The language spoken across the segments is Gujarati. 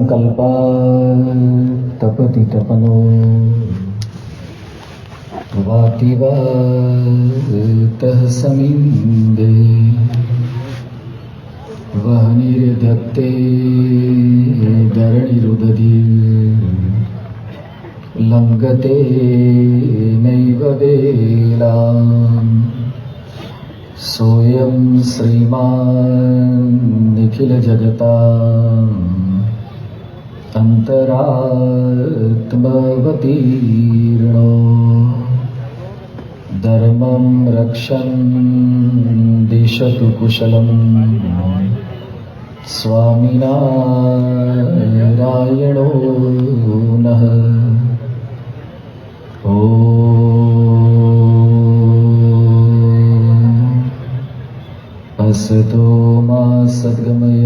संकल्पा तपति तपनो वातिवातः समिन्दे वह्निर्दत्ते धरणिरुदधि लङ्घते नैव वेलाम् सोऽयं श्रीमान् निखिलजगताम् अन्तरात्मवतीर्णो धर्मं रक्षन् दिशतु कुशलम् स्वामिनारायणो नः। असतो मा सद्गमय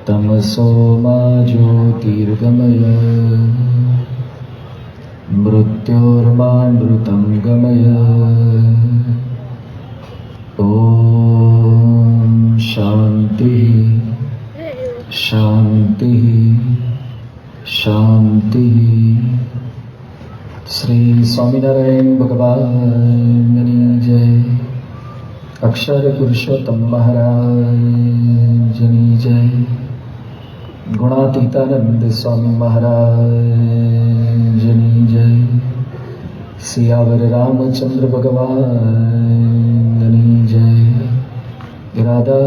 तमसो मा ज्योतिर्गमय मृत्योर्मामृतं गमय। ॐ शान्ति शान्ति शान्ति। श्री स्वामिनारायण भगवान जय। अक्षर पुरुषोत्तम महाराज जय। गुणातीतानंद स्वामी महाराज जय। सियावर रामचंद्र भगवान जय। राधा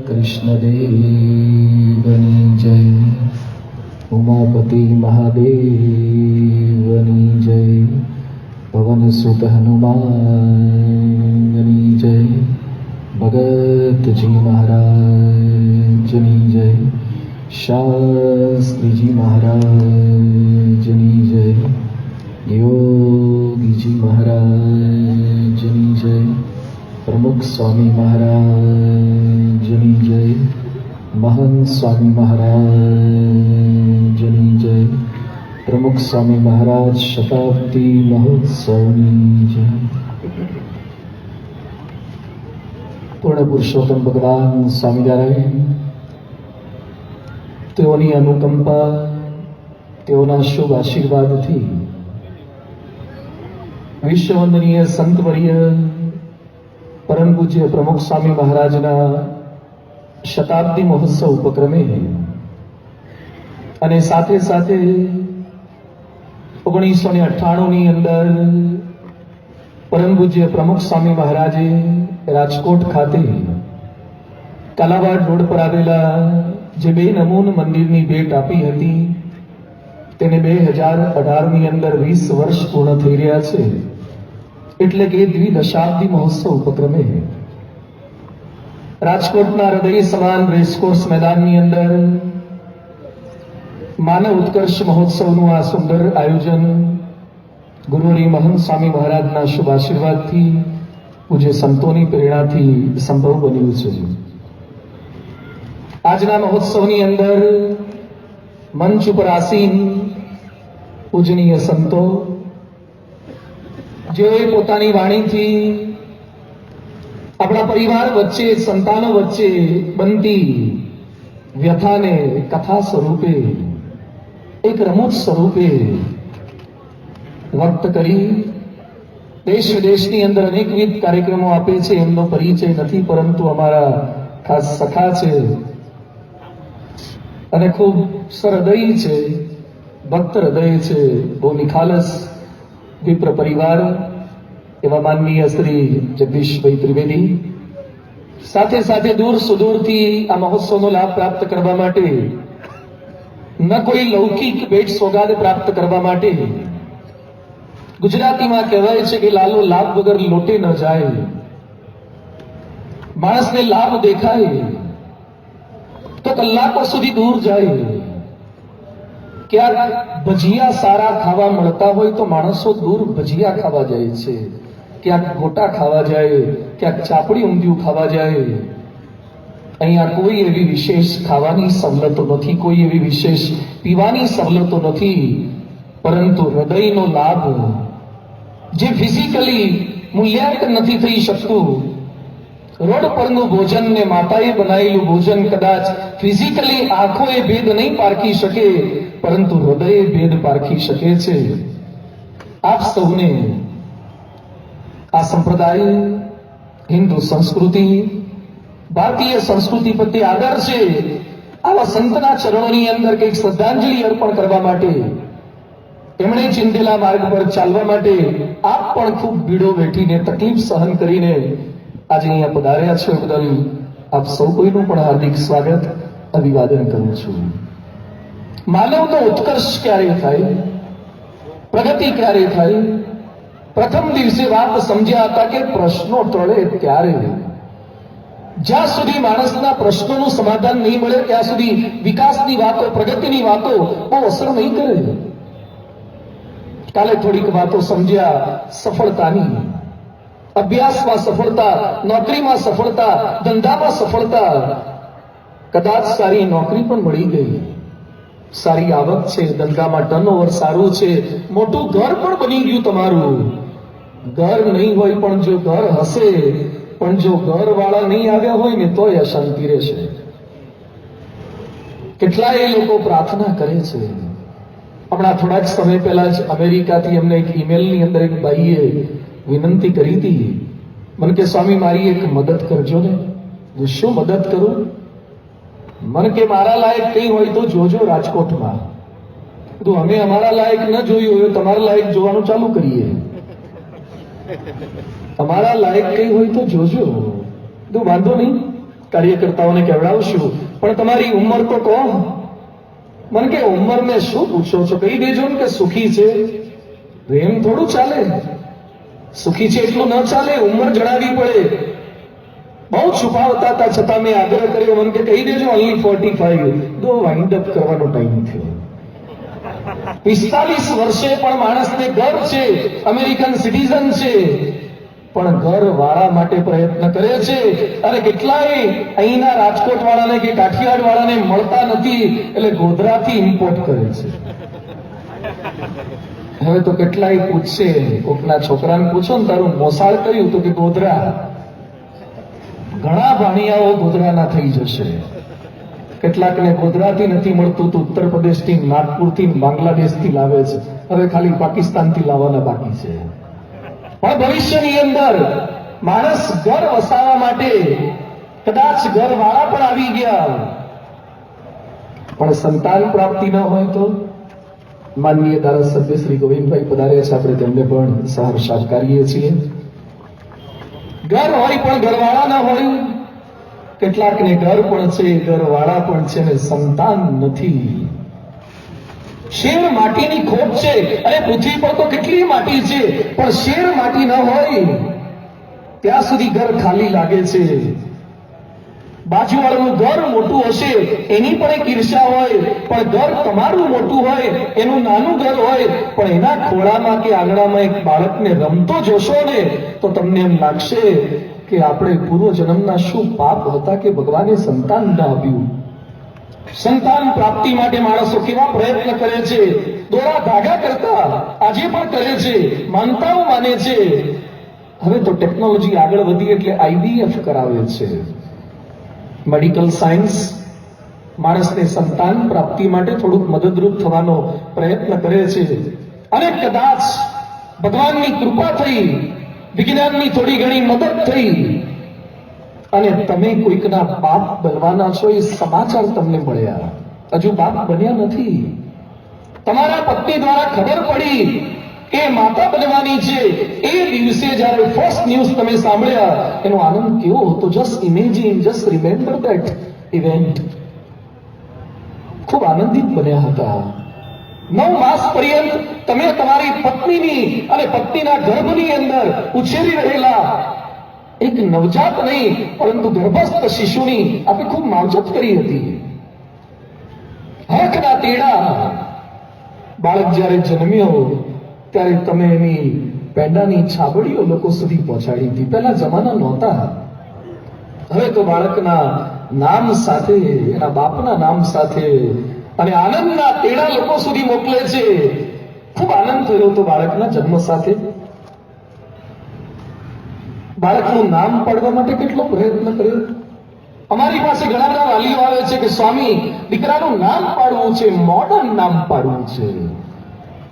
कृष्ण देव जय। उमापति महादेव जय। पवन सुत हनुमान जय। भगत जी महाराज जय। शास्त्री जी महाराज जय। योगी जी महाराज जय। प्रमुख स्वामी महाराज जय। महंत स्वामी महाराज जय। प्रमुख स्वामी महाराज शताब्दी महोत्सव जय। પૂર્ણ પુરુષોત્તમ ભગવાન સ્વામિનારાયણ તેઓની અનુકંપા, તેઓના શુભ આશીર્વાદથી વિશ્વવંદનીય સંતવર્ય પરમ પૂજ્ય પ્રમુખ સ્વામી મહારાજના શતાબ્દી મહોત્સવ ઉપક્રમે અને સાથે સાથે 1998ની અંદર પરમ પૂજ્ય પ્રમુખ સ્વામી મહારાજે રાજકોટ ખાતે કાલાવાડ રોડ પર આવેલા જે બે નમૂન મંદિરની ભેટ આપી હતી તેને 2018ની અંદર 20 વર્ષ પૂર્ણ થઈ રહ્યા છે। એટલે કે દ્વિદશાબ્દી મહોત્સવ ઉપક્રમે રાજકોટના હૃદય સમાન રેસકોર્સ મેદાનની અંદર માનવ ઉત્કર્ષ મહોત્સવનું આ સુંદર આયોજન ગુરુરી મહંત સ્વામી મહારાજના શુભ આશીર્વાદથી પૂજ્ય સંતોની પ્રેરણાથી સંભવ બન્યું છે। આજના મહોત્સવની અંદર મંચ ઉપર આસીન પૂજનીય સંતો જેઓએ પોતાની વાણીથી આપણા પરિવાર વચ્ચે, સંતાનો વચ્ચે બનતી વ્યથાને કથા સ્વરૂપે, એક રમૂજ સ્વરૂપે વ્યક્ત કરી દેશ વિદેશની અંદર અનેકવિધ કાર્યક્રમો આપે છે। એમનો પરિચય નથી, પરંતુ અમારા ખાસ સખા છે અને ખૂબ સરહૃદયી છે, ભક્ત હૃદય છે, બહુ નિખાલસ વિપ્ર પરિવાર એવા માનનીય શ્રી જગદીશભાઈ ત્રિવેદી સાથે સાથે દૂર સુદૂરથી આ મહોત્સવનો લાભ પ્રાપ્ત કરવા માટે, ન કોઈ લૌકિક ભેટ સોગાદ પ્રાપ્ત કરવા માટે, ગુજરાતીમાં કહેવાય છે કે લાલો લાભ વગર લોટે ન જાય। માણસને લાભ દેખાય તો કલાકો સુધી દૂર જાય। ક્યાંક ભજીયા સારા ખાવા મળતા હોય તો માણસો દૂર ભજીયા ખાવા જાય છે, ક્યાંક ગોટા ખાવા જાય, ક્યાંક ચાપડી ઊંધિયું ખાવા જાય। અહીંયા કોઈ એવી વિશેષ ખાવાની સવલતો નથી, કોઈ એવી વિશેષ પીવાની સવલતો નથી, પરંતુ હૃદયનો લાભ જે ફિઝિકલી મૂલ્યાંકન નથી થઈ શકતું, રોડ પરનું ભોજન ને માતાએ બનાવેલું ભોજન કદાચ ફિઝિકલી આંખોએ ભેદ નહીં પારખી શકે, પરંતુ હૃદયે ભેદ પારખી શકે છે. આપ સૌને આ સંપ્રદાય, હિન્દુ સંસ્કૃતિ, ભારતીય સંસ્કૃતિ પ્રત્યે આદર છે. આવા સંતના ચરણોની અંદર કંઈક શ્રદ્ધાંજલિ અર્પણ કરવા માટે, એમણે ચિંતેલા માર્ગ પર ચાલવા માટે આપ પણ ખૂબ ભીડો વેઠીને, તકલીફ સહન કરીને આજે અહીંયા પધાર્યા છે. બદલ આપ સૌ કોઈનું પણ હાર્દિક સ્વાગત, અભિવાદન કરું છું. માનવનો ઉત્કર્ષ ક્યારે થાય, પ્રગતિ ક્યારે થાય? પ્રથમ દિવસે વાત સમજ્યા હતા કે પ્રશ્નો ટળે ત્યારે. જ્યાં સુધી માણસના પ્રશ્નોનું સમાધાન નહીં મળે ત્યાં સુધી વિકાસની વાતો, પ્રગતિની વાતો બહુ અસર નહીં કરે. કાલે થોડીક વાતો સમજ્યા સફળતાની, અભ્યાસમાં સફળતા, નોકરીમાં સફળતા, ધંધામાં સફળતા. કદાચ સારી નોકરી પણ મળી ગઈ, સારી આવક છે, ધંધામાં ટર્નઓવર સારું છે, મોટું ઘર પણ બની ગયું તમારું. ઘર નહીં હોય પણ જો ઘર હશે, પણ જો ઘર વાળા નહીં આવ્યા હોય ને તોય અશાંતિ રહેશે. કેટલાય લોકો પ્રાર્થના કરે છે. હમણાં થોડા જ સમય પહેલા જ અમેરિકાથી અમને એક ઈમેલની અંદર એક ભાઈએ વિનંતી કરી હતી. મને કે સ્વામી મારી એક મદદ કરજો ને. હું શું મદદ કરું? મને કે મારા લાયક કઈ હોય તો જોજો રાજકોટમાં. તો અમે અમારા લાયક ન જોયું હોય, તમારા લાયક જોવાનું ચાલુ કરીએ. તમારા લાયક કઈ હોય તો જોજો. તો વાંધો નહીં, કાર્યકર્તાઓને કહેવડાવશું, પણ તમારી ઉંમર તો કહો. મને કે ઉંમર ને શું પૂછો છો? કહી દેજો ને કે સુખી છે. એમ થોડું ચાલે. સુખી છે એટલું ન ચાલે, ઉંમર જણાવવી પડે. બહુ છુપાવતા હતા છતાં મેં આગ્રહ કર્યો. મને કે કહી દેજો ઓનલી 45. તો વાઇન્ડ અપ કરવાનો ટાઈમ થયો. 45 વર્ષે પણ માણસને ઘર છે, અમેરિકન સિટીઝન છે, પણ ઘર વાળા માટે પ્રયત્ન કરે છે. અને કેટલાય અહીંના રાજકોટ વાળાને કે કાઠિયાવાડ વાળાને મળતા નથી એટલે ગોધરાથી ઇમ્પોર્ટ કરે છે. હવે તો કેટલાય પૂછશે, કોકના છોકરાને પૂછો ને તારું મોસાળ કર્યું તો કે ગોધરા. ઘણા ભાણિયાઓ ગોધરાના થઈ જશે. કેટલાકને ગોધરાથી નથી મળતું તો ઉત્તર પ્રદેશથી, નાગપુરથી, બાંગ્લાદેશથી લાવે છે. હવે ખાલી પાકિસ્તાનથી લાવવાના બાકી છે. પણ ભવિષ્યની અંદર માણસ ઘર વસાવવા માટે કદાચ ઘરવાળા પણ આવી ગયા, પણ સંતાન પ્રાપ્તિ ન હોય તો માનનીય ધારાસભ્ય શ્રી ગોવિંદભાઈ પધાર્યા છે, આપણે તેમને પણ સહર્ષ આવકારીએ છીએ. ઘર હોય પણ ઘરવાળા ના હોય. કેટલાકને ઘર પણ છે, ઘરવાળા પણ છે ને સંતાન નથી. શેર માટીની ખોટ છે. અને પૃથ્વી પર તો કેટલી માટી છે, પણ શેર માટી ન હોય ત્યાં સુધી ઘર ખાલી લાગે છે. બાજુવાળાનું ઘર મોટું હશે એની પણ એક ઈર્ષા હોય, પણ ઘર તમારું મોટું હોય, એનું નાનું ઘર હોય, પણ એના ખોળામાં કે આંગણામાં એક બાળકને રમતો જોશો ને તો તમને એમ લાગશે કે આપણે પૂર્વ જન્મના શું પાપ હતા કે ભગવાને સંતાન ન આપ્યું. સંતાન પ્રાપ્તિ માટે માણસો કેવા પ્રયત્ન કરે છે, દોડા ધાગા કરતા આજે પણ કરે છે, માનતાઓ માને છે. હવે તો ટેકનોલોજી આગળ વધી એટલે IVF કરાવે છે. મેડિકલ સાયન્સ માણસને સંતાન પ્રાપ્તિ માટે થોડુંક મદદરૂપ થવાનો પ્રયત્ન કરે છે. અને કદાચ ભગવાનની કૃપા થઈ, વિજ્ઞાનની થોડી ઘણી મદદ થઈ અને તમે કોઈકના બાપ બનવાના છો એ સમાચાર તમને મળ્યા. હજુ બાપ બન્યા નથી. તમારા પત્ની દ્વારા ખબર પડી કે માતા બનવાની છે. એ દિવસે જ્યારે ફર્સ્ટ ન્યૂઝ તમે સાંભળ્યા એનો આનંદ કેવો હતો. Just imagine, just remember that event. ખૂબ આનંદિત બન્યા હતા. 9 માસ પર્યંત તમે તમારી પત્નીની અને પત્નીના ગર્ભની અંદર ઉછેરી રહેલા એક નવજાત નહીં પરંતુ ગર્ભસ્થ શિશુની આપણે ખૂબ માવજત કરી હતી. હકના તેડા. બાળક જ્યારે જન્મ્યો ત્યારે તમે એની પેંડાની છાબડીઓ લોકો સુધી પહોંચાડી હતી. પહેલા જમાના નહોતા. હવે તો બાળકના નામ સાથે, એના બાપના નામ સાથે અને આનંદના તેડા લોકો સુધી મોકલે છે. ખૂબ આનંદ થયો હતો બાળકના જન્મ સાથે. બાળકનું નામ પાડવા માટે કેટલો પ્રયત્ન કર્યો. અમારી પાસે ઘણા બધા વાલીઓ આવે છે કે સ્વામી દીકરાનું નામ પાડવું છે, મોડર્ન નામ પાડવું છે.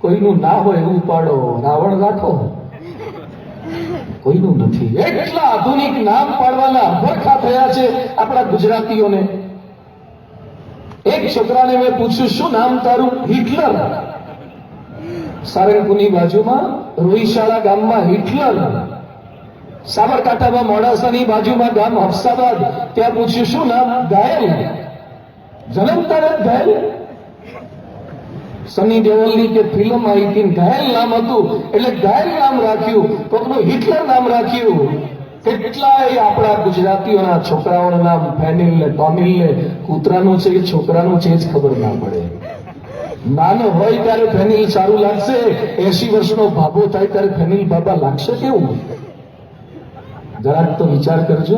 કોઈનું ના હોય એવું પાડો, રાવણ રાખો, કોઈનું નથી. એટલા આધુનિક નામ પાડવાના અભરખા થયા છે આપણા ગુજરાતીઓને. એક છોકરાને મેં પૂછ્યું, શું નામ તારું? હિટલર. સારંગપુરની બાજુમાં રોઈશાળા ગામમાં હિટલર. સાબરકાંઠામાં મોડાસાની બાજુમાં ગામ હફસાબાદ, ત્યાં પૂછ્યું શું નામ? ઘાયલ. જન્મતા જ ઘાયલ. સની દેઓલની કે ફિલ્મ આવી હતી, ઘાયલ નામ હતું એટલે ઘાયલ નામ રાખ્યું, કોકનું હિટલર નામ રાખ્યું. કેટલાય આપણા ગુજરાતીઓના છોકરાઓના નામ ફેનિલ ને ટોનિલ ને કૂતરાનું છે કે છોકરાનું છે જ ખબર ના પડે. નાનો હોય ત્યારે ફેનિલ સારું લાગશે, 80 વર્ષનો ભાભો થાય ત્યારે ફેનિલ બાબા લાગશે કેવું? જરાક તો વિચાર કરજો.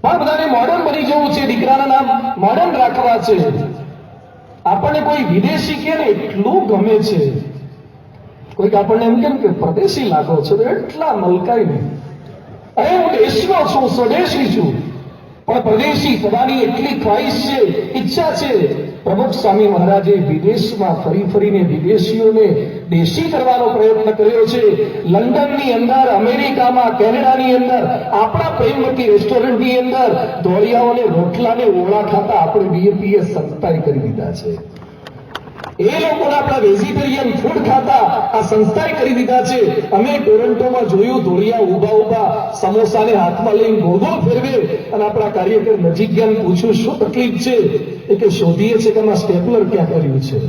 પણ બધાને મોડર્ન બની જવું છે, દીકરાના નામ મોડર્ન રાખવા છે. આપણને કોઈ વિદેશી કે ને એટલું ગમે છે, કોઈક આપણને એમ કેમ કે પરદેશી લાગો છો, એટલા મલકાય નહીં. અરે હું દેશનો છું, સ્વદેશી છું, પણ પરદેશી થવાની એટલી ખ્વાહિશ છે, ઈચ્છા છે. પ્રમુખ સ્વામી મહારાજે વિદેશમાં ફરી ફરીને વિદેશીઓને દેશી કરવાનો પ્રયત્ન કર્યો છે. લંડનની અંદર, અમેરિકામાં, કેનેડાની અંદર, આપણા પ્રેમવતી રેસ્ટોરન્ટની અંદર ધોળિયાઓને રોટલાને ઓળા ખાતા આપણે બીએપીએ સંસ્થાએ કરી દીધા છે. એ લોકોને આપણા વેજીટેરિયન ફૂડ ખાતા આ સંસ્થાએ કરી દીધા છે. અમે ટોરન્ટોમાં જોયું, ધોળિયા ઉભા ઉભા સમોસાને હાથમાં લઈને ગોળ ગોળ ફેરવે અને આપણા કાર્યકર નજીક ગયા પૂછ્યું શું તકલીફ છે? એ કે શોધીએ છે કે આમાં સ્ટેપલર ક્યાં કર્યું છે,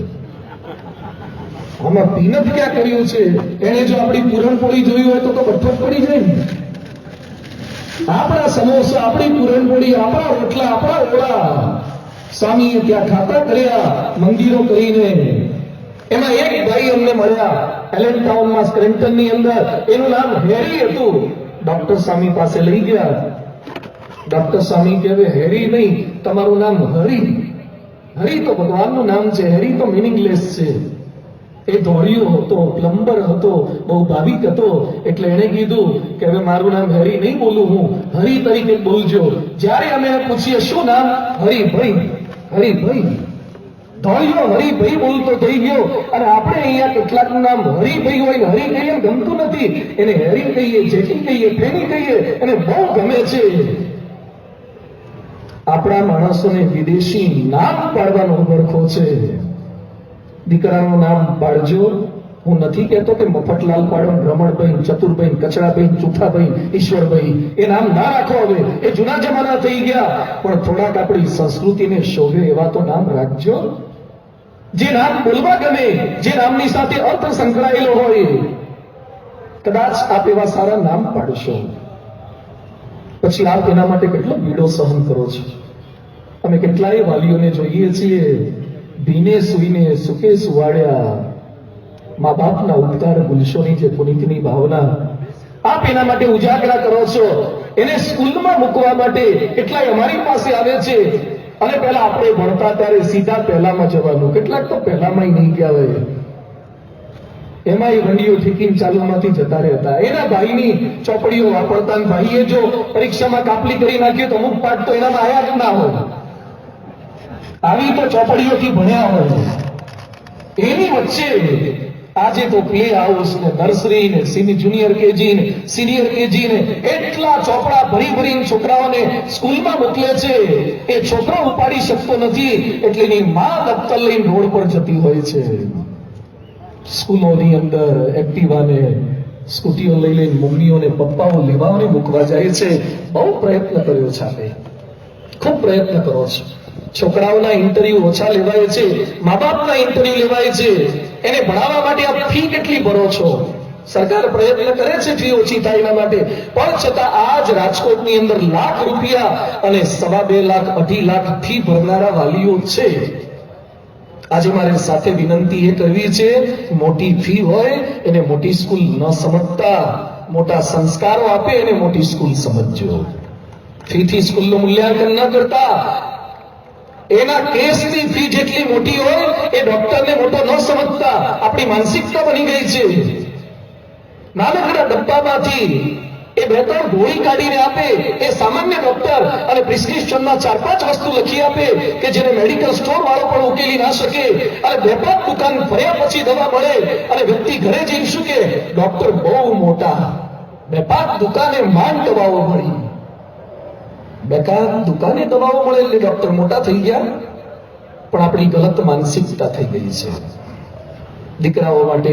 આમાં પીનટ ક્યાં કર્યું છે. એને જો આપણી પૂરણપોળી જોઈ હોય તો બઠ્ઠો પડી જાય ને. આપણા સમોસા, આપણી પૂરણપોળી, આપણા રોટલા, આપણા ઓળા સ્વામીએ ત્યાં ખાતા કર્યા મંદિરો કરીને. એમાં એક ભાઈ અમને મળ્યા એલેનટાઉનમાં, સ્ક્રેન્ટનની અંદર. એનું નામ હેરી હતું. ડોક્ટર સ્વામી પાસે લઈ ગયા. ડોક્ટર સ્વામી કહે હેરી નહીં, તમારું નામ હરી. હરી તો ભગવાનનું નામ છે, હેરી તો મિનિંગલેસ છે. એ ધોળિયો હતો, પ્લમ્બર હતો, બહુ ભાવિક હતો, એટલે એને કીધું કે હવે મારું નામ હેરી નહીં બોલું, હું હરી તરીકે બોલજો. જ્યારે અમે પૂછીએ શું નામ? હરિભાઈ. હરિભાઈ. ધોળિયો હરિભાઈ બોલતો થઈ ગયો. અને આપણે અહીંયા કેટલાકનું નામ હરિભાઈ હોય ને હરી કહીએ ગમતું નથી, એને હેરી કહીએ, જેઠી કહીએ, ફેની કહીએ, એને બહુ ગમે છે. આપણા માણસોને વિદેશી નામ પાડવાનો ભડકો છે. દીકરાનું નામ પાડજો. હું નથી કહેતો કે મફતલાલ પાડો, રમણભાઈ, ચતુરભાઈ, કચરાભાઈ, ચૂઠાભાઈ, ઈશ્વરભાઈ, એ નામ ના રાખો. હવે એ જૂના જમાના થઈ ગયા. પણ થોડાક આપણી સંસ્કૃતિને શોભે એવા તો નામ રાખજો. જે નામ બોલવા ગમે, જે નામની સાથે અર્થ સંકળાયેલો હોય. કદાચ આપ એવા સારા નામ પાડશો, પછી આપ એના માટે કેટલો પીડો સહન કરો છો. અમે કેટલાય વાલીઓને જોઈએ છીએ, ભીને સુઈને સુકે સુવાડ્યા. મા બાપના ઉપકાર ભૂલશોની જે પુનિતની ભાવના આપ એના માટે ઉજાગરા કરો છો. એને સ્કૂલમાં મૂકવા માટે કેટલાય અમારી પાસે આવે છે. અને પહેલા આપણે ભણતા ત્યારે સીધા પહેલામાં જવાનું, કેટલાક તો પહેલામાં નહીં ગયા હોય, એમાંય વંડીઓ ઠીકીને ચાલુમાંથી જતા રહેતા. એના ભાઈની ચોપડીઓ વાપરતા, ભાઈએ જો પરીક્ષામાં કાપલી કરી નાખ્યો તો અમુક પાઠ તો એનામાં આયા જ ના હોય, આવી તો ચોપડીઓથી ભણ્યા હોય. એની વચ્ચે આજે તો પ્લે હાઉસ ને નર્સરી ને જુનિયર કેજી ને સિનિયર કેજી ને એટલા ચોપડા ભરી ભરીને છોકરાઓને સ્કૂલમાં મોકલે છે. એ છોકરો ઉપાડી શકતો નથી એટલે એની માં દફતર લઈને રોડ પર જતી હોય છે. સ્કૂલોની અંદર એક્ટિવાને સ્કૂટીઓ લઈ લઈને મમ્મીઓને પપ્પાઓ લેવાઓને મૂકવા જાય છે. બહુ પ્રયત્ન કર્યો છે આપણે, ખૂબ પ્રયત્ન કરો છો. છોકરાઓના ઇન્ટરવ્યુ ઓછા લેવાય છે, મા બાપના ઇન્ટરવ્યુ લેવાય છે. એને ભણાવવા માટે આપ ફી કેટલી ભરો છો? સરકાર પ્રયત્ન કરે છે ફી ઓછી થાય એના માટે, પણ છતાં આજ રાજકોટની અંદર લાખ રૂપિયા અને 2.5 લાખ 2.5 લાખ ફી ભરનારા વાલીઓ છે. આજે મારે સાથે વિનંતી એ કરવી છે, મોટી ફી હોય એને મોટી સ્કૂલ ન સમજતા, મોટા સંસ્કારો આપે એને મોટી સ્કૂલ સમજજો. ફીથી સ્કૂલનું મૂલ્યાંકન ન કરતા, એના કેસની ફી જેટલી મોટી હોય એ ડોક્ટરને મોટો ન સમજતા. આપણી માનસિકતા બની ગઈ છે. નાનકડા ડબ્બામાંથી એ બે ત્રણ ગોળી કાઢીને આપે એ સામાન્ય ડોક્ટર, અને પ્રિસ્ક્રિપ્શનમાં 4-5 વસ્તુ લખી આપે કે જેને મેડિકલ સ્ટોર વાળો પણ ઉકેલી ના શકે, અને 2-5 દુકાન ફર્યા પછી દવા મળે, અને વ્યક્તિ ઘરે જઈને શું કે ડોક્ટર બહુ મોટા, 2-5 દુકાને માંડ દવાઓ મળી, 2-5 દુકાને દવાઓ મળે એટલે ડોક્ટર મોટા થઈ ગયા. પણ આપણી ગલત માનસિકતા થઈ ગઈ છે. દીકરાઓ માટે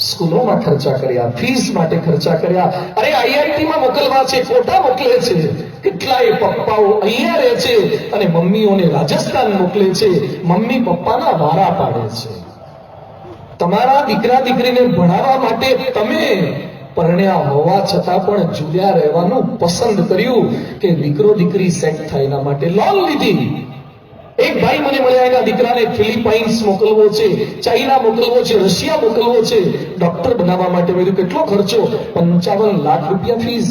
સ્કૂલોમાં ખર્ચા કર્યા, ફીસ માટે ખર્ચા કર્યા, અરે આઈઆઈટીમાં મોકલવા છે, કોટા મોકલે છે, કેટલાય પપ્પાઓ અહીંયા રહે છે અને મમ્મીઓને રાજસ્થાન મોકલે છે, મમ્મી પપ્પાના વારા પાડે છે. તમારા દીકરા દીકરીને ભણાવવા માટે તમે પરણ્યા હોવા છતાં પણ જુલ્યા રહેવાનું પસંદ કર્યું કે દીકરો દીકરી સેટ થાય એના માટે લોન લીધી. એક ભાઈ મને મળ્યા, એના દીકરાને ફિલિપાઇન્સ મોકલવો છે, ચાઇના મોકલવો છે, રશિયા મોકલવો છે, ડોક્ટર બનાવવા માટે. બધું કેટલો ખર્ચો? 55 લાખ રૂપિયા ફીસ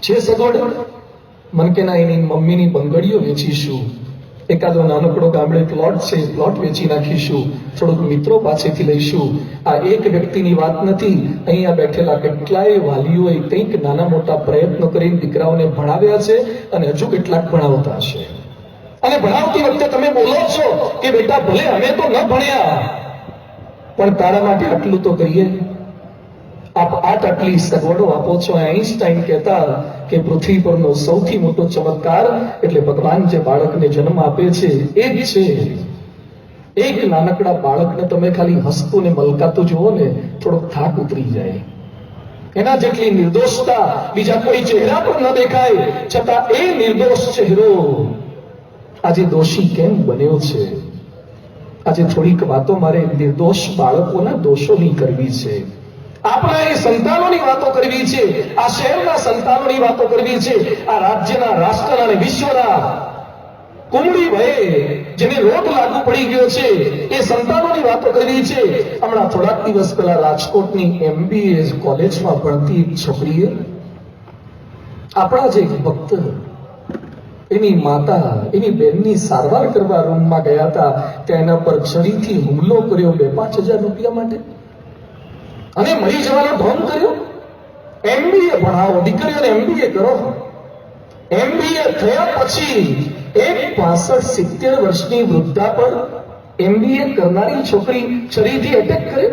છે. સગવડ? મન કે ના, એની મમ્મીની બંગડીઓ વેચીશું, એકાદો નાનકડો ગામડે પ્લોટ છે, પ્લોટ વેચી નાખીશું, થોડુંક મિત્રો પાસેથી લઈશું. આ એક વ્યક્તિની વાત નથી, અહીંયા બેઠેલા કેટલાય વાલીઓએ કંઈક નાના મોટા પ્રયત્નો કરીને દીકરાઓને ભણાવ્યા છે અને હજુ કેટલાક ભણાવતા હશે. અને ભણાવતી વખતે તમે બોલો છો કે બેટા ભલે અમે તો ન ભણ્યા પણ તારા માટે આટલું તો કરીએ. આપ આટલી સગવડો આપો છો. આઈન્સ્ટાઈન કહેતા કે પૃથ્વી પરનો સૌથી મોટો ચમત્કાર એટલે ભગવાન જે બાળકને જન્મ આપે છે એ જ છે. એક નાનકડા બાળકને તમે ખાલી હસતું ને મલકાતું જુઓ ને, થોડોક થાક ઉતરી જાય. એના જેટલી નિર્દોષતા બીજા કોઈ ચહેરા પર ન દેખાય, છતાં એ નિર્દોષ ચહેરો આજે દોષી કેમ બન્યો છે? આજે થોડીક વાતો મારે નિર્દોષ બાળકોના દોષોની કરવી છે. આપણા એ સંતાનોની વાતો કરવી છે, આ શહેરના સંતાનોની વાતો કરવી છે, આ રાજ્યના, રાષ્ટ્રના અને વિશ્વના કુમળી ભયે જેને રોગ લાગુ પડી ગયો છે એ સંતાનોની વાતો કરવી છે. હમણાં થોડાક દિવસ પહેલા રાજકોટની MBA કોલેજમાં ભણતી એક છોકરીએ આપણા જ એક ભક્ત, એની માતા એની બેનની સારવાર કરવા રૂમમાં ગયા હતા, ત્યાં એના પર છરીથી હુમલો કર્યો 2-5 હજાર રૂપિયા માટે, અને મરી જવાનો ઢોંગ કર્યો. MBA ભણાવો, દીકરીઓને MBA કરો. MBA થયા પછી એક 65-70 વર્ષની વૃદ્ધા પર MBA કરનારી છોકરી છરીથી એટેક કરે.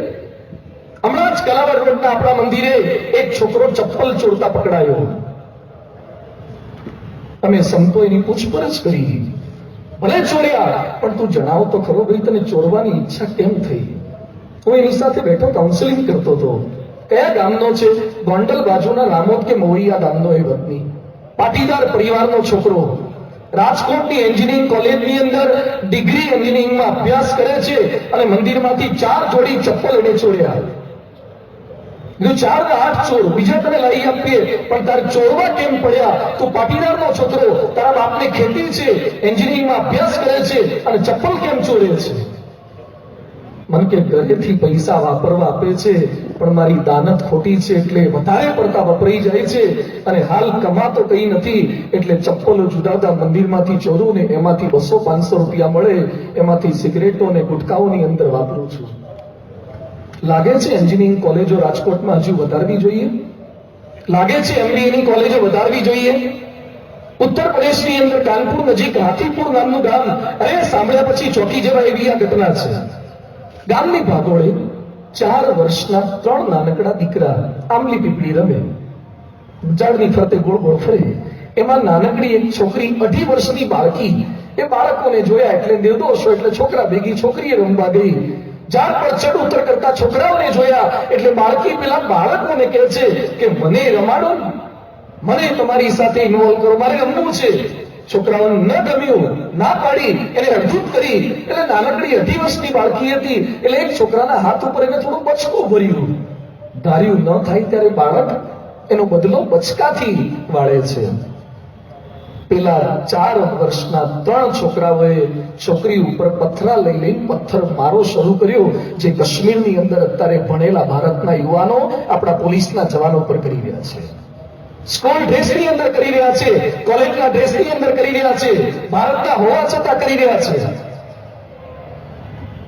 હમણાં જ કલાવડ રોડના આપણા મંદિરે એક છોકરો ચપ્પલ ચોરતા પકડાયો. અમે સંતો એની પૂછપરછ કરી, ભલે ચોર્યા પણ તું જણાવ તો ખરો ભાઈ, તને ચોરવાની ઈચ્છા કેમ થઈ? હું એની સાથે બેઠો કાઉન્સેલિંગ કરતો હતો. કયા ગામનો છે? ગોંડલ બાજુના રામોદ કે મોવડિયા ગામનો એ વતની, પાટીદાર પરિવારનો છોકરો, રાજકોટની એન્જિનિયરિંગ કોલેજની અંદર ડિગ્રી એન્જિનિયરિંગમાં અભ્યાસ કરે છે, અને મંદિરમાંથી 4 જોડી ચપ્પલ એને ચોર્યા. 4 ને 8 ચોર, બીજા તને લઈ આપીએ પણ તારે ચોરવા કેમ પડ્યા? તું પાટીદારનો છોકરો, તારા બાપને ખેતી છે, એન્જિનિયરિંગમાં અભ્યાસ કરે છે, અને ચપ્પલ કેમ ચોરે છે? મન કે ઘરેથી પૈસા વાપરવા આપે છે પણ મારી દાનત ખોટી છે એટલે વધારે પડતા વપરાઈ જાય છે, અને હાલ કમાતો કઈ નથી એટલે ચપ્પલો જુદા જુદા મંદિરમાંથી ચોરું ને એમાંથી 200-500 રૂપિયા મળે, એમાંથી સિગરેટો અને ગુટકાઓની અંદર વાપરું છું. લાગે છે એન્જિનિયરિંગ કોલેજો રાજકોટમાં હજુ વધારવી જોઈએ, લાગે છે MBA ની કોલેજો વધારવી જોઈએ. ઉત્તર પ્રદેશની અંદર કાનપુર નજીક હાથીપુર નામનું ગામ, અરે સાંભળ્યા પછી ચોંકી જવા એવી આ ઘટના છે. ગામની ભાગોળે 4 વર્ષના 3 નાનકડા દીકરા આંબલી પીપળી રમે, ઝાડની ફરતે ગોળ ગોળ ફરે. એમાં નાનકડી એક છોકરી 18 વર્ષની બાળકી, એ બાળકોને જોયા એટલે નિર્દોષ એટલે છોકરા ભેગી છોકરીએ રમવા ગઈ. ઝાડ પર ચડ ઉતર કરતા છોકરાઓને જોયા એટલે બાળકી પેલા બાળકોને કહે છે કે મને રમાડો, મને તમારી સાથે ઇન્વોલ્વ કરો, મારે રમવું છે. છોકરાઓને ન ગમ્યું, ના પાડી, એને અડધૂત કરી. એટલે નાનકડી 18 વર્ષની બાળકી હતી એટલે એક છોકરાના હાથ ઉપર એને થોડું બચકું ભર્યું. ધાર્યું ન થાય ત્યારે બાળક એનો બદલો બચકાથી વાળે છે. પેલા 4 વર્ષના 3 છોકરાઓએ છોકરી ઉપર પથ્થરા લઈ પથ્થર મારો શરૂ કર્યો, જે કાશ્મીરની અંદર અત્યારે ભણેલા ભારતના યુવાનો આપણા પોલીસના જવાનો પર કરી રહ્યા છે. સ્કૂલ ડ્રેસની અંદર કરી રહ્યા છે, કોલેજના ડ્રેસની અંદર કરી રહ્યા છે, ભારતના હોવા છતાં કરી રહ્યા છે.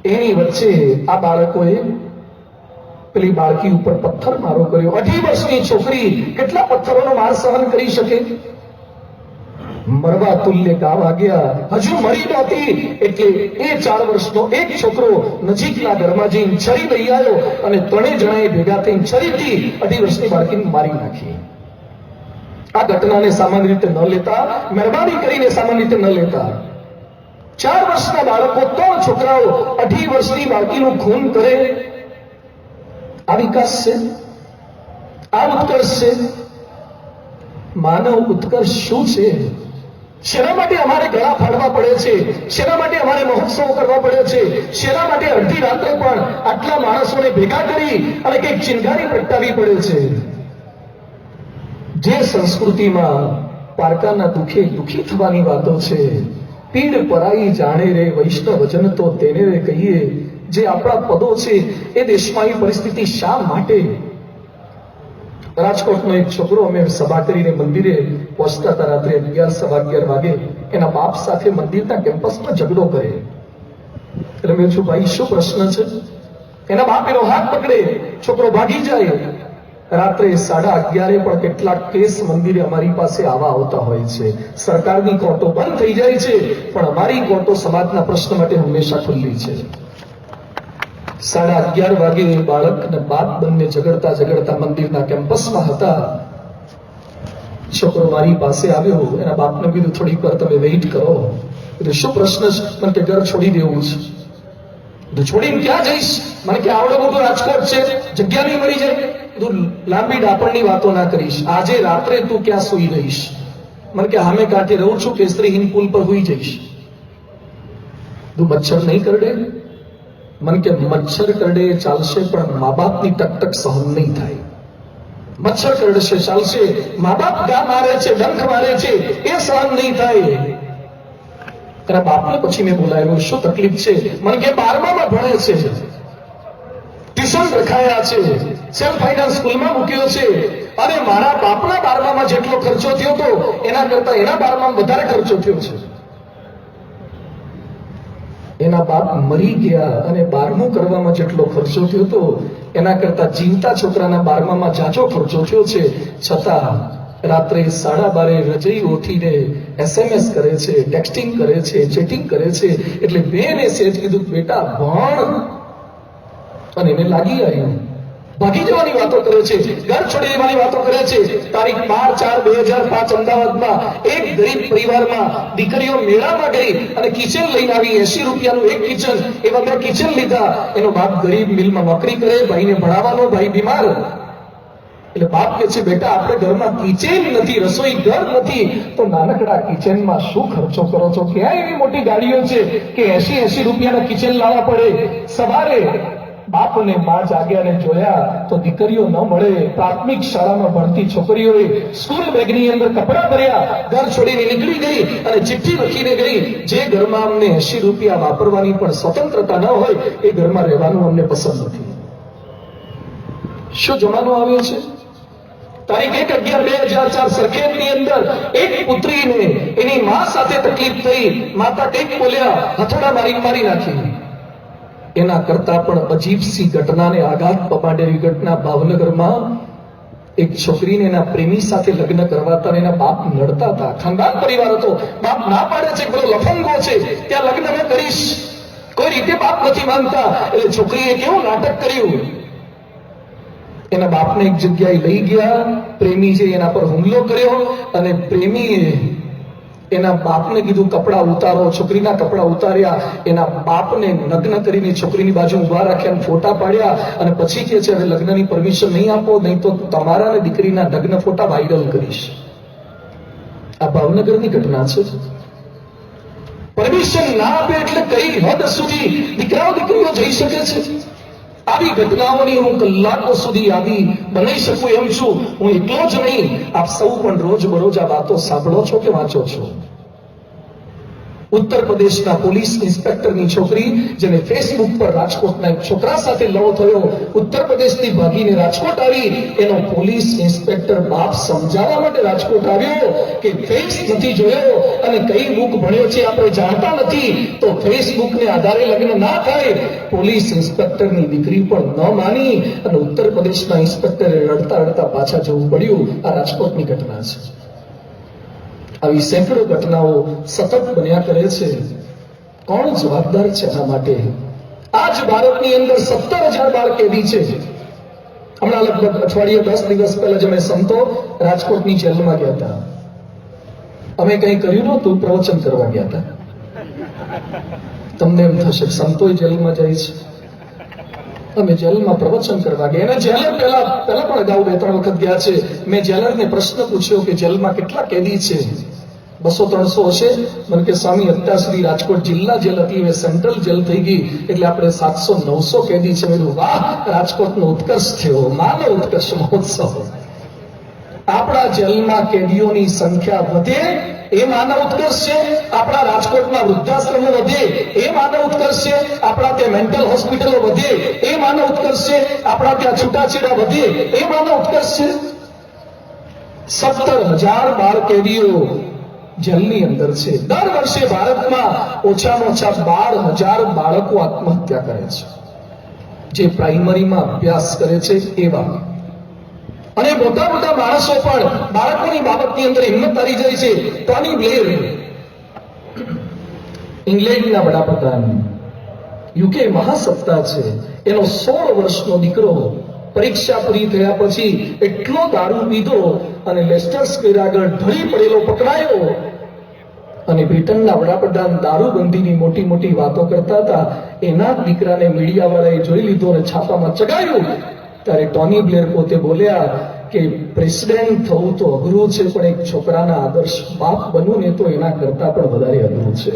એની વચ્ચે આ બાળકોએ પેલી બાળકી ઉપર પથ્થર મારો કર્યો. 18 વર્ષની છોકરી કેટલા પથ્થરોનો માર સહન કરી શકે? મરવા તુલ્ય ઘા વાગ્યા, હજુ મરી નહોતી એટલે એ 4 વર્ષનો એક છોકરો નજીકના ઘરમાં જઈને છરી લઈ આવ્યો અને ત્રણેય જણાએ ભેગા થઈને છરીથી 18 વર્ષની બાળકીને મારી નાખી. આ ઘટનાને સામાન્ય રીતે ન લેતા, મહેરબાની કરીને સામાન્ય રીતે ન લેતા. 4 વર્ષના બાળકો, 3 છોકરાઓ 18 વર્ષની બાળકીનું ખૂન કરે. આ વિકાસ છે? આ ઉત્કર્ષ છે? માનવ ઉત્કર્ષ શું છે? શેના માટે અમારે ગળા ફાડવા પડે છે? શેના માટે અમારે મહોત્સવ કરવા પડે છે? શેના માટે અડધી રાત્રે પણ આટલા માણસોને ભેગા કરી અને કંઈક ચિનગારી પ્રગટાવી પડે છે? જે સંસ્કૃતિમાં પારકાના દુઃખે દુઃખી થવાની વાતો છે, પીડ પરાઈ જાણે રે વૈષ્ણવ જન તો તેને રે કહીએ, જે આપણા પદો છે, એ દેશમાં એ પરિસ્થિતિ શા માટે? રાજકોટનો એક છોકરો, અમે સભા કરીને મંદિરે પહોંચતા હતા રાત્રે 11:15 વાગે, એના બાપ સાથે મંદિરના કેમ્પસમાં ઝઘડો કરે. એટલે મેં છું, ભાઈ શું પ્રશ્ન છે? એના બાપ એનો હાથ પકડે, છોકરો ભાગી જાય. રાત્રે 11:30 પણ કેટલાક કેસ મંદિરે અમારી પાસે આવતા હોય છે. સરકારની કોર્ટો બંધ થઈ જાય છે, પણ અમારી કોર્ટો સમાજના પ્રશ્ન માટે હંમેશા ખુલ્લી છે. 11:30 વાગે બાળક અને બાપ બંને ઝઘડતા મંદિરના કેમ્પસમાં હતા. છોકરો મારી પાસે આવ્યો, એના બાપને કીધું થોડીક વાર તમે વેઇટ કરો. એટલે શું પ્રશ્ન છે? મને કે ઘર છોડી દેવું છે. તું છોડીને ક્યાં જઈશ? મને કે આવડો બધો રાજકોટ છે, જગ્યા નહીં મળી જાય. તું લાંબી ડાપણની વાતો ના કરીશ. આજે રાત્રે તું ક્યાં સૂઈ રહીશ? મને કે હામે કાંઠે રહું છું, કેસરી હિંદ પુલ પર સુઈ જઈશ. તું મચ્છર નહીં કરડે? મને કે મચ્છર કરડે ચાલશે, પણ મા બાપની ટકટક સહન નહીં થાય. મચ્છર કરડશે ચાલશે, મા બાપ ગા મારે છે, ડંખ મારે છે, એ સહન નહીં થાય. એના બાપને પછી મેં બોલાવ્યો, શું તકલીફ છે? મને કે 12માં ભણે છે, ટ્યુશન રખાયા છે, સેલ્ફ ફાઇનાન્સ સ્કૂલમાં મૂક્યો છે, અને મારા બાપના 12માં જેટલો ખર્ચો થયો હતો એના કરતા એના 12માં વધારે ખર્ચો થયો છે. એના બાપ મરી ગયા અને 12મું કરવામાં જેટલો ખર્ચો થયો હતો એના કરતા જીવતા છોકરાના 12માં જાજો ખર્ચો થયો છે. છતાં રાત્રે 12:30 રજઈ ઉઠીને SMS કરે છે, ટેક્સ્ટિંગ કરે છે, ચેટિંગ કરે છે. એટલે બેન એ સેજ કીધું, બેટા ભણ. અને એને લાગી આવ્યું. ભાગી જવાની વાતો કરે છે, ઘર છોડી દેવાની વાતો કરે છે. તારીખ 12/4/2005 અમદાવાદમાં એક ગરીબ પરિવારમાં દીકરીઓ મેળામાં ગઈ અને કિચન લઈને આવી. 80 રૂપિયાનું એક કિચન, એવા 2 કિચન લીધા. એનો બાપ ગરીબ મિલમાં નોકરી કરે, ભાઈને ભણાવવાનો, ભાઈ બીમાર. એટલે બાપ કે છે, બેટા આપણે ઘરમાં કિચન નથી, રસોઈ ઘર નથી, તો નાનકડા કિચનમાં શું ખર્ચો કરો છો? ક્યાં એવી મોટી ગાડીઓ છે કે 80 રૂપિયાના કિચન લાવવા પડે? સવારે બાપ અને મા જાગ્યા અને જોયા તો દીકરીઓ ન મળે. પ્રાથમિક શાળામાં ભણતી છોકરીઓએ સ્કૂલ બેગની અંદર કપડા ભર્યા, ઘર છોડીને નીકળી ગઈ અને ચિઠ્ઠી લખીને ગઈ, જે ઘરમાં અમને 80 રૂપિયા વાપરવાની પણ સ્વતંત્રતા ન હોય એ ઘરમાં રહેવાનું અમને પસંદ નથી. શું જમાનો આવ્યો છે? તારીખ 1/11/2004 સરખેજની અંદર એક પુત્રીને એની મા સાથે તકલીફ થઈ. માતા કંઈક બોલ્યા, હથોડા મારી નાખી. એના કરતા પણ અજીબસી ઘટનાને આઘાત પમાડેલી ઘટના ભાવનગરમાં એક છોકરીને એના પ્રેમી સાથે લગ્ન કરવાતા એના બાપ લડતા હતા. ખાનદાન પરિવાર હતો. બાપ ના પાડે છે, પેલો લફંગો છે, ત્યાં લગ્ન મેં કરીશ. કોઈ રીતે બાપ નથી માનતા. એટલે છોકરીએ કેવું નાટક કર્યું. એના બાપને એક જગ્યાએ લઈ ગયા. પ્રેમી છે એના પર હુમલો કર્યો અને પ્રેમીએ એના બાપને કીધું કપડા ઉતારો. છોકરીના કપડા ઉતાર્યા. એના બાપને નગ્ન કરીને છોકરીની બાજુ ઉભા રાખ્યા અને ફોટા પાડ્યા. અને પછી કે છે, હવે લગ્નની પરમિશન નહીં આપો, નહીં તો તમારા અને દીકરીના નગ્ન ફોટા વાયરલ કરીશ. આ ભાવનગરની ઘટના છે. પરમિશન ના આપે એટલે કઈ હદ સુધી દીકરાઓ દીકરીઓ જઈ શકે છે? આવી ઘટનાઓની હું કલાકો સુધી યાદી બનાવી શકું એમ છું. હું એકલો જ નહીં, આપ સૌ પણ રોજ બરોજ આ વાતો સાંભળો છો કે વાંચો છો? ઉત્તર પ્રદેશના પોલીસ ઇન્સ્પેક્ટરની છોકરી જેને ફેસબુક પર રાજકોટના એક છોકરા સાથે લવ થયો, ઉત્તર પ્રદેશથી ભાગીને રાજકોટ આવી, એનો પોલીસ ઇન્સ્પેક્ટર બાપ સમજાવવા માટે રાજકોટ આવ્યો કે ફેસ નથી જોયો અને કઈ બુક ભણ્યો છે આપણે જાણતા નથી, તો ફેસબુકને આધારે લગ્ન ના થાય. પોલીસ ઇન્સ્પેક્ટરની દીકરી પણ ન માની અને ઉત્તર પ્રદેશના ઇન્સ્પેક્ટરે રડતા રડતા પાછા જવું પડ્યું. આ રાજકોટની ઘટના છે. આવી સેંકડો ઘટનાઓ સતત બન્યા કરે છે. કોણ જવાબદાર છે એના માટે? આજ ભારતની અંદર 17,000 બાળ કેદી છે. હમણાં લગભગ અઠવાડિયે 10 દિવસ પહેલા જ અમે સંતો રાજકોટની જેલમાં ગયા હતા. અમે કંઈ કર્યું નહોતું, પ્રવચન કરવા ગયા હતા. તમને એમ થશે સંતો જેલમાં જાય છે, અમે જેલમાં પ્રવચન કરવા ગયા. એના જેલર પહેલા પણ અગાઉ 2-3 વખત ગયા છે. મેં જેલરને પ્રશ્ન પૂછ્યો કે જેલમાં કેટલા કેદી છે? 200-300 હશે. મને કે સ્વામી અત્યાર સુધી રાજકોટ જિલ્લા જેલ હતી, હવે સેન્ટ્રલ જેલ થઈ ગઈ એટલે આપણે 700-900 કેદી છે. મેં વાહ, રાજકોટનો ઉત્કર્ષ થયો, માનવ ઉત્કર્ષ મહોત્સવ. આપણા જેલમાં કેદીઓની સંખ્યા વધે એ માનવ ઉત્કર્ષ છે. આપણા રાજકોટમાં વૃદ્ધાશ્રમો વધે એ માનવ ઉત્કર્ષ છે. આપણા ત્યાં મેન્ટલ હોસ્પિટલો વધે એ માનવ ઉત્કર્ષ છે. આપણા ત્યાં છૂટાછેડા વધે એ માનવ ઉત્કર્ષ છે. 17,000 બાળ કેદીઓ જેલની અંદર છે. દર વર્ષે ભારતમાં ઓછામાં ઓછા 12,000 બાળકો આત્મહત્યા કરે છે, જે પ્રાઇમરીમાં અભ્યાસ કરે છે એવા. અને મોટા મોટા માણસો પણ બાળકોની બાબતની અંદર હિંમત હારી જાય છે. ટોની બ્લેર, ઇંગ્લેન્ડના વડાપ્રધાન, યુકે મહાસત્તા છે, એનો 16 વર્ષનો દીકરો પરીક્ષા પૂરી થયા પછી એટલો દારૂ પીધો અને લેસ્ટર સ્ક્વેર આગળ ઢળી પડેલો પકડાયો. અને બ્રિટનના વડાપ્રધાન દારૂબંધીની મોટી મોટી વાતો કરતા હતા. એના દીકરાને મીડિયાવાળાએ જોઈ લીધો અને છાપામાં ચગાવ્યું. ત્યારે ટોની બ્લેર પોતે બોલ્યા કે પ્રેસિડેન્ટ થવું તો અઘરું છે, પણ એક છોકરાના આદર્શ બાપ બનવું ને તો એના કરતા પણ વધારે અઘરું છે.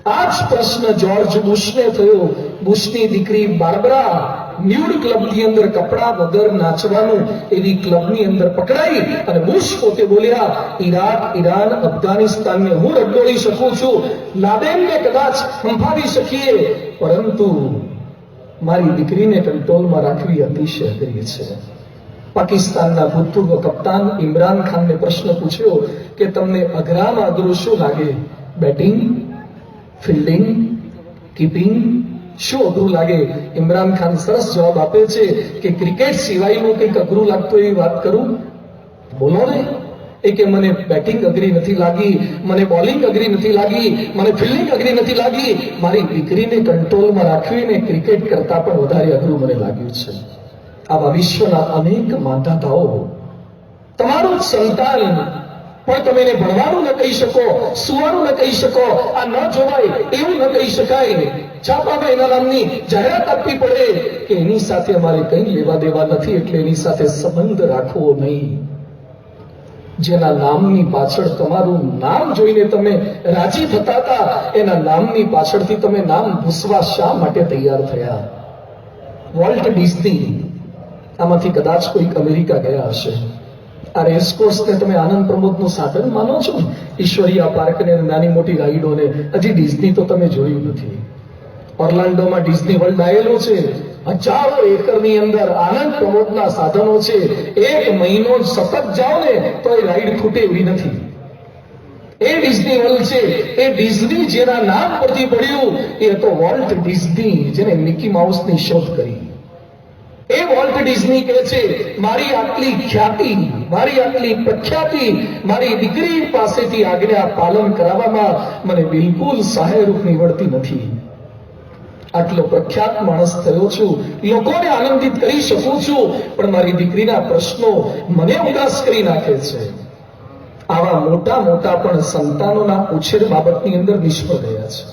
આ જ પ્રશ્ન જ્યોર્જ બુશને થયો. બુશની દીકરી બાર્બરા ન્યૂડ ક્લબની અંદર કપડા વગર નાચવાનું એવી ક્લબની અંદર પકડાઈ અને બુશ પોતે બોલ્યા, ઈરાક, ઈરાન, અફઘાનિસ્તાનને હું રગડોળી શકું છું, લાદેનને કદાચ સંભાળી શકીએ, પરંતુ મારી દીકરીને કંટ્રોલમાં રાખવી અતિશય અઘરી છે. પાકિસ્તાનના ભૂતપૂર્વ કપ્તાન ઇમરાન ખાનને પ્રશ્ન પૂછ્યો કે તમને અઘરામાં અઘરું શું લાગે? બેટિંગ, ફિલ્ડિંગ, કીપિંગ, શું અઘરું લાગે? ઇમરાન ખાન સરસ જવાબ આપે છે કે ક્રિકેટ સિવાયનું કંઈક અઘરું લાગતું એવી વાત કરું? બોલો ને. એ કે મને બેટિંગ અઘરી નથી લાગી, મને બોલિંગ અઘરી નથી લાગી, મને ફિલ્ડિંગ અઘરી નથી લાગી, મારી દીકરીને કંટ્રોલમાં રાખવીને ક્રિકેટ કરતા પણ વધારે અઘરું મને લાગ્યું છે. આવા વિશ્વના અનેક માંધાતાઓ, તમારું જ સંતાન પણ તમે એને ભણવાનું ન કહી શકો, સુવાનું ન કહી શકો, આ ન જોવાય એવું ન કહી શકાય. છાપામાં એના નામની જાહેરાત આપવી પડે કે એની સાથે અમારે કંઈ લેવા દેવા નથી, એટલે એની સાથે સંબંધ રાખવો નહીં. જેના નામની પાછળ તમારું નામ જોઈને તમે રાજી થતા હતા, એના નામની પાછળથી તમે નામ ભૂસવા શા માટે તૈયાર થયા? વોલ્ટ ડિઝની, આમાંથી કદાચ કોઈક અમેરિકા ગયા હશે. આ રેસકોર્સને તમે આનંદ પ્રમોદનું સાધન માનો છો? ઈશ્વરીયા પાર્કને, નાની મોટી રાઈડોને. હજી ડિઝની તો તમે જોયું નથી. ઓર્લાન્ડોમાં ડિઝની વર્લ્ડ આવેલું છે. હજારો એકરની અંદર આનંદ પ્રમોદના સાધનો છે. 1 મહિનો સતત જાઓ ને તો એ રાઈડ ખૂટે એવી નથી. એ ડિઝની વર્લ્ડ છે. એ ડિઝની જેના નામ પરથી પડ્યું એ હતો વોલ્ટ ડિઝની, જેને મિકી માઉસની શોધ કરી. એ વોલ્ટ ડિઝની કહે છે, મારી આટલી ખ્યાતિ, મારી આટલી પ્રખ્યાતિ મારી દીકરી પાસેથી આજ્ઞા પાલન કરાવવામાં મને બિલકુલ સહાયરૂપ નીવડતી નથી. આટલો પ્રખ્યાત માણસ થયો છું, લોકોને આનંદિત કરી શકું છું, પણ મારી દીકરીના પ્રશ્નો મને ઉદાસ કરી નાખે છે. આવા મોટા મોટા પણ સંતાનોના ઉછેર બાબતની અંદર નિષ્ફળ ગયા છે.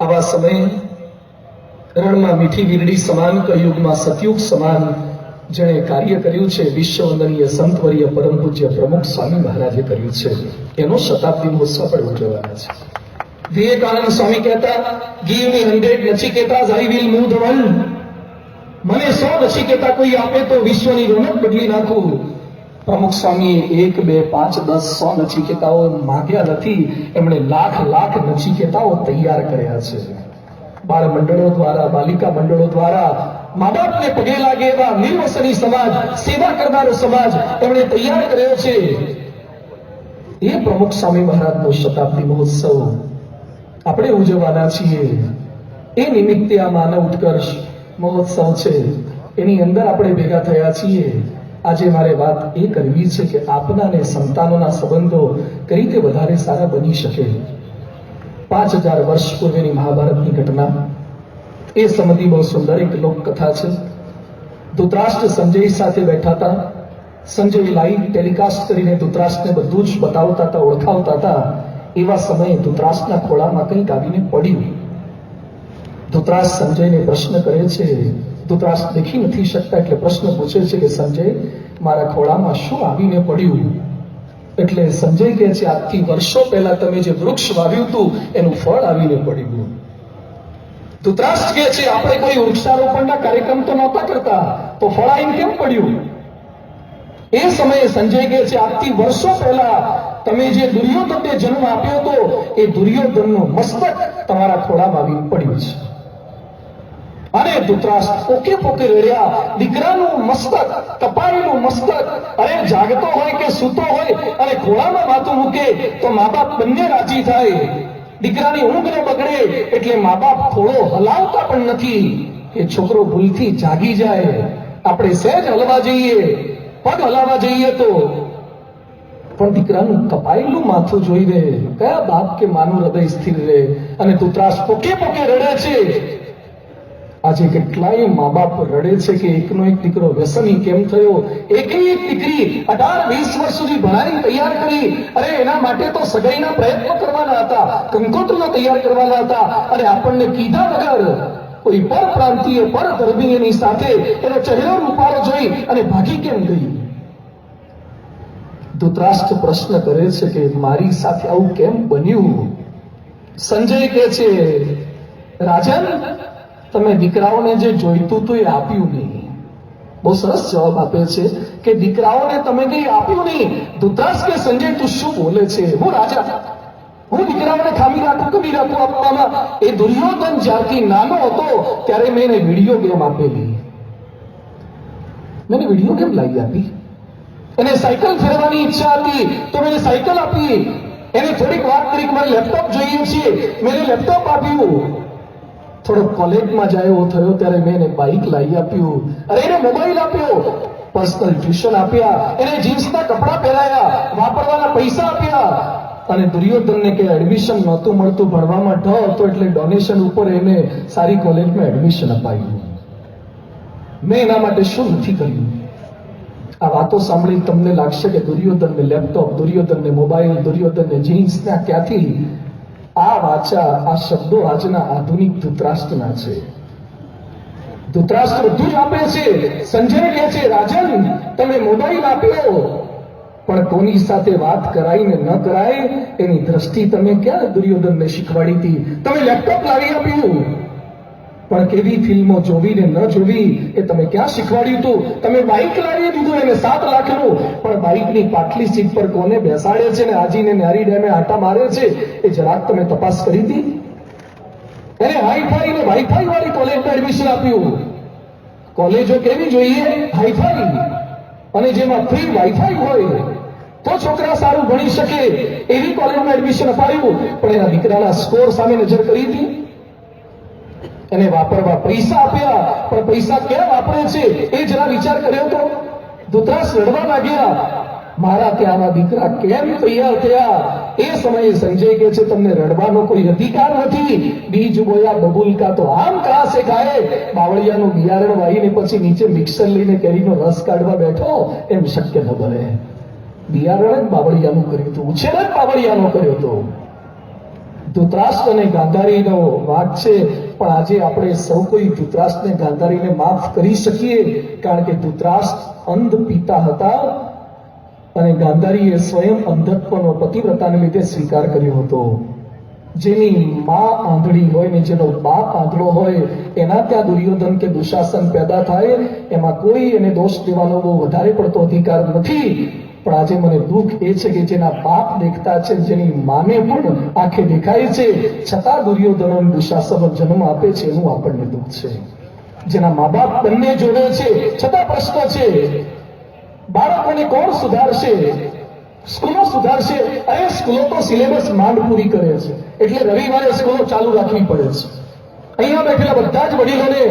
આવા સમયે રણમાં મીઠી વીરડી સમાન, કળિયુગમાં સતયુગ સમાન જેણે કાર્ય કર્યું છે, વિશ્વવંદનીય સંતવર્ય પરમ પૂજ્ય પ્રમુખ સ્વામી મહારાજે કર્યું છે. એનો શતાબ્દી મહોત્સવ પણ ઉજવવાના છે. વિવેકાનંદ સ્વામી કહેતા, give me 100 Nachiketas, I will move the world. મને 100 નચિકેતા કોઈ આપે તો વિશ્વની રોનક બદલી નાખું. પ્રમુખ સ્વામીએ 1, 2, 5, 10, 100 નચિકેતાઓ માંગ્યા નથી, એમણે લાખ લાખ નચિકેતાઓ તૈયાર કર્યા છે. બાળ મંડળો દ્વારા, બાલિકા મંડળો દ્વારા, મા બાપને પગે લાગે એવા નિર્વસની સમાજ, સેવા કરનારો સમાજ એમણે તૈયાર કર્યો છે. એ પ્રમુખ સ્વામી મહારાજનો શતાબ્દી મહોત્સવ આપણે ઉજવવાના છીએ. એ નિમિત્તે આ માનવ ઉત્કર્ષ મહોત્સવ છે, એની અંદર આપણે ભેગા થયા છીએ. આજે મારે વાત એ કરવી છે કે આપના અને સંતાનોના સંબંધો કઈ રીતે વધારે સારા બની શકે. 5000 વર્ષ પૂર્વેની મહાભારતની ઘટના, એ સંબંધી બહુ સુંદર એક લોકકથા છે. ધૃતરાષ્ટ્ર સંજય સાથે બેઠા હતા. સંજય લાઈવ ટેલિકાસ્ટ કરીને ધૃતરાષ્ટ્રને બધું જ બતાવતા હતા, ઓળખાવતા હતા. એવા સમયે ધૃતરાષ્ટ્રના ખોળામાં કંઈક આવીને પડ્યું. ધૃતરાષ્ટ્ર સંજયને પ્રશ્ન કરે છે. ધૃતરાષ્ટ્ર દેખી નથી શકતા એટલે પ્રશ્ન પૂછે છે કે સંજય, મારા ખોળામાં શું આવીને પડ્યું? એટલે સંજય કહે છે, આજથી વર્ષો પહેલા તમે જે વૃક્ષ વાવ્યું હતું એનું ફળ આવીને પડ્યું. ધૃતરાષ્ટ્ર કહે છે, આપણે કોઈ વૃક્ષારોપણના કાર્યક્રમ તો નહોતા કરતા, તો ફળ આવીને કેમ પડ્યું? એ સમયે સંજય કહે છે, આજથી વર્ષો પહેલા તમે જે દુર્યોધનને જન્મ આપ્યો હતો એ દુર્યોધનનું મસ્તક તમારા ખોળામાં આવીને પડ્યું છે. અને ધૃતરાષ્ટ્ર પોકે પોકે રડ્યા. દીકરાનું મસ્તક, કપાયેલું મસ્તક, અરે જાગતો હોય કે સૂતો હોય અને ખોળામાં માથું મૂકે તો મા બાપ બંને રાજી થાય. દીકરાની ઊંઘ ન બગડે એટલે મા બાપ ખોળો હલાવતા પણ નથી કે છોકરો ભૂલથી જાગી જાય. આપણે સહેજ હલવા જઈએ, પગ હલાવવા જઈએ તો પણ દીકરાનું કપાયેલું માથું જોઈને કયા બાપ કે માનું હૃદય સ્થિર રહે? અને ધૃતરાષ્ટ્ર પોકે પોકે રડે છે. આજે કેટલાય મા બાપ રડે છે કે એકનો એક દીકરો વ્યસની કેમ થયો. એકની એક દીકરી 18-20 વર્ષ સુધી ભણાવી તૈયાર કરી. અરે એના માટે તો સગાઈના પ્રયત્નો કરવાના હતા, કંકોત્રીઓ તૈયાર કરવાના હતા, અને આપણને કીધા વગર કોઈ પરપ્રાંતીય પરધર્મીયની સાથે એનો ચહેરો રૂપાળો જોઈ અને ભાગી કેમ ગઈ? ધૃતરાષ્ટ્ર પ્રશ્ન કરે છે કે મારી સાથે આવું કેમ બન્યું? સંજય કહે છે, રાજન, તમે દીકરાઓને જે જોઈતું હતું એ આપ્યું નહીં. બહુ સરસ જવાબ આપે છે કે દીકરાઓને તમે કંઈ આપ્યું નહીં. ધૃતરાષ્ટ્ર કે સંજય, તું શું બોલે છે? હું રાજા, હું દીકરાઓને ખામી રાખું કે નહીં રાખું આપવામાં? એ દુર્યોધન જ્યારથી નાનો હતો ત્યારે મેં એને વિડીયો ગેમ આપેલી. મેં વિડીયો ગેમ લાવી આપી. એને સાયકલ ફેરવાની ઈચ્છા હતી તો મેં સાયકલ આપી. એને થોડીક વાત કરી કે મારે લેપટોપ જોઈએ છે, મેં લેપટોપ આપ્યું. થોડો કોલેજમાં જાય એવો થયો ત્યારે મેં એને બાઇક લાવી આપ્યું. અરે એને મોબાઈલ આપ્યો, પર્સનલ ટ્યુશન આપ્યા, એને જીન્સના કપડા પહેરાયા, વાપરવાના પૈસા આપ્યા. અને દુર્યોધનને કે એડમિશન નહોતું મળતું, ભણવામાં ઢ હતો એટલે ડોનેશન ઉપર એને સારી કોલેજમાં એડમિશન અપાયું. મેં એના માટે શું નથી કર્યું? આ વાતો સાંભળી તમને લાગશે કે દુર્યોધનને લેપટોપ, દુર્યોધનને મોબાઈલ, દુર્યોધનને જીન્સ ક્યાંથી? આ વાચા, આ શબ્દો આજના આધુનિક ધૃતરાષ્ટ્રના છે. ધૃતરાષ્ટ્ર બધું જ આપે છે. સંજય કહે છે, રાજન, તમે મોબાઈલ આપ્યો પણ કોની સાથે વાત કરાઈને ન કરાય એની દ્રષ્ટિ તમે ક્યાં દુર્યોધનને શીખવાડી હતી? તમે લેપટોપ લાવી આપ્યું પણ કેવી ફિલ્મો જોવી ને ન જોવી એ તમે ક્યાં શીખવાડ્યું હતું? તમે બાઇક લાવી દીધું એને 7 લાખનું, પણ બાઇકની પાટલી સીટ પર કોને બેસાડે છે ને આજીને ન્યારી ડેમે આટા મારે છે એ જરાક તમે તપાસ કરી હતી? એને હાઈફાઈ ને વાઈફાઈ વાળી કોલેજમાં એડમિશન આપ્યું. કોલેજો કેવી જોઈએ? હાઈફાઈ, અને જેમાં ફ્રી વાઈફાઈ હોય તો છોકરા સારું ભણી શકે એવી કોલેજમાં એડમિશન અપાયું. પણ એના દીકરાના સ્કોર સામે નજર કરી હતી. એને વાપરવા પૈસા આપ્યા પણ પૈસા ક્યાં વાપરે છે એ જરા વિચાર કર્યો તો? ધૃતરાષ્ટ્ર રડવા લાગ્યા, મારા ત્યાંના દીકરા કેમ તૈયાર થયા? એ સમયે સંજય કહે છે, તમને રડવાનો કોઈ અધિકાર નથી. બીજ બોયા બબુલકા તો આમ કહા સે ખાય. બાવળિયાનું બિયારણ વાવીને પછી નીચે મિક્સર લઈને કેરીનો રસ કાઢવા બેઠો, એમ શક્ય ન બને. બિયારણ જ બાવળિયાનું કર્યું હતું, ઉછેર જ બાવળિયાનો કર્યો હતો. ધૃતરાષ્ટ્ર અને ગાંધારીનો વાત છે, પણ આજે આપણે સૌ કોઈ ધૃતરાષ્ટ્રને ગાંધારીને માફ કરી શકીએ, કારણ કે ધૃતરાષ્ટ્ર અંધ પિતા હતા અને ગાંધારીએ સ્વયં અંધત્વનો પતિવ્રતાને લીધે સ્વીકાર કર્યો હતો. જેની માં આંધળી હોય ને જેનો બાપ આંધળો હોય એના ત્યાં દુર્યોધન કે દુશાસન પેદા થાય એમાં કોઈ એને દોષ દેવાનો બહુ વધારે પડતો અધિકાર નથી. પણ આજે મને દુઃખ એ છે કે જેના બાપ દેખતા છે, જેની માને પણ આંખે દેખાય છે, છતાં દુર્યોધન દુશાસન જન્મ આપે છે, એનું આપણને દુઃખ છે. જેના મા બાપ બંને જોડે છે, છતાં પ્રશ્ન છે, બાળકોને કોણ સુધારશે? સ્કૂલો સુધારશે? અરે સ્કૂલો તો સિલેબસ માંડ પૂરી કરે છે, એટલે રવિવારે સ્કૂલો ચાલુ રાખવી પડે છે. અહીંયા બેઠેલા બધા જ વડીલોને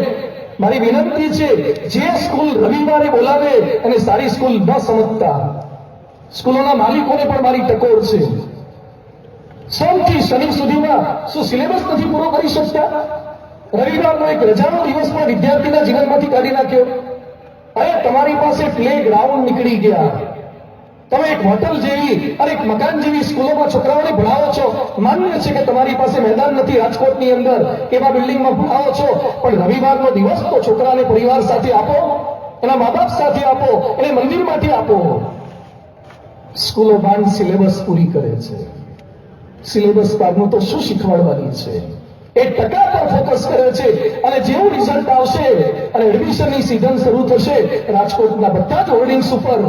મારી વિનંતી છે, જે સ્કૂલ રવિવારે બોલાવે અને સારી સ્કૂલ ન સમજતા સ્કૂલોના માલિકોને પણ મારી ટકોર છે. સોમથી શનિ સુધીમાં શું સિલેબસ નથી પૂરો કરી શકતા? રવિવારનો એક રજાનો દિવસ પણ વિદ્યાર્થીના જીવનમાંથી કાઢી નાખ્યો. અરે તમારી પાસે પ્લે ગ્રાઉન્ડ નીકળી ગયા, તમે એક હોટલ જેવી અને એક મકાન જેવી સ્કૂલોમાં છોકરાઓને ભણાવો છો. માન્ય છે કે તમારી પાસે મેદાન નથી રાજકોટની અંદર, એવા બિલ્ડિંગમાં ભણાવો છો, પણ રવિવારનો દિવસ તો છોકરાને પરિવાર સાથે આપો, એના મા બાપ સાથે આપો, એને મંદિરમાંથી આપો. સ્કૂલો માંડ સિલેબસ પૂરી કરે છે. સિલેબસ બહારનું તો શું શીખવાડવાની છે? એ ટકા પર ફોકસ કરે છે. અને જેવું રિઝલ્ટ આવશે અને એડમિશનની સીઝન શરૂ થશે, રાજકોટના બધા જ હોર્ડિંગ્સ ઉપર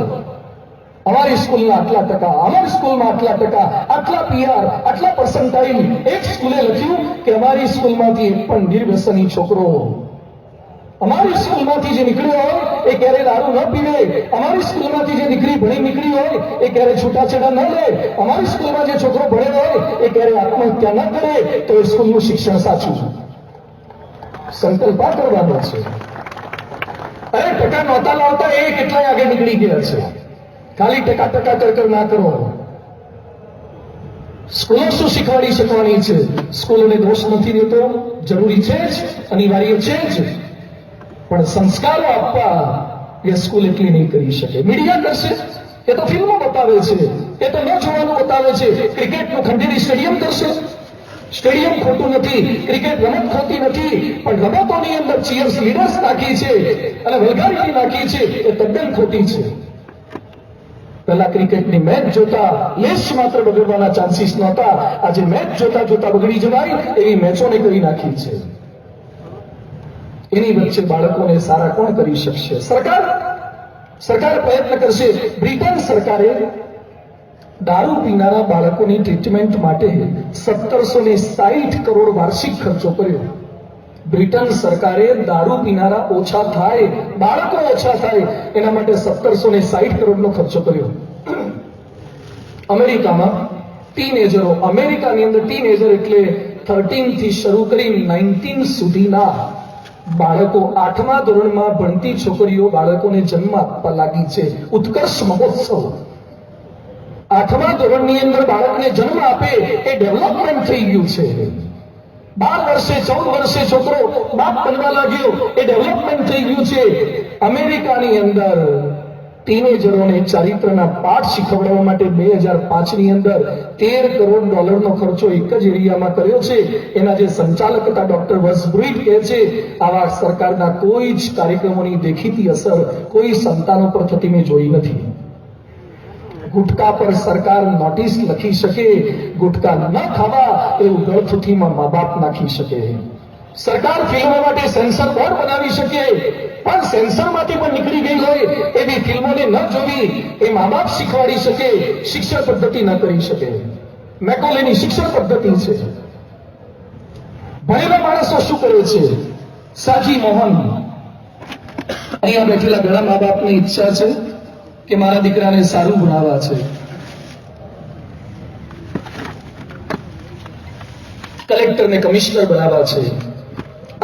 અમારી સ્કૂલના આટલા ટકા, અમારી સ્કૂલમાં આટલા ટકા, આટલા પીઆર, આટલા પર્સન્ટાઇલ. એક સ્કૂલે લખ્યું કે અમારી સ્કૂલમાંથી એક પણ નિર્વ્યસની છોકરો અમારી સ્કૂલમાંથી જે નીકળ્યો હોય એ ક્યારે દારૂ ન પીવે, અમારી સ્કૂલમાંથી જે દીકરી ભણી નીકળી હોય એ ક્યારે છૂટાછેડા ન લે, અમારી સ્કૂલમાં જે છોકરો ભણેલો હોય એ ક્યારે આત્મહત્યા ન કરે. તો એ સ્કૂલનું શિક્ષણ સાચું સંકલ્પ કરવાનો છે. અરે ટકા નહોતા લાવતા એ કેટલાય આગળ નીકળી ગયા છે. ખાલી ટકા ટકા કર ના કરો. સ્કૂલો શું શીખવાડી શકવાની છે? સ્કૂલોને દોષ નથી દેતો, જરૂરી છે જ, અનિવાર્ય છે જ, પણ સંસ્કારો આપવા એ સ્કૂલ એટલી નહીં કરી શકે. મીડિયા કરશે, એ તો ફિલ્મો બતાવે છે, એ તો ન જોવાનું બતાવે છે. ક્રિકેટનું ખંડેરી સ્ટેડિયમ કરશે, સ્ટેડિયમ ખોટું નથી, ક્રિકેટ રમત ખોટી નથી, પણ રમતોની અંદર ચીયર્સ લીડર્સ નાખી છે અને વલ્ગારિટી નાખી છે, એ તદ્દન ખોટી છે. પહેલા ક્રિકેટની મેચ જોતા લેશ માત્ર બગડવાના ચાન્સીસ નહોતા. આજે મેચ જોતા જોતા બગડી જવાય એવી મેચોને કરી નાખી છે. એની વચ્ચે બાળકોને સારા કોણ કરી શકશે? સરકાર પ્રયત્ન કરશે. બ્રિટન સરકારે દારૂ પીનારા બાળકોની ટ્રીટમેન્ટ માટે 1760 કરોડ વાર્ષિક ખર્ચો કર્યો. બ્રિટન સરકારે દારૂ પીનારા ઓછા થાય, બાળકો ઓછા થાય, એના માટે 1760 કરોડનો ખર્ચો કર્યો. અમેરિકામાં ટીનેજરો, અમેરિકાની અંદર ટીનેજર એટલે 13 થી શરૂ કરી 19 સુધીના બાળકો, 8મા ધોરણમાં ભણતી છોકરીઓ બાળકોને જન્મ આપવા લાગી છે. ઉત્કર્ષ મહોત્સવ. 8મા ધોરણની અંદર બાળકને જન્મ આપે એ ડેવલપમેન્ટ થઈ ગયું છે. 12 વર્ષે 14 વર્ષે છોકરો બાપ બનવા લાગ્યો, એ ડેવલપમેન્ટ થઈ ગયું છે. અમેરિકાની અંદર ટીનેજરોને ચારિત્રના પાઠ શીખવડાવવા માટે 2005ની અંદર $13 કરોડનો ખર્ચો એક જ એરિયામાં કર્યો છે. એના જે સંચાલક હતા ડોક્ટર વસબ્રુઇટ કહે છે, આવા સરકારના કોઈ જ કાર્યક્રમોની દેખીતી અસર કોઈ સંતાનો પર થતી મેં જોઈ નથી. ગુટકા પર સરકાર નોટિસ લખી શકે, ગુટકા ન ખાવા એવું ગળથુથીમાં મા બાપ નાખી શકે. સરકાર ફિલ્મો માટે સેન્સર બોર્ડ બનાવી શકે, પણ સેન્સરમાંથી પણ નીકળી ગઈ હોય એવી ફિલ્મોને ન જોવી એ મા બાપ શીખવાડી શકે, શિક્ષણ પદ્ધતિ ન કરી શકે. મેકોલેની શિક્ષણ પદ્ધતિ છે. ભણેલા માણસો શું કરે છે? સાજી મોહન, અહીંયા બેઠેલા ઘણા મા બાપની ઈચ્છા છે કે મારા દીકરાને સારું ભણાવવા છે. કલેક્ટરને કમિશનર બનાવવા છે,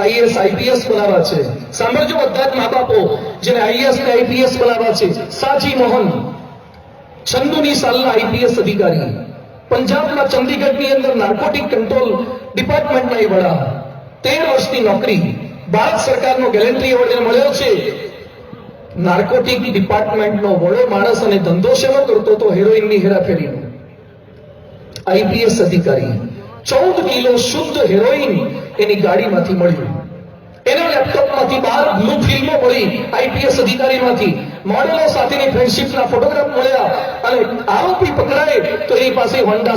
આઈએસ આઈપીએસ બનાવવા છે. સાંભળજો બધા જ મા બાપો, જેને આઈએસ ને આઈપીએસ બનાવવા છે. સાજી મોહન 96 સાલના આઈપીએસ અધિકારી, પંજાબના ચંદીગઢની અંદર નાર્કોટિક કંટ્રોલ ડિપાર્ટમેન્ટના એ વડા, 13 વર્ષની નોકરી, ભારત સરકારનો ગેલેન્ટ્રી એવોર્ડ મળ્યો છે. નાર્કોટિક ડિપાર્ટમેન્ટનો વડો માણસ અને ધંધો શેનો કરતો હતો? હેરોઇનની હેરાફેરીનો. આઈપીએસ અધિકારી, 14 કિલો શુદ્ધ હેરોઇન એની ગાડીમાંથી મળ્યું. એના લેપટોપમાંથી 12 બ્લુ ફિલ્મો મળી આઈપીએસ અધિકારીમાંથી. મોડેલો સાથેની ફ્રેન્ડશિપના ફોટોગ્રાફ મળ્યા અને આરોપી પકડાય તો એની પાસે હોન્ડા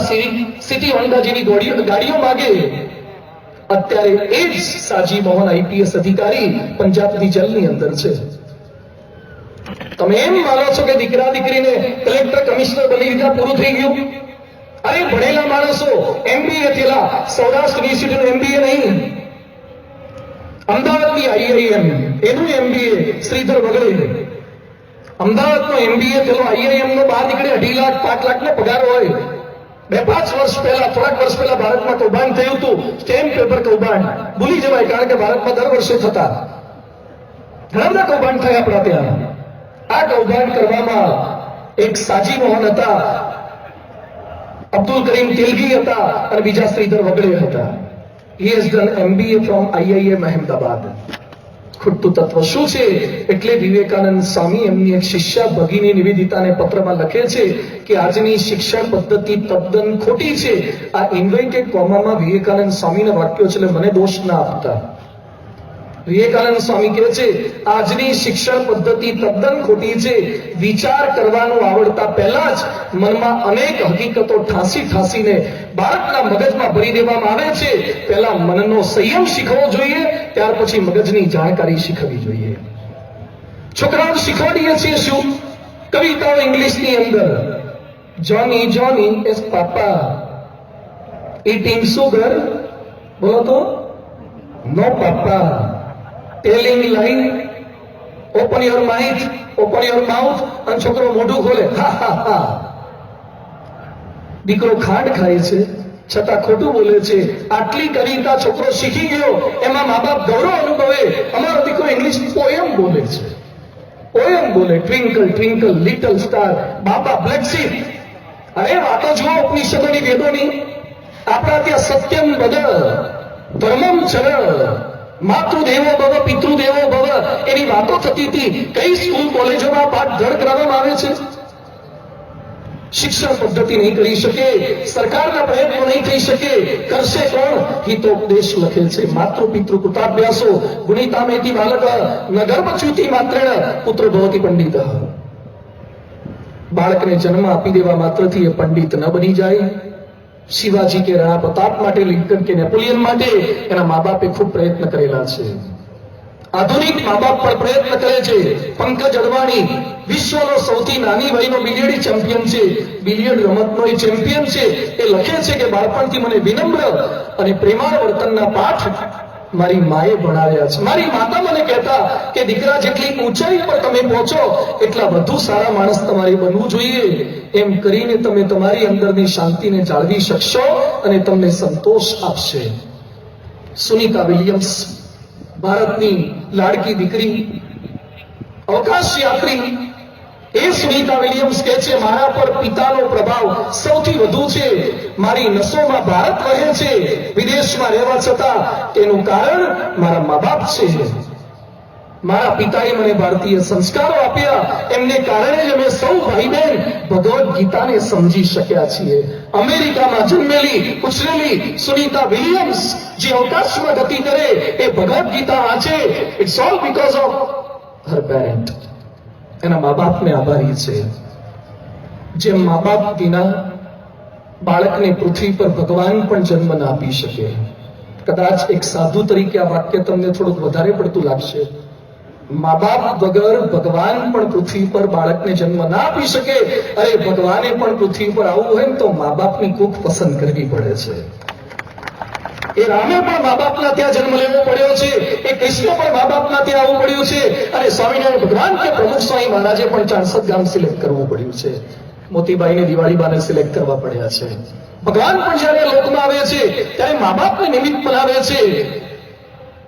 સિટી હોન્ડા જેવી ગાડીઓ માગે. અત્યારે એ જ સાજી મોહન આઈપીએસ અધિકારી પંજાબની જેલની અંદર છે. તમે એમ માનો છો કે દીકરા દીકરીને કલેક્ટર કમિશનર બની દીધા પૂરું થઈ ગયું? અરે ભણેલા માણસો એમબીએ થયેલા, સૌરાષ્ટ્ર યુનિવર્સિટીનું એમબીએ નહીં, અમદાવાદની આઈઆઈએમ એનું એમબીએ શ્રીધર વગડે, અમદાવાદનો એમબીએ થયેલો આઈઆઈએમ નો બહાર નીકળે 2.5 લાખ 5 લાખ નો પગાર હોય. 2-5 વર્ષ પહેલા, થોડાક વર્ષ પહેલા ભારતમાં કૌભાંડ થયું હતું, સ્ટેમ્પ પેપર કૌભાંડ. ભૂલી જવાય, કારણ કે ભારતમાં દર વર્ષે થતા ઘણા બધા કૌભાંડ થયા આપણા ત્યાં. આ કૌભાંડ કરવામાં એક સાજી મોહન હતા, અબ્દુલ કરીમ તેલગી હતા અને બીજા શ્રીધર વગડે હતા. He has done MBA from IIM Ahmedabad. ખુટતું તત્વ શું છે? એટલે વિવેકાનંદ સ્વામી એમની એક શિષ્યા ભગીની નિવેદિતાને પત્રમાં લખે છે કે આજની શિક્ષણ પદ્ધતિ તદ્દન ખોટી છે. આ ઇન્વર્ટેડ કોમામાં વિવેકાનંદ સ્વામીના વાક્યો છે, એટલે મને દોષ ના આપતા. વિવેકાનંદ સ્વામી કહે છે આજની શિક્ષણ પદ્ધતિ તદ્દન ખોટી છે. વિચાર કરવાનું આવડતા પહેલા જ મનમાં અનેક હકીકતો ઠાંસીને બાળકના મગજમાં ભરી દેવામાં આવે છે. પહેલા મનનો સંયમ શીખવો જોઈએ, ત્યાર પછી મગજની જાણકારી શીખવી જોઈએ. છોકરાઓ શીખવાડીએ છીએ શું? કવિતાઓ ઇંગ્લિશની અંદર, Johnny Johnny yes papa eating sugar, બોલો તો no papa. Telling lies, open your mind, open your mouth, અને છોકરો મોઢું ખોલે હા હા હા. દીકરો ખાંડ ખાય છે છતાં ખોટું બોલે છે. આટલી કવિતા છોકરો શીખી ગયો, એમાં મા બાપ ગૌરવ અનુભવે. અમારો દીકરો ઇંગ્લિશ પોયમ બોલે છે, પોયમ બોલે, ટ્વિંકલ ટ્વિંકલ લિટલ સ્ટાર, બાબા બ્લેક શીપ. અરે વાતો જુઓ ઉપનિષદોની, વેદોની. આપણા ત્યાં સત્યમ બદ, ધર્મમ ચર, માતૃદેવો ભવ પિતૃદેવો ભવ, એની વાતો થતી હતી. કઈ સ્કૂલ કોલેજોમાં પાઠ ધડ કરવામાં આવે છે? શિક્ષણ પદ્ધતિ નહીં કરી શકે, સરકારના પ્રયત્નો નહીં થઈ શકે, કરશે કોણ? હિતોપદેશ લખે છે. માતૃ પિતૃ કૃતાભ્યાસો ગુણિતામેતિ બાલક ન ગર્ભચ્યુતિ માત્રેણ પુત્ર ભવતિ પંડિત. બાળકને જન્મ આપી દેવા માત્રથી એ પંડિત ન બની જાય. શિવાજી કે રાણા પ્રતાપ માટે, લિંકન કે નેપોલિયન માટે એના મા બાપે ખૂબ પ્રયત્ન કરેલા છે. આધુનિક મા બાપ પણ પ્રયત્ન કરે છે. પંકજ અડવાણી વિશ્વનો સૌથી નાની વયનો બિલિયર્ડ ચેમ્પિયન છે, બિલિયર્ડ રમતનો એ ચેમ્પિયન છે. એ લખે છે કે બાળપણથી મને વિનમ્ર અને પ્રેમાળ વર્તનના પાઠ મારી માએ ભણાવ્યા છે. મારી માતા મને કહેતા કે દીકરા જેટલી ઊંચાઈ પર તમે પહોંચો એટલા વધુ સારા માણસ તમારે બનવું જોઈએ. એમ કરીને તમે તમારી અંદરની શાંતિને જાળવી શકશો અને તમને સંતોષ આપશે. સુનીતા વિલિયમ્સ, ભારતની લાડકી દીકરી, અવકાશ યાત્રી. એ સુનીતા વિલિયમ્સ કહે છે મારા પર પિતાનો પ્રભાવ સૌથી વધુ છે. મારી નસોમાં ભારત વહે છે, વિદેશમાં રહેવા છતાં. એનું કારણ મારા મા બાપ છે. મારા પિતાએ મને ભારતીય સંસ્કારો આપ્યા, એમને કારણે જ અમે સૌ ભાઈ બહેન ભગવદ્ ગીતાને સમજી શક્યા છીએ. અમેરિકામાં જન્મેલી ઉછરેલી સુનીતા વિલિયમ્સ જે અવકાશમાં ગતિ કરે, એ ભગવદ્ ગીતા વાંચે, it's all because of her parent. એના મા બાપને આભારી છે. જેમ મા બાપ વિના બાળકને પૃથ્વી પર ભગવાન પણ જન્મ ના આપી શકે. કદાચ એક સાધુ તરીકે આ વાક્ય તમને થોડુંક વધારે પડતું લાગશે. મા બાપ વગર ભગવાન પણ પૃથ્વી પર બાળકને જન્મ ના આપી શકે. અરે ભગવાને પણ પૃથ્વી પર આવવું હોય ને તો મા બાપની કૂખ પસંદ કરવી પડે છે. એ રામે પણ મા બાપના ત્યાં જન્મ લેવો પડ્યો છે, એ કૃષ્ણ પણ મા બાપના ત્યાં આવવું પડ્યું છે, અને સ્વામિનારાયણ ભગવાન કે પ્રમુખ સ્વામી મહારાજે પણ 64 ગામ સિલેક્ટ કરવું પડ્યું છે. મોતીબાઈને દિવાળીબાને સિલેક્ટ કરવા પડ્યા છે. ભગવાન પણ જયારે લોકમાં આવે છે ત્યારે મા બાપને નિમિત્ત બનાવે છે.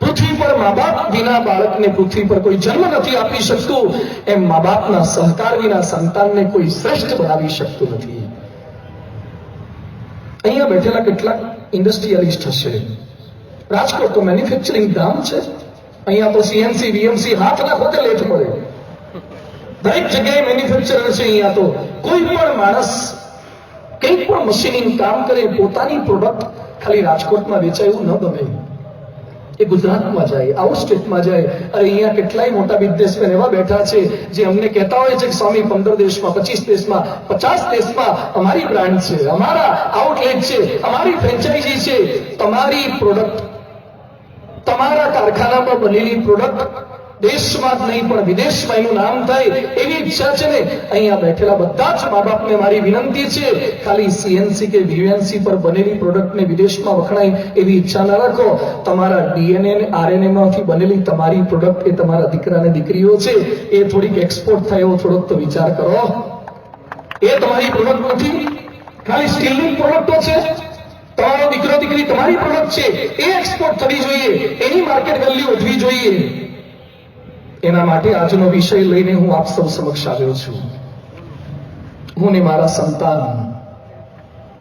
પૃથ્વી પર મા બાપ વિના બાળકને પૃથ્વી પર કોઈ જન્મ નથી આપી શકતું. એમ મા બાપના સહકાર વિના સંતાનને કોઈ શ્રેષ્ઠ બનાવી શકતું નથી. અહીંયા બેઠેલા કેટલાક ઇન્ડસ્ટ્રીયલિસ્ટ હશે. રાજકોટ તો મેન્યુફેક્ચરિંગ ધામ છે. અહીંયા તો સીએનસી વીએમસી હાથ નાખો તે લેટ મળે. દરેક જગ્યાએ મેન્યુફેક્ચર છે. અહીંયા તો કોઈ પણ માણસ કંઈક પણ મશીનિંગ કામ કરે, પોતાની પ્રોડક્ટ ખાલી રાજકોટમાં વેચાય એવું ન બને. એ ગુજરાતમાં જાય, આઉટ સ્ટેટમાં જાય. અરે અહીંયા કેટલાય મોટા બિઝનેસમેન એવા બેઠા છે જે અમને કહેતા હોય છે કે સ્વામી 15 દેશમાં, 25 દેશમાં, 50 દેશમાં અમારી બ્રાન્ડ છે, અમારા આઉટલેટ છે, અમારી ફ્રેન્ચાઇઝી છે. તમારી પ્રોડક્ટ, તમારા કારખાનામાં બનેલી પ્રોડક્ટ દેશમાં જ નહીં પણ વિદેશમાં એનું નામ થાય એવી ઈચ્છા છે ને, અહીંયા બેઠેલા બધા જ મા બાપને મારી વિનંતી છે, ખાલી સીએનસી કે વીએનસી પર બનેલી પ્રોડક્ટને વિદેશમાં વખણાય એવી ઈચ્છા ન રાખો. તમારા ડીએનએ અને આરએનએ માંથી બનેલી તમારી પ્રોડક્ટ એ તમારા દીકરા અને દીકરીઓ છે, એ થોડીક એક્સપોર્ટ થાય એવો થોડોક તો વિચાર કરો. એ તમારી પ્રોડક્ટ નથી, ખાલી સ્ટીલની પ્રોડક્ટો છે. તમારો દીકરો દીકરી તમારી પ્રોડક્ટ છે, એ એક્સપોર્ટ થવી જોઈએ, એની માર્કેટ વેલ્યુ વધવી જોઈએ. એના માટે આજનો વિષય લઈને હું આપ સૌ સમક્ષ આવ્યો છું. હું ને મારા સંતાન,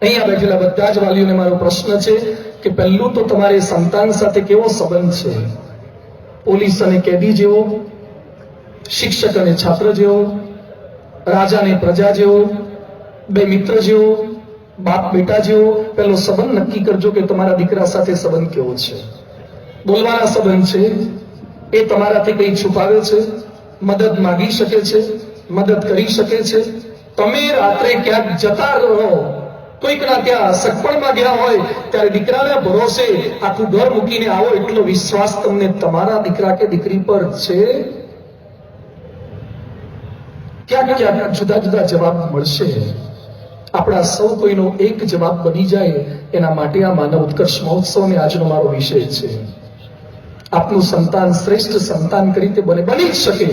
અહીંયા બેઠેલા બધા જ વાલીઓને મારો પ્રશ્ન છે કે પહેલું તો તમારે સંતાન સાથે કેવો સંબંધ છે? પોલીસ અને કેદી જેવો, શિક્ષક અને છાત્ર જેવો, રાજા અને પ્રજા જેવો, બે મિત્ર જેવો, બાપ બેટા જેવો? પેલો સંબંધ નક્કી કરજો કે તમારા દીકરા સાથે સંબંધ કેવો છે. બોલવાના સંબંધ છે, એ તમારાથી કંઈ છુપાવે છે, મદદ માંગી શકે છે, મદદ કરી શકે છે. તમે રાત્રે ક્યાંક જતા રહો, કોઈકના ત્યાં સગપણમાં ગયા હોય ત્યારે દીકરાના ભરોસે આખું ઘર મૂકીને આવો, એટલો વિશ્વાસ તમને તમારા દીકરા કે દીકરી પર છે? ક્યાંક ક્યાંક જુદા જુદા જવાબ મળશે. આપણા સૌ કોઈનો એક જવાબ બની જાય, એના માટે આ માનવ ઉત્કર્ષ મહોત્સવ ને આજનો મારો વિષય છે. આપનું સંતાન શ્રેષ્ઠ સંતાન કરી તે બની જ શકે,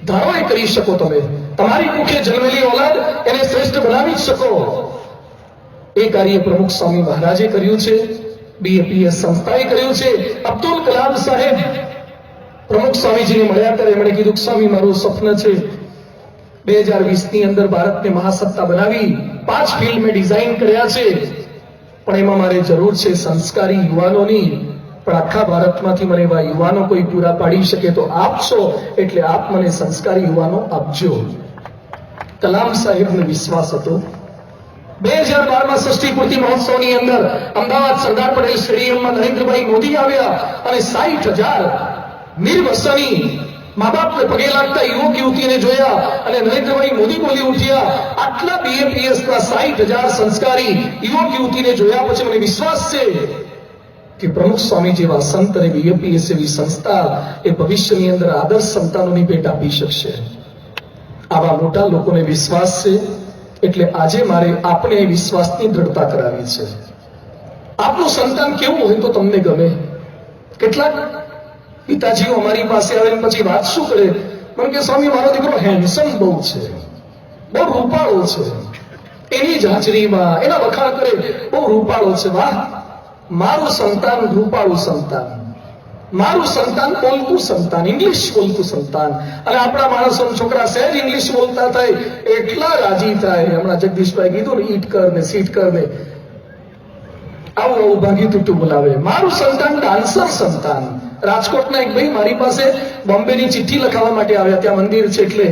ધારો એ કરી શકો. તમે તમારી કુખે જન્મેલી ઓલાદ એને શ્રેષ્ઠ બનાવી જ શકો. એ કાર્ય પ્રમુખ સ્વામી મહારાજે કર્યું છે, બીએપીએસ સંસ્થાએ કર્યું છે. અબ્દુલ કલામ સાહેબ પ્રમુખ સ્વામીજીને મળ્યા ત્યારે એમણે કીધું કે સ્વામી, મારું સ્વપ્ન છે 2020 ની અંદર ભારતને મહાસત્તા બનાવી. 5 ફિલ્ડ મેં ડિઝાઇન કર્યા છે, પણ એમાં મારે જરૂર છે સંસ્કારી યુવાનોની. પણ આખા ભારતમાંથી મને એવા યુવાનો કોઈ પૂરા પાડી શકે તો આપશો, એટલે આપ મને સંસ્કારી યુવાનો આપજો. કલામ સાહેબને વિશ્વાસ હતો. 2012માં ષષ્ઠી પૂર્તિ મહોત્સવની અંદર અમદાવાદ સરદાર પટેલ સ્ટેડિયમમાં નરેન્દ્રભાઈ મોદી આવ્યા અને 60,000 નિર્વસની મા બાપને પગે લાગતા યુવક યુવતીને જોયા અને નરેન્દ્રભાઈ મોદી બોલી ઉઠ્યા, આટલા બીએપીએસ ના 60,000 સંસ્કારી યુવક યુવતીને જોયા પછી મને વિશ્વાસ છે કે પ્રમુખ સ્વામી જેવા સંત અને બીએપીએસ એવી સંસ્થા એ ભવિષ્યની અંદર આદર્શ સંતાનોની ભેટ આપી શકશે. આવા મોટા લોકોને વિશ્વાસ છે, એટલે આજે મારે આપણે એ વિશ્વાસની દ્રઢતા કરાવી છે. આપનું સંતાન કેવું હોય તો તમને ગમે? કેટલાક પિતાજીઓ અમારી પાસે આવે પછી વાત શું કરે, મને કે સ્વામી મારો દીકરો હેન્ડસમ બહુ છે, બહુ રૂપાળો છે, એની જ હાજરીમાં એના વખાણ કરે, બહુ રૂપાળો છે. વાહ, મારું સંતાન રૂપાળું સંતાન, મારું સંતાન બોલતું સંતાન, ઇંગ્લિશ બોલતું સંતાન. અને આપણા માણસો છોકરા સહેજ ઇંગ્લિશ બોલતા થાય એટલા રાજી થાય. હમણાં જગદીશભાઈ કીધું ને, ઈટ કર ને સીટ કર ને, આવું આવું ભાંગી તૂટું બોલાવે. મારું સંતાન ડાન્સર સંતાન. રાજકોટના એક ભાઈ મારી પાસે બોમ્બેની ચિઠ્ઠી લખાવવા માટે આવ્યા, ત્યાં મંદિર છે એટલે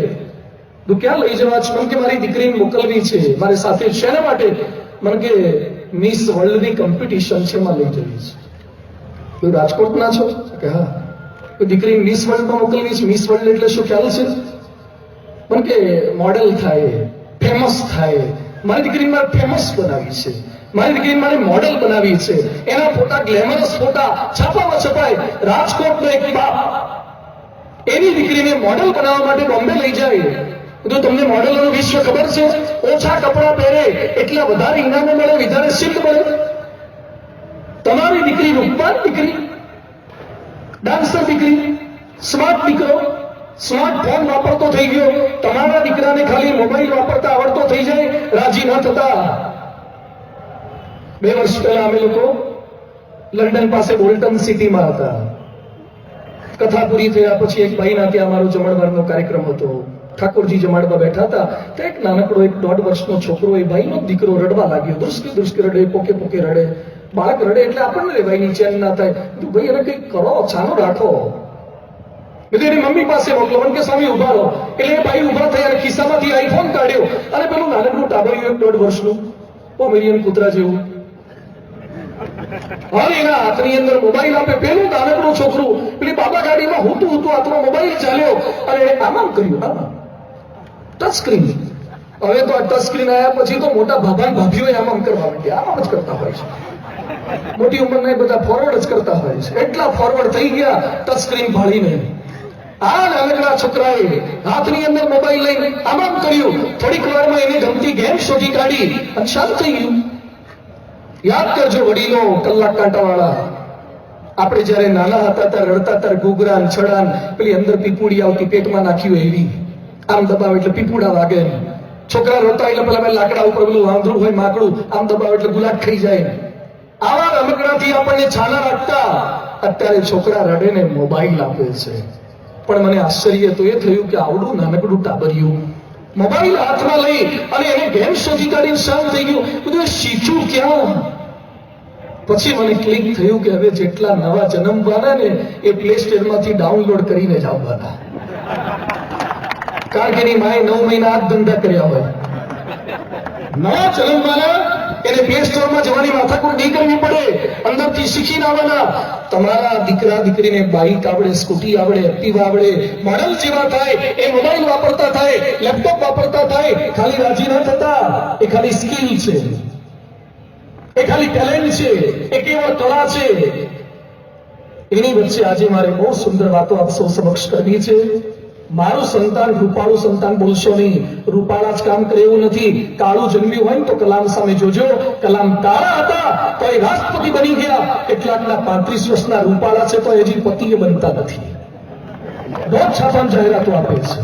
તું ક્યાં લઈ જવા છો? કે મારી દીકરીને મોકલવી છે મારી સાથે. શેના માટે? મને કે મિસ વર્લ્ડની કોમ્પિટિશન છે, એમાં લઈ જવી છે. તું રાજકોટના છો? કે હા. દીકરી મિસ વર્લ્ડમાં મોકલવી છે. મિસ વર્લ્ડ એટલે શું ખ્યાલ છે? મને કે મોડેલ થાય, ફેમસ થાય. મારી દીકરીને મારે ફેમસ બનાવી છે, મારી દીકરીને મારે મોડેલ બનાવી છે. એના ફોટા, ગ્લેમરસ ફોટા છાપામાં છપાય. રાજકોટનો એક બાપ એની દીકરીને મોડેલ બનાવવા માટે બોમ્બે લઈ જાય. તો તમને મોડેલોનો વિશ્વ ખબર છે? ઓછા કપડા પહેરે એટલા વધારે ઇનામો મળે, વધારે સિદ્ધ મળે. તમારી દીકરી રૂપવાન દીકરી, ડાન્સર દીકરી, સ્માર્ટ દીકરો, સ્માર્ટફોન વાપરતો થઈ ગયો. તમારા દીકરાને ખાલી મોબાઈલ વાપરતા આવડતો થઈ જાય, રાજી ન થતા. 2 વર્ષ પહેલા અમે લોકો લંડન પાસે બોલ્ટન સિટીમાં હતા. કથા પૂરી થયા પછી એક ભાઈના ત્યાં અમારો જમણવારનો કાર્યક્રમ હતો. ઠાકોરજી જમાડવા બેઠા હતા તો એક નાનકડો 1.5 વર્ષનો છોકરો, એ ભાઈનો દીકરો રડવા લાગ્યો. દુષ્કી દુષ્કી રડે, પોકે પોકે રડે. બાળક રડે એટલે આપણને લેવાયની ચેન ના થાય. ભાઈ એને કંઈક કરો, છાનો રાખો. એની મમ્મી પાસે મોકલો. મને કે સ્વામી ઉભા રહો. એટલે એ ભાઈ ઉભા થયા અને ખિસ્સામાંથી આઈફોન કાઢ્યો અને પેલું નાનકડું ટાબરિયું 1.5 વર્ષનું પોમેરિયન કૂતરા જેવું, હવે એના હાથની અંદર મોબાઈલ આપે. પેલું નાનકડું છોકરું પેલી બાબા ગાડીમાં હુતું હુતું હાથમાં મોબાઈલ ચાલ્યો અને એને આમ કર્યું, આમ ટચ સ્ક્રીન. હવે તો આ ટચ સ્ક્રીન આવ્યા પછી તો મોટા ભાભાઈ ભાભીઓ આમ કરવા માંડ્યા, આમ જ કરતા હોય છે. મોટી ઉંમરના બધા ફોરવર્ડ જ કરતા હોય છે. એટલા ફોરવર્ડ થઈ ગયા ટચ સ્ક્રીન ભાળીને. આ નાનકડા છોકરાએ હાથની અંદર મોબાઈલ લઈને આમ કર્યું, થોડીક વારમાં એને ગમતી ગેમ શોધી કાઢી અને શાંત થઈ ગયું. યાદ કરજો વડીલો, કલાક કાંટાવાળા, આપણે જયારે નાના હતા ત્યારે રડતા ત્યારે ઘૂઘરા છડા પેલી અંદર પીપુડી આવતી પેટમાં નાખ્યું એવી, આમ દબાવ એટલે પીપુડા વાગે. છોકરા રોતા એટલે પેલા લાકડા ઉપર પેલું વાંદરું હોય માકડું, આમ દબાવ એટલે ગુલાટ ખાઈ જાય. આવા રમકડાથી આપણને છાના રાખતા. અત્યારે છોકરા રડે ને મોબાઈલ આપે છે. પણ મને આશ્ચર્ય તો એ થયું કે આવડું નાનકડું ટાબરિયું મોબાઈલ હાથમાં લઈ અને એને ગેમ શોધી કાઢીને શાંત થઈ ગયું. બધું શીખ્યું ક્યાં? પછી મને ક્લિક થયું કે હવે જેટલા નવા જન્મવાના ને એ પ્લે સ્ટોરમાંથી ડાઉનલોડ કરીને જ આવવાના. કારણ કે એની માએ 9 મહિના હાથ ધંધા કર્યા હોય. નવા જન્મવાના એને પ્લે સ્ટોરમાં જવાની માથાકૂટ નહીં કરવી પડે, અંદરથી શીખીને આવવાના. તમારા દીકરા દીકરીને બાઇક આવડે, સ્કૂટી આવડે, એક્ટિવા આવડે, મોડલ જેવા થાય, એ મોબાઈલ વાપરતા થાય, લેપટોપ વાપરતા થાય, ખાલી રાજી ન થતા. એ ખાલી સ્કિલ છે, એ ખાલી ટેલેન્ટ છે, એ કેવળ કળા છે. એની વચ્ચે આજે મારે બહુ સુંદર વાતો આપ સૌ સમક્ષ કરવી છે. મારું સંતાન રૂપાળું સંતાન બોલશો નહીં. રૂપાળા જ કામ કરે એવું નથી. કાળું જન્મ્યું હોય ને તો કલામ સામે જોજો. કલામ કાળા હતા તો એ રાષ્ટ્રપતિ બની ગયા. કેટલાકના 35 વર્ષના રૂપાળા છે તો હજી પતિએ બનતા નથી. રોજ છાપામાં જાહેરાતો આપે છે.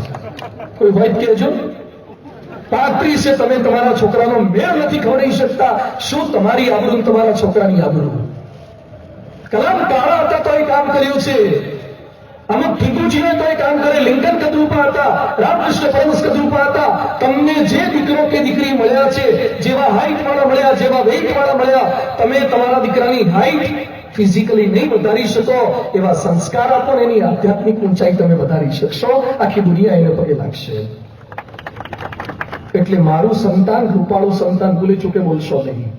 કોઈ હોય કહેજો. 35 તમે તમારા છોકરાનો મેળ નથી ખવડાવી શકતા. શું તમારી આબરૂ તમારા છોકરાની આબરૂ? કલામ કાળા હતા તો એ કામ કર્યું છે. અમુક ઠીકુજીને તો એ કામ કરે. લિંકન કદરૂપા હતા, રામકૃષ્ણ પરમહંસ કદરૂપા હતા. તમને જે દીકરો કે દીકરી મળ્યા છે, જેવા હાઈટ વાળા મળ્યા, જેવા વેઇટ વાળા મળ્યા, તમે તમારા દીકરાની હાઈટ ફિઝિકલી નહીં વધારી શકો, એવા સંસ્કાર આપો ને એની આધ્યાત્મિક ઊંચાઈ તમે વધારી શકશો. આખી દુનિયા એને પગે લાગશે. એટલે મારું સંતાન રૂપાળું સંતાન ભૂલી ચૂકે બોલશો નહીં.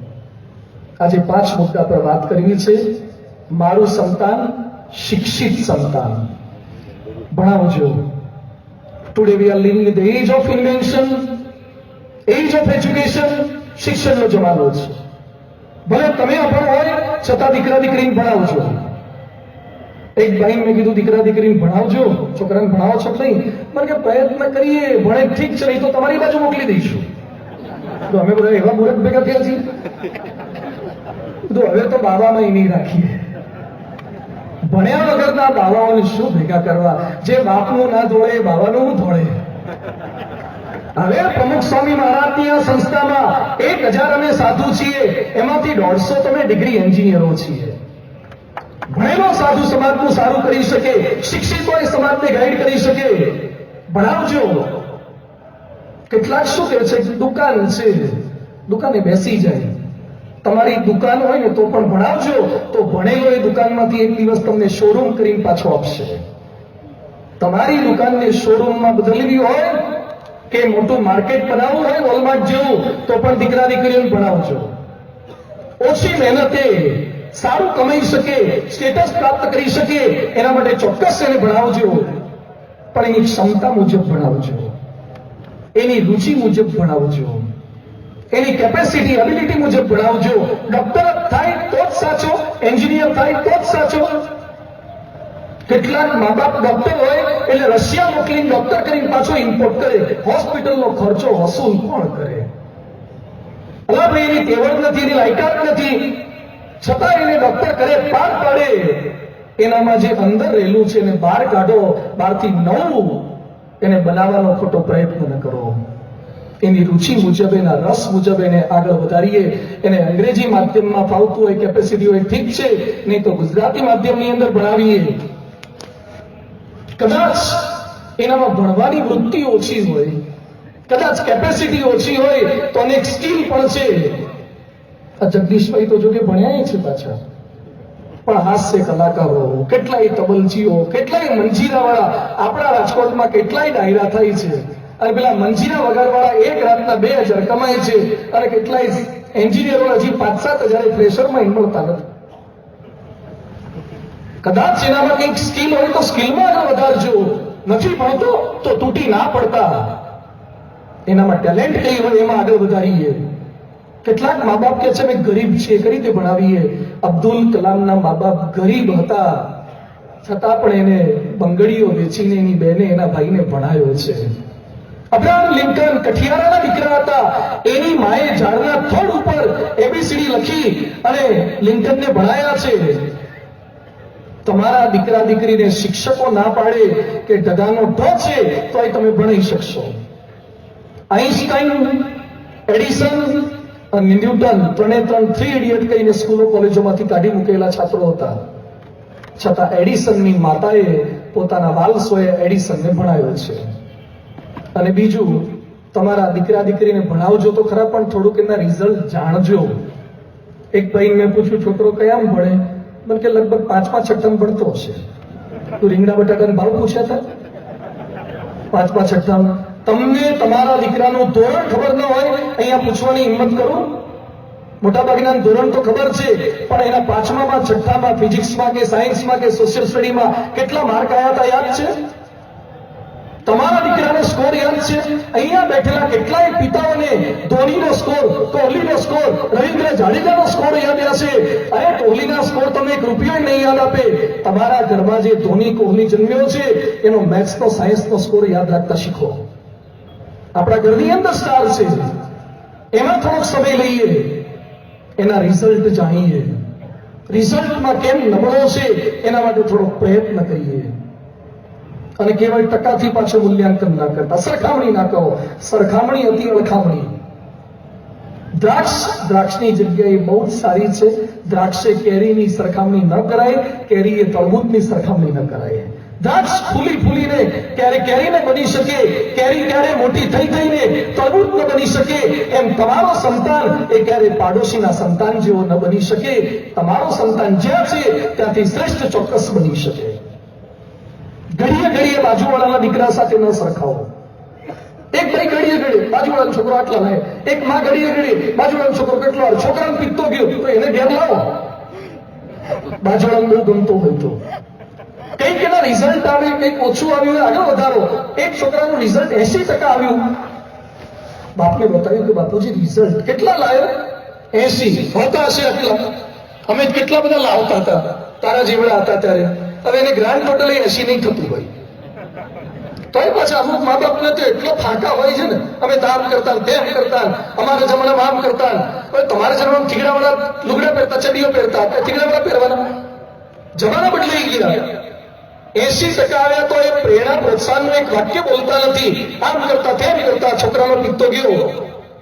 આજે 5 મુદ્દા પર વાત કરવી છે. મારું સંતાન શિક્ષિત સંતાન. ભણાવજો. Today we are living in the age of invention, age of education. શિક્ષણનો જમાનો છે. ભલે તમે અભણ હોય છતાં દીકરા દીકરીને ભણાવજો. એક ભાઈ મેં કીધું દીકરા દીકરીને ભણાવજો, છોકરાને ભણાવો છો નહીં? મને કે પ્રયત્ન કરીએ, ભણે ઠીક છે, નહીં તો તમારી બાજુ મોકલી દઈશું. તો અમે બધા એવા મૂર્ખ ભેગા થયા છીએ. હવે તો બાબામાં નહીં રાખીએ. ભણ્યા વગરના બાવાઓને શું ભેગા કરવા? જે બાપનું ના ધોળે એ બાવાનું ધોળે. હવે પ્રમુખ સ્વામી મહારાજની આ સંસ્થામાં 1000 અમે સાધુ છીએ, એમાંથી 150 તમે ડિગ્રી એન્જિનિયરો છીએ. ભણેલો સાધુ સમાજનું સારું કરી શકે, શિક્ષિતો એ સમાજને ગાઈડ કરી શકે. ભણાવજો. કેટલાક શું કહે છે, દુકાન છે, દુકાને બેસી જાય. તમારી દુકાન હોય ને તો પણ ભણાવજો. તો ભણેલો એ દુકાનમાંથી એક દિવસ તમને શોરૂમ કરીને પાછો આપશે. તમારી દુકાનને શોરૂમમાં બદલવી હોય કે મોટું માર્કેટ બનાવવું હોય વોલમાર્ટ જેવું, તો પણ દીકરા દીકરીઓને ભણાવજો. ઓછી મહેનતે સારું કમાઈ શકે, સ્ટેટસ પ્રાપ્ત કરી શકે, એના માટે ચોક્કસ એને ભણાવજો. પણ એની ક્ષમતા મુજબ ભણાવજો, એની રુચિ મુજબ ભણાવજો, એની કેપેસિટી એબિલિટી મુજબ ભણાવજો. ડોક્ટર થાય તો જ સાચો, એન્જિનિયર થાય તો જ સાચો. કેટલાક મા બાપ ડોક્ટર હોય એટલે રશિયા મોકલીને ડોક્ટર કરીને પાછો ઇમ્પોર્ટ કરે. હોસ્પિટલનો ખર્ચો વસૂલ કોણ કરે? અલા ભાઈ, એની તેવડ નથી, એની લાયકાત નથી, છતાં એને ડોક્ટર કરે, પાર પાડે. એનામાં જે અંદર રહેલું છે એને બહાર કાઢો. બહારથી નવું એને બનાવવાનો ખોટો પ્રયત્ન ન કરો. એની રુચિ મુજબ, એના રસ મુજબ એને આગળ વધારીએ. એને અંગ્રેજી માધ્યમમાં ફાવતું હોય, કેપેસિટી હોય, ઠીક છે, નહીં તો ગુજરાતી માધ્યમની અંદર ભણાવીએ. કદાચ એનામાં ભણવાની વૃત્તિ ઓછી હોય, કદાચ કેપેસિટી ઓછી હોય, તો અનેક સ્કિલ પણ છે. આ જગદીશભાઈ તો જોકે ભણ્યા છે પાછા, પણ હાસ્ય કલાકારો, કેટલાય તબલજીઓ, કેટલાય મંજીરાવાળા. આપણા રાજકોટમાં કેટલાય ડાયરા થાય છે, અને પેલા મંજીરા વગાડવાળા એક રાતના 2000 કમાય છે, અને કેટલાય એન્જિનિયરો હજી 5-7 હજાર ફ્રેશરમાં મળતા નથી. કદાચ એનામાં કંઈક સ્કિલ હોય તો સ્કિલમાં આગળ વધારજો. નથી ભણતો તો તૂટી ના પડતા. એનામાં ટેલેન્ટ કઈ હોય એમાં આગળ વધારીએ. કેટલાક મા બાપ કે છે અમે ગરીબ છીએ, કઈ રીતે ભણાવીએ? અબ્દુલ કલામના મા બાપ ગરીબ હતા, છતાં પણ એને બંગડીઓ વેચીને એની બેને એના ભાઈને ભણાયો છે. અબ્રાહમ લિંકન કઠિયારાના દીકરા હતા. એની માએ ઝાડના થોડ ઉપર એબીસીડી લખી અને લિંકનને ભણાયા છે. તમારા દીકરા દીકરીને શિક્ષકો ના પાડે કે ઢગાનો ઢો છે તો તમે ભણી શકશો. આઈન્સ્ટાઈન, એડિસન અને ન્યૂટન ત્રણ થ્રી ઇડિયટ કહીને સ્કૂલો કોલેજોમાંથી કાઢી મૂકેલા છાત્રો હતા. છતાં એડિસનની માતાએ પોતાના વાલસોએ એડિસનને ભણાવ્યો છે. અને બીજું, તમારા દીકરા દીકરીને ભણાવજો તો ખરા, પણ થોડુંક એના રિઝલ્ટ જાણજો. એક ભાઈને મેં પૂછ્યું, છોકરો કયામ ભણે? મને કે લગભગ 5મા 6મા ભણતો હશે. તું રીંગણા બટાકાનો ભાવ પૂછ્યા હતા? 5મા 6મા. તમને તમારા દીકરાનું ધોરણ ખબર ન હોય, અહીંયા પૂછવાની હિંમત કરો. મોટાભાગના ધોરણ તો ખબર છે, પણ એના 5મા 6મા ફિઝિક્સમાં કે સાયન્સમાં કે સોશિયલ સ્ટડીમાં કેટલા માર્ક આવ્યા હતા યાદ છે? તમારા દીકરાનો સ્કોર યાદ છે? અહીંયા બેઠેલા કેટલાય પિતાઓને ધોનીનો સ્કોર, કોહલીનો સ્કોર, રવિન્દ્ર જાડેજાનો સ્કોર યાદ હશે. અરે કોહલીના સ્કોર તમે 1 રૂપિયો નહીં યાદ આપે. તમારા ઘરમાં જે ધોની કોહલી જન્મ્યો છે એનો મેથ્સનો સાયન્સનો સ્કોર યાદ રાખતા શીખો. આપણા ઘરની અંદર સ્ટાર છે, એમાં થોડોક સમય લઈએ, એના રિઝલ્ટ જાણીએ. રિઝલ્ટમાં કેમ નબળો છે એના માટે થોડો પ્રયત્ન કરીએ. અને કેવળ ટકાથી પાછું મૂલ્યાંકન ના કરતા, સરખામણી ના કહો. સરખામણી હતી અળખામણી. દ્રાક્ષની જગ્યાએ બહુ જ સારી છે. દ્રાક્ષે કેરીની સરખામણી ન કરાય, કેરીએ તરબૂચની સરખામણી ન કરાય. દ્રાક્ષ ફૂલીને ક્યારે કેરી ન બની શકે, કેરી ક્યારે મોટી થઈને તરબૂચ ન બની શકે, એમ તમારો સંતાન એ ક્યારે પાડોશીના સંતાન જેવો ન બની શકે. તમારો સંતાન જ્યાં છે ત્યાંથી શ્રેષ્ઠ ચોક્કસ બની શકે. ઘડીએ બાજુવાળાના દીકરા સાથે ન સરખાવો. એક ભાઈ ઘડીએ બાજુવાળાનો છોકરો આટલા લાવે, એક માં ઘડીએ બાજુવાળાનો છોકરો કેટલો આવે. છોકરાને પીતો ગયો તો એને ઘેર લાવો. બાજુવાળાને બહુ ગમતો હોય તો કંઈક એના રિઝલ્ટ આવે, કંઈક ઓછું આવ્યું, આગળ વધારો. એક છોકરાનું રિઝલ્ટ 80% આવ્યું. બાપને બતાવ્યું કે બાપુજી રિઝલ્ટ કેટલા લાવ્યો? 80. હોતા હશે આટલા. અમે કેટલા બધા લાવતા હતા તારા જેવડા હતા ત્યારે. હવે એને ગ્રાન્ડ ટોટલ 80 નહીં થતું હોય તો એ પાછા અમુક મા બાપને તો એટલો ફાંકા હોય છે ને, અમે તામ કરતા, તેમ કરતા, અમારા જમાનામાં આમ કરતા. હવે તમારા જમાનામાં થીગડાવાળા લુગડા પહેરતા, ચડીઓ પહેરતા, થીગડાવાળા પહેરવાના. જમાના બદલાઈ ગયા. 80% આવ્યા તો એ પ્રેરણા પ્રોત્સાહનનું એક વાક્ય બોલતા નથી. આમ કરતા, તેમ કરતા, છોકરાનો પીતો ગયો.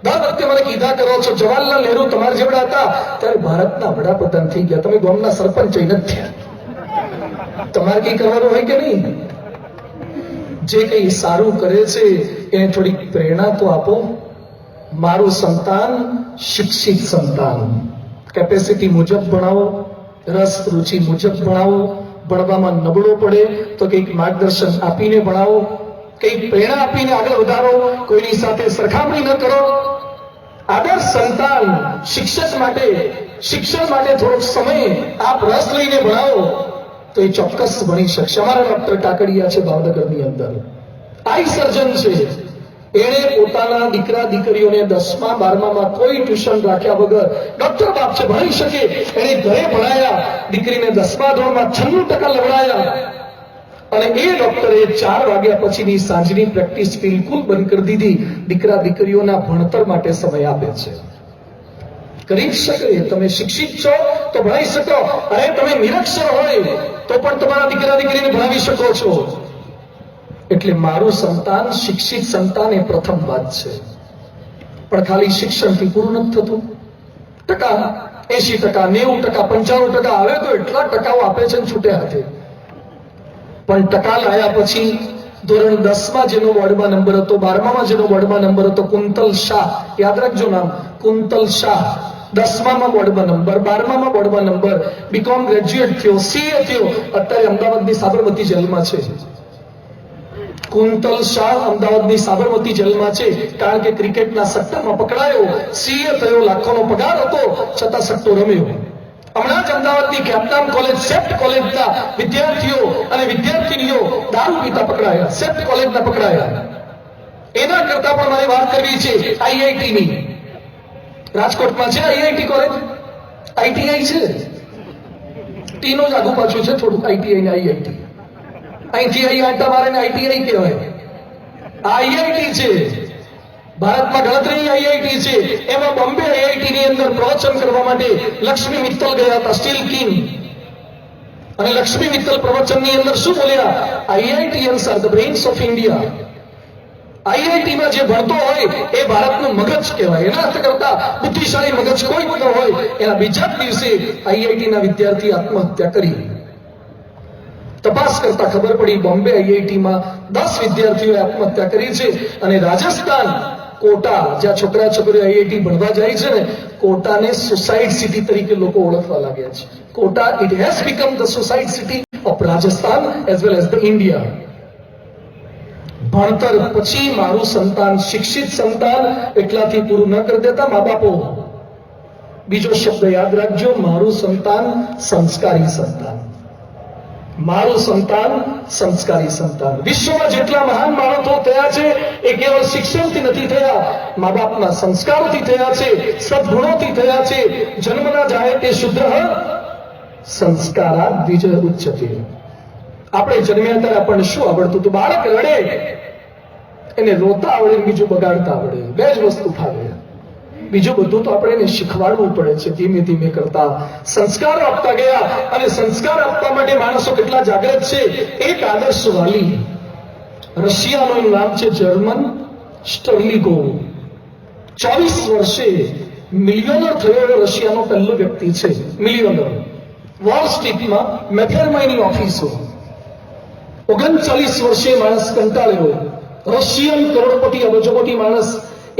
દર વખતે મને કીધા કરો છો, જવાહરલાલ નહેરુ તમારા જેવડા હતા ત્યારે ભારતના વડાપ્રધાન થઈ ગયા. તમે ગામના સરપંચ નથી થયા. તમારે કઈ કરવાનું હોય કે નહીં? જે કઈ સારું કરે છે એને થોડીક પ્રેરણા તો આપો. મારું સંતાન શિક્ષિત સંતાન, કેપેસિટી મુજબ ભણાવો, રસ રુચિ મુજબ ભણાવો. ભણવામાં નબળો પડે તો કંઈક માર્ગદર્શન આપીને ભણાવો, કંઈક પ્રેરણા આપીને આગળ વધારો. કોઈની સાથે સરખામણી ન કરો. આદર્શ સંતાન શિક્ષણ માટે થોડોક સમય આપ રસ લઈને ભણાવો તો એ ચોક્કસ ભણી શકશે. અમારા ડોક્ટર કાકડિયા છે ભાવનગરની અંદર, આઈ સર્જન છે. એણે પોતાના દીકરા દીકરીઓને 10મા 12માં કોઈ ટ્યુશન રાખ્યા વગર, ડોક્ટર બાપ છે, ભણી શકે, એને ઘરે ભણાયા. દીકરીને 10મા ધોરણમાં 96% લવડાયા. અને એ ડોક્ટરે 4 વાગ્યા પછીની સાંજની પ્રેક્ટિસ બિલકુલ બંધ કરી દીધી. દીકરા દીકરીઓના ભણતર માટે સમય આપે છે. કરી શકે. તમે શિક્ષિત છો તો ભણાવી શકો. અરે તમે નિરક્ષર હોય તો પણ તમારા દીકરા દીકરીને ભણાવી શકો છો. એટલે મારું સંતાન શિક્ષિત સંતાન એ પ્રથમ વાત છે. પણ ખાલી શિક્ષણથી પૂરું નથી થતું. ટકા 80%, 90%, 95% આવે તો એટલા ટકાઓ આપે છે ને છૂટે હાથે. પણ ટકા લાયા પછી ધોરણ 10માં જેનો બોર્ડમાં નંબર હતો, 12માં જેનો બોર્ડમાં નંબર હતો, કુંતલ શાહ, યાદ રાખજો નામ, કુંતલ શાહ. 10માં બોર્ડમાં નંબર, 12માં બોર્ડમાં નંબર, બીકોમ ગ્રેજ્યુએટ થયો, સીએ થયો, અત્યારે અમદાવાદની સાબરમતી જેલમાં છે. કુંતલ શાહ અમદાવાદની સાબરમતી જેલમાં છે, કારણ કે ક્રિકેટના સટ્ટામાં પકડાયો. સીએ થયો, લાખોનો પગાર હતો, છતાં સટ્ટો રમ્યો. હમણાં જ અમદાવાદની કેપ્ટન કોલેજ, સેપ્ટ કોલેજના વિદ્યાર્થીઓ અને વિદ્યાર્થીનીઓ દારૂ પીતા પકડાયા. સેપ્ટ કોલેજના પકડાયા. એના કરતા પણ મારે વાત કરવી છે આઈઆઈટીની. રાજકોટમાં છે આઈઆઈટી કોલેજ, આઈટીઆઈ છે. ટી નો જ આગુ પાછું છે થોડું, આઈટીઆઈ ને આઈઆઈટી. અહીંથી અહીં આંટા મારે ને આઈટીઆઈ કહેવાય. આ આઈઆઈટી છે. ભારતમાં ગણતરી આઈઆઈટી છે. એમાં બોમ્બે આઈઆઈટી ની અંદર પ્રવચન કરવા માટે લક્ષ્મી મિત્તલ ગયા હતા, સ્ટીલ કિંગ. અને લક્ષ્મી મિત્તલ પ્રવચનની અંદર શું બોલ્યા? IITians are the brains of India. IIT માં જે ભણતો હોય એ ભારતનું મગજ કહેવાય. એના અર્થ કરતા બુદ્ધિશાળી મગજ કોઈ ન હોય. એના બીજા જ દિવસે આઈઆઈટી ના વિદ્યાર્થી આત્મહત્યા કરી. તપાસ કરતા ખબર પડી બોમ્બે આઈઆઈટી માં 10 વિદ્યાર્થીઓએ આત્મહત્યા કરી છે. અને રાજસ્થાન કોટા, જ્યાં છોકરા છોકરીઓ આઈઆઈટી ભણવા જાય છે ને, કોટાને સુસાઇડ સિટી તરીકે લોકો ઓળખવા લાગ્યા છે. Kota, it has become the suicide city of Rajasthan as well as the India. ભણતર પછી મારું સંતાન શિક્ષિત સંતાન એટલાથી પૂરું ન કરી દેતા મા બાપો. બીજો શબ્દ યાદ રાખજો, મારું સંતાન સંસ્કારી સંતાન. મારું સંતાન સંસ્કારી સંતાન. વિશ્વમાં જેટલા મહાન માણસો થયા છે એ કેવળ શિક્ષણથી નથી થયા, મા બાપના સંસ્કારોથી થયા છે, સદગુણોથી થયા છે. જન્મના જાય તે શુદ્ધ સંસ્કારા દ્વિજ ઉચ્ચતે. આપણે જન્મ્યા ત્યારે આપણને શું આવડતું હતું? બાળક રડે એને રોતા આવડે, બીજું બગાડતા આવડે. બે જ વસ્તુ ફાવે. બીજું બધું તો આપણે એને શીખવાડવું પડે છે. ધીમે ધીમે કરતા સંસ્કારો આપતા ગયા. અને સંસ્કાર આપવા માટે માણસો કેટલા જાગૃત છે. એક આદર્શ વાલી રશિયાનું નામ છે જર્મન સ્ટર્લિગો. 24 વર્ષે મિલિયનર થયો રશિયાનો પહેલો વ્યક્તિ છે. મિલિયનર. વોલ સ્ટ્રીટમાં મેથેરમાઇની ઓફિસો. 39 વર્ષે માણસ કંટાળ્યો. રશિયન કરોડપતિ અબજોપતિ માણસ.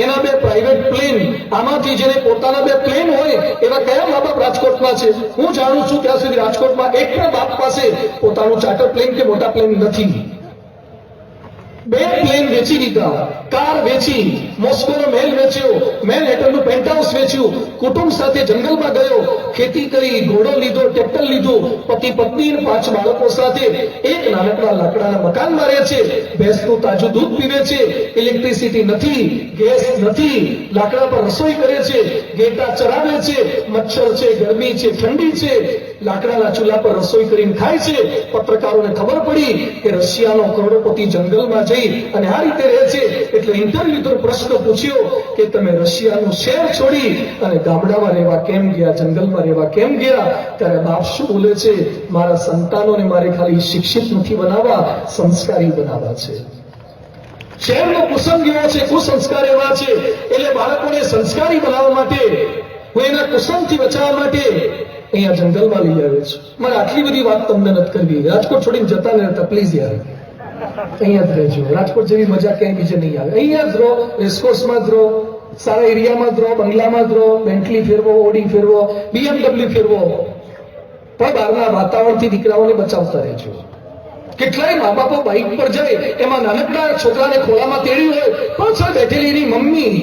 એના 2 પ્રાઇવેટ પ્લેન. આમાંથી જેને પોતાના 2 પ્લેન હોય એવા કયા મા બાપ રાજકોટમાં છે? હું જાણું છું ત્યાં સુધી રાજકોટમાં એક પણ બાપ પાસે પોતાનું ચાર્ટર પ્લેન કે મોટા પ્લેન નથી. 2 પ્લેન વેચી દીધા, કાર વેચી, મોસ્કોનો મહેલ વેચ્યો, મેનહેટનનું પેન્ટહાઉસ વેચ્યું, કુટુંબ સાથે જંગલમાં ગયો, ખેતી કરી, ઘોડો લીધો, ટ્રેક્ટર લીધું, પતિ પત્ની 5 બાળકો સાથે એક નાનકડા લાકડાના મકાનમાં રહે છે. ભેંસનું તાજું દૂધ પીવે છે. ઇલેક્ટ્રિસિટી નથી, ગેસ નથી, લાકડા પર રસોઈ કરે છે, ઘેટા ચરાવે છે, મચ્છર છે, ગરમી છે, ઠંડી છે, લાકડાના ચૂલા પર રસોઈ કરીને ખાય છે. પત્રકારોને ખબર પડી કે રશિયાનો કરોડપતિ જંગલમાં જઈ અને આ રીતે રહે છે. એટલે ઇન્ટરવ્યુ પ્રશ્ન પૂછ્યો કે તમે રશિયાનું શહેર છોડી અને ગામડામાં રહેવા કેમ ગયા, જંગલમાં રહેવા કેમ ગયા? ત્યારે બાપ શું બોલે છે? મારા સંતાનોને મારે ખાલી શિક્ષિત નથી બનાવવા, સંસ્કારી બનાવવા છે. શહેરનો કુસંગ એવો છે, કુસંસ્કાર એવા છે. એટલે બાળકોને સંસ્કારી બનાવવા માટે, હું એના કુસંગથી બચાવવા માટે અહીંયા જંગલમાં લઈ આવે છે. મારે આટલી બધી વાત તમને નથી કરવી. રાજકોટ છોડીને જતા ન રહેતા પ્લીઝ યાર, અહીંયા જ રહેજો. રાજકોટ જેવી મજા ક્યાંય બીજે નહીં આવે. અહીંયા જ રહો, રેસકોર્સમાં જ રહો, સારા એરિયામાં જ રહો, બંગલામાં જ રહો, બેન્ટલી ફેરવો, ઓડી ફેરવો, BMW ફેરવો, પણ બહારના વાતાવરણથી દીકરાઓને બચાવતા રહેજો. કેટલાય મા બાપો બાઇક પર જાય, એમાં નાનકડા છોકરાને ખોળામાં તેડ્યું હોય, પાછળ બેઠેલી એની મમ્મી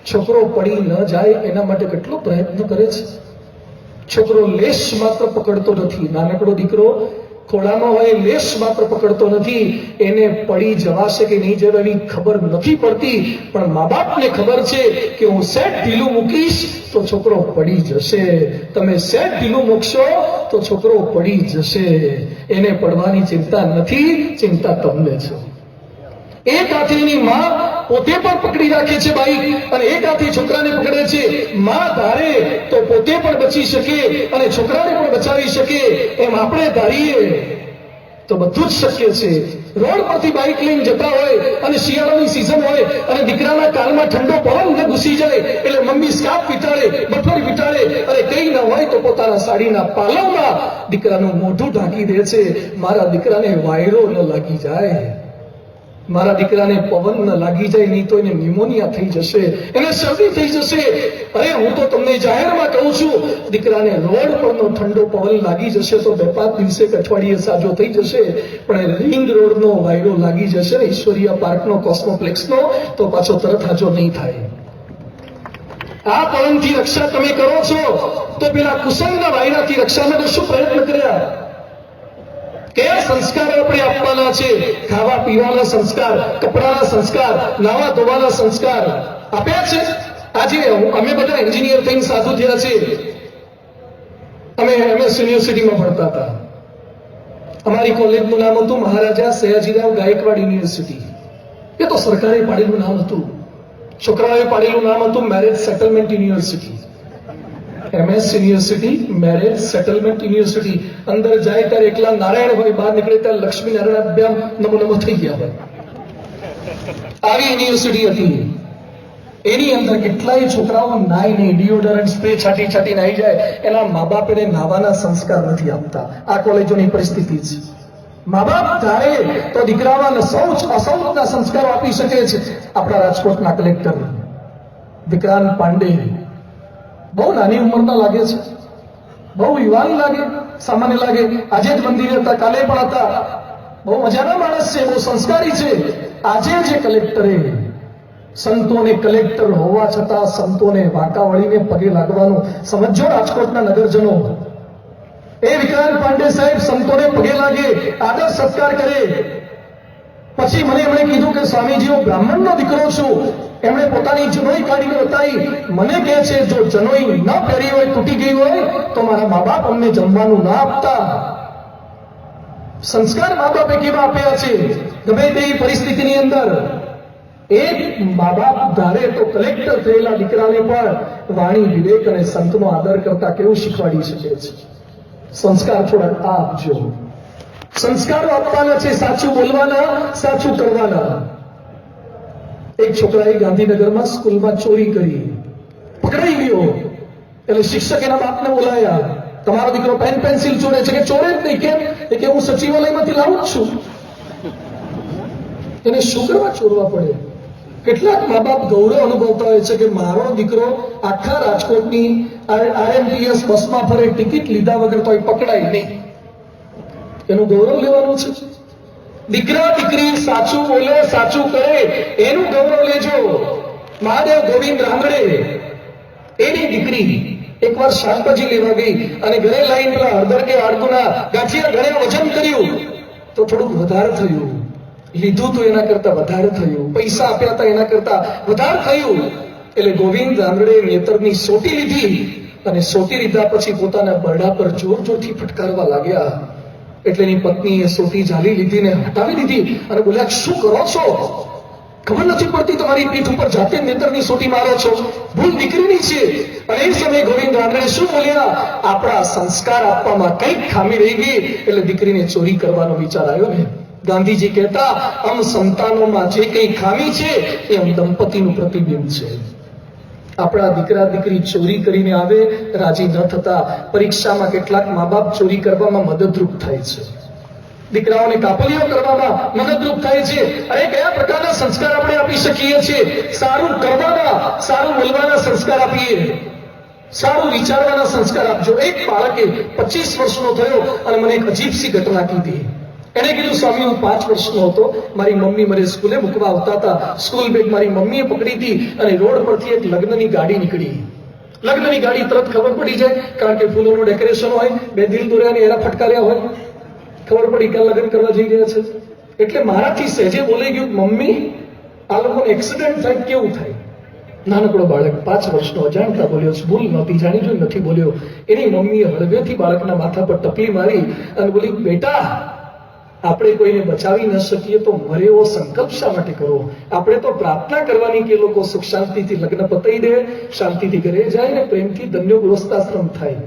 છોકરો પડી ન જાય એના માટે કેટલો પ્રયત્ન કરે છે. છોકરો લેશ માત્ર પકડતો નથી. નાનકડો દીકરો ખોળામાં હોય, લેશ માત્ર પકડતો નથી. એને પડી જવાશે કે નહીં જવાની ખબર નથી પડતી, પણ મા બાપને ખબર છે કે હું સેટ ઢીલું મૂકીશ તો છોકરો પડી જશે. તમે સેટ ઢીલું મૂકશો તો છોકરો પડી જશે. એને પડવાની ચિંતા નથી, ચિંતા તમને છે. એક હાથે એની માં પોતે પણ પકડી રાખે છે બાઈક, અને એક હાથે છોકરાને પકડે છે. માં ધારે તો પોતે પણ બચી શકે અને છોકરાને પણ બચાવી શકે. એમ આપણે ધારીએ તો બધું જ શક્ય છે. રોડ પરથી બાઈક લઈને જતા હોય અને શિયાળાની સીઝન હોય અને દીકરાના કાનમાં ઠંડો પવન ઘૂસી જાય એટલે મમ્મી સ્કાર્ફ વીંટાળે, બઠોરી વીંટાળે, અને કઈ ન હોય તો પોતાના સાડીના પાલવમાં દીકરાનું મોઢું ઢાંકી દે છે. મારા દીકરાને વાયરો ન લાગી જાય, મારા દીકરાને પવન ન લાગી જાય, નહીં તો એને ન્યુમોનિયા થઈ જશે, એને શરદી થઈ જશે. અરે હું તો તમને જાહેરમાં કહું છું, દીકરાને રોડ પરનો ઠંડો પવન લાગી જશે તો 2-5 દિવસે કે અઠવાડિયે સાજો થઈ જશે, પણ રિંગ રોડનો વાયરો લાગી જશે ને ઈશ્વરીય પાર્કનો, કોસ્મોપ્લેક્સનો, તો પાછો તરત હાજો નહીં થાય. આ પવનથી રક્ષા તમે કરો છો તો પેલા કુસંગના વાયરાથી રક્ષા માટે શું પ્રયત્ન કર્યા? કયા સંસ્કારો આપણે આપવાના છે? ખાવા પીવાના સંસ્કાર, કપડાના સંસ્કાર, નાવા ધોવાના સંસ્કાર આપ્યા છે. આજે અમે બધા એન્જિનિયર થઈને સાધુ થયા છે. અમે MS યુનિવર્સિટીમાં ભણતા હતા. અમારી કોલેજનું નામ હતું મહારાજા સયાજીરાવ ગાયકવાડ યુનિવર્સિટી. એ તો સરકારે પાડેલું નામ હતું. છોકરાઓએ પાડેલું નામ હતું marriage settlement university. MS university, marriage settlement university. અંદર જાય ત્યારે એકલા નારાયણ હોય, બહાર નીકળે ત્યારે લક્ષ્મી નારાયણ અભ્યામ નમો નમો થઈ ગયા હોય. આવી યુનિવર્સિટી હતી. એની અંદર કેટલાય છોકરાઓ નાઈ નહીં, ડિયોડરન્ટ સ્પ્રે છાટી છાટી નાઈ જાય. એના મા બાપ એને નાવાના સંસ્કાર નથી આપતા. આ કોલેજોની પરિસ્થિતિ છે. મા બાપ ધારે તો દીકરાઓને અસૌચના સંસ્કારો આપી શકે છે. આપણા રાજકોટના કલેક્ટર વિક્રાંત પાંડે બહુ નાની ઉંમરના લાગે છે, બહુ યુવાન લાગે, સામાન્ય લાગે. આજે જ મંદિરે હતા, કાલે પણ હતા. બહુ મજાના માણસ છે, બહુ સંસ્કારી છે. આજે જે કલેક્ટરે સંતોને કલેક્ટર હોવા છતાં સંતોને વાંકા વળીને પગે લાગવાનું સમજો રાજકોટના નગરજનો. એ વિક્રાંત પાંડે સાહેબ સંતોને પગે લાગે, આદર સત્કાર કરે. પછી મને એમણે કીધું કે સ્વામીજી, હું બ્રાહ્મણનો દીકરો છું. એમણે પોતાની જનોઈ કાઢીને બતાવી. મને કહે છે, જો જનોઈ ન પહેરી હોય, તૂટી ગઈ હોય, તો મારા મા બાપ અમને જમવાનું ના આપતા. સંસ્કાર મા બાપે કેવા આપ્યા છે. ગમે તેવી પરિસ્થિતિની અંદર એક મા બાપ ધારે તો કલેક્ટર થયેલા દીકરાને પણ વાણી, વિવેક અને સંતનો આદર કરતા કેવું શીખવાડી શકે છે. સંસ્કાર થોડાક આપજો. સંસ્કારો આપવાના છે, સાચું બોલવાના, સાચું કરવાના. એક છોકરાએ ગાંધીનગરમાં સ્કૂલમાં ચોરી કરી, પકડાઈ ગયો. એટલે શિક્ષક એના બાપને બોલાયા. તમારો દીકરો પેન પેન્સિલ ચોરે છે. કે ચોરે જ નહીં. કેમ? કે હું સચિવાલયમાંથી લાવું જ છું. એને શું કરવા ચોરવા પડે? કેટલાક મા બાપ ગૌરવ અનુભવતા હોય છે કે મારો દીકરો આખા રાજકોટની RMTS બસમાં ફરે, ટિકિટ લીધા વગર તો પકડાય નહીં. એનું ગૌરવ લેવાનું છે. દીકરા દીકરી સાચું બોલે, સાચું કરે, એનું ગૌરવ લેજો. મહાદેવ ગોવિંદ રાંગડે, એની દીકરી એકવાર શાકભાજી લેવા ગઈ અને ઘરે લાઈન પેલા હળદર કે આડકુના ગાંઠિયા ઘરે વજન કર્યું તો થોડુંક વધારે થયું. લીધું તો એના કરતા વધારે થયું. પૈસા આપ્યા હતા એના કરતા વધારે થયું. એટલે ગોવિંદ રાંગડે નેતરની સોટી લીધી અને સોટી લીધા પછી પોતાના બરડા પર જોર જોરથી ફટકારવા લાગ્યા. એટલે એની પત્નીએ સોટી ઝાલી લીધી ને હટાવી દીધી અને બોલ્યા, શું કરો છો? ખબર નથી પડતી તમારી પીઠ ઉપર જાતે નેતરની સોટી મારો છો. ભૂલ દીકરીની છે. અને એ સમયે ગોવિંદ રાંગડે શું બોલ્યા? આપણા સંસ્કાર આપવામાં કઈક ખામી રહી ગઈ. એટલે દીકરીને ચોરી કરવાનો વિચાર આવ્યો ને. ગાંધીજી કહેતા, આમ સંતાનોમાં જે કઈ ખામી છે એ આમ દંપતીનું પ્રતિબિંબ છે. આપણા દીકરા દીકરી ચોરી કરીને આવે, રાજી ન થતા. પરીક્ષામાં કેટલાક મા બાપ ચોરી કરવામાં મદદરૂપ થાય છે. દીકરાઓને કાપલીઓ કરવામાં મદદરૂપ થાય છે. અને કયા પ્રકારના સંસ્કાર આપણે આપી શકીએ છીએ? સારું કરવાના, સારું બોલવાના સંસ્કાર આપીએ. સારું વિચારવાના સંસ્કાર આપજો. એક બાળકે 25 વર્ષનો થયો અને મને એક અજીબસી ઘટના કીધી. એને કીધું, સ્વામી, હું 5 વર્ષનો હતો. મારી મમ્મી મને સ્કૂલે મૂકવા આવતા હતા. સ્કૂલ બેગ મારી મમ્મીએ પકડી હતી અને રોડ પરથી એક લગ્નની ગાડી નીકળી. લગ્નની ગાડી તરત ખબર પડી જાય, કારણ કે ફૂલોનું ડેકોરેશન હોય, 2 દિલ દોર્યા ને એરા ફટકાર્યા હોય. ખબર પડી કે લગ્ન કરવા જઈ રહ્યા છે. એટલે મારાથી સહેજે બોલાઈ ગયું, મમ્મી, આ લોકોને એક્સિડન્ટ થાય કેવું થાય? નાનકડો બાળક 5 વર્ષનો અજાણતા બોલ્યો છે. ભૂલ નહોતી, જાણી જોઈ નથી બોલ્યો. એની મમ્મીએ હળવેથી બાળકના માથા પર ટપલી મારી અને બોલી, બેટા, આપણે કોઈને બચાવી ન શકીએ તો મરે એવો સંકલ્પ શા માટે કરવો? આપણે તો પ્રાર્થના કરવાની કે લોકો સુખ શાંતિથી લગ્ન પતાવી દે, શાંતિથી ઘરે જાય ને પ્રેમથી ધન્યો ગૃહસ્થાશ્રમ થાય.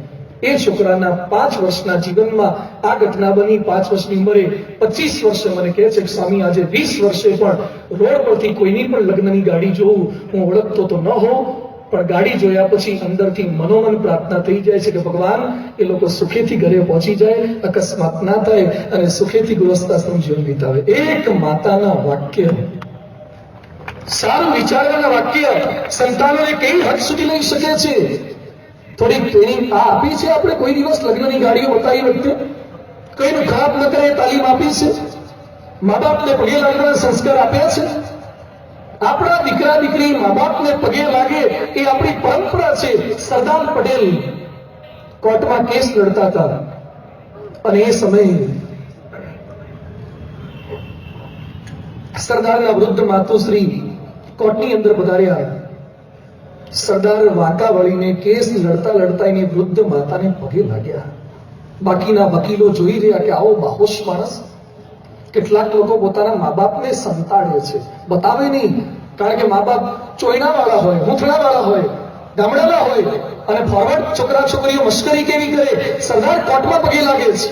એ છોકરાના 5 વર્ષના જીવનમાં આ ઘટના બની. 5 વર્ષની ઉંમરે 25 વર્ષે મને કહે છે કે સ્વામી, આજે 20 વર્ષે પણ રોડ પરથી કોઈની પણ લગ્નની ગાડી જોઉં, હું ઓળખતો તો ન હોઉં, પણ ગાડી જોયા પછી અંદરથી મનોમન પ્રાર્થના થઈ જાય છે કે ભગવાન, એ લોકો સુખેથી ઘરે પહોંચી જાય, અકસ્માત ના થાય અને સુખેથી ગૃહસ્થાશ્રમ જીવન વિતાવે. એક માતાના વાક્ય, સારું વિચારવાના વાક્ય સંતાનોને કઈ હદ સુધી લઈ શકે છે. થોડીક ટ્રેનિંગ આ આપી છે આપણે? કોઈ દિવસ લગ્નની ગાડીઓ બતાવી વખતે કોઈનું ખરાબ ન કરે તાલીમ આપી છે? મા બાપને પગે લાગવાના સંસ્કાર આપ્યા છે? આપણા દીકરા દીકરી મા બાપને પગે લાગે એ આપણી પરંપરા છે. સરદાર પટેલ કોર્ટમાં કેસ લડતા હતા અને એ સમયે સરદારના વૃદ્ધ માતુશ્રી કોર્ટની અંદર પધાર્યા. સરદાર વાંકા વળીને કેસ લડતા લડતા એની વૃદ્ધ માતાને પગે લાગ્યા. બાકીના વકીલો જોઈ રહ્યા કે આવો બાહોશ માણસ. કેટલાક લોકો પોતાના મા બાપને સંતાડે છે, બતાવે નહીં, કારણ કે મા બાપ ચોયણા વાળા હોય, મૂઠણા વાળા હોય, ગામડાના હોય, અને ફોરવર્ડ છોકરા છોકરીઓ મશ્કરી કેવી કરે. સરદાર કોર્ટમાં પગે લાગે છે.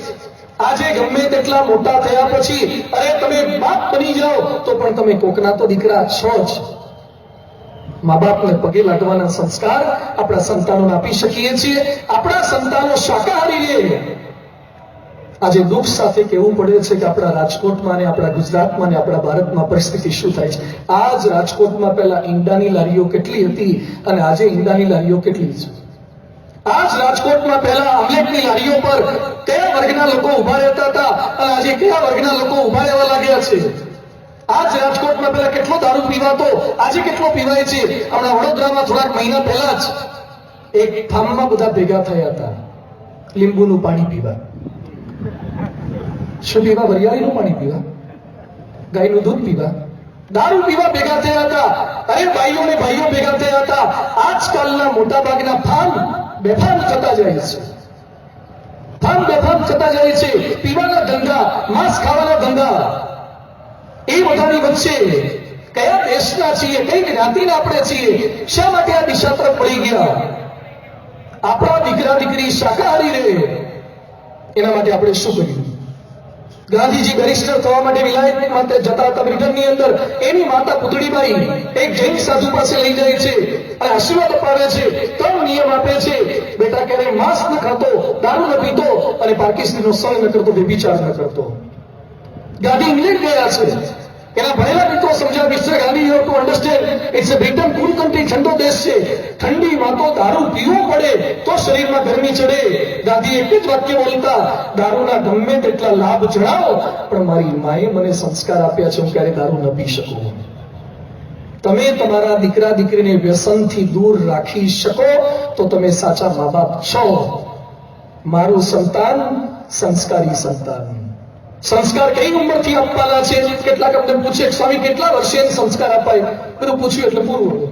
આજે ગમે તેટલા મોટા થયા પછી અરે તમે બાપ બની જાઓ તો પણ તમે કોકના તો દીકરા છો જ. મા બાપને પગે લાગવાના સંસ્કાર આપણા સંતાનોને આપી શકીએ છીએ. આપણા સંતાનો શાકાહારી રહે. આજે દુઃખ સાથે કહેવું પડે છે કે આપણા રાજકોટમાં ને આપણા ગુજરાતમાં ને આપણા ભારતમાં પરિસ્થિતિ શું થાય છે. આજ રાજકોટમાં પહેલા ઈંડાની લારીઓ કેટલી હતી અને આજે ઈંડાની લારીઓ કેટલી છે. આજ રાજકોટમાં પહેલા આમલેટની લારીઓ પર કયા વર્ગના લોકો ઉભા રહેતા હતા અને આજે કયા વર્ગના લોકો ઉભા રહેવા લાગ્યા છે. આજ રાજકોટમાં પહેલા કેટલો દારૂ પીવાતો, આજે કેટલો પીવાય છે. હમણાં વડોદરામાં થોડાક મહિના પહેલા જ એક ફાર્મમાં બધા ભેગા થયા હતા લીંબુનું પાણી પીવા. શું પીવા? વરિયાળીનું પાણી પીવા, ગાયનું દૂધ પીવા, દારૂ પીવા ભેગા થયા હતા. અરે ભાઈઓ ને ભાઈઓ ભેગા થયા હતા. આજકાલના મોટા ભાગના ફાર્મ બેફામ થતા જાય છે. ફાર્મ બેફામ થતા જાય છે. પીવાના ધંધા, માંસ ખાવાના ધંધા. એ બધાની વચ્ચે કયા દેશના છીએ, કઈ જ્ઞાતિના આપણે છીએ, શા માટે આ દિશા તરફ પડી ગયા? આપણા દીકરા દીકરી શાકાહારી રહે એના માટે આપણે શું કર્યું? ગાંધીજી બેરિસ્ટર થવા માટે વિલાયત માટે જતા હતા બ્રિટનની અંદર. એની માતા પુતળીબાઈ એક જૈન સાધુ પાસે લઈ જાય છે અને આશીર્વાદ અપાવે છે. 3 નિયમ આપે છે. બેટા ક્યારેય માંસ ન ખાતો, દારૂ ન પીતો અને પાકિસ્તાનનો સંગ ન કરતો, વ્યભિચાર ન કરતો. ગાંધી ઇંગ્લેન્ડ ગયા છે. એના ભણેલા મિત્રો સમજ્યા mister Gandhi, you have to understand it's a Britain cool country, ઠંડો દેશ છે. ઠંડીમાં તો દારૂ પીવો પડે તો શરીરમાં ગરમી ચડે. ગાંધી એક જ વાક્ય બોલતા, દારૂના ગમે તેટલા લાભ જણાવો પણ મારી માએ મને સંસ્કાર આપ્યા છે, હું ક્યારે દારૂ ન પી શકું. તમે તમારા દીકરા દીકરીને વ્યસનથી દૂર રાખી શકો તો તમે સાચા મા બાપ છો. મારું સંતાન સંસ્કારી સંતાન. સંસ્કાર કઈ ઉંમરથી આપવાના છે? કેટલાક અમને પૂછે સ્વામી કેટલા વર્ષે સંસ્કાર અપાય? બધું પૂછ્યું એટલે પૂરું.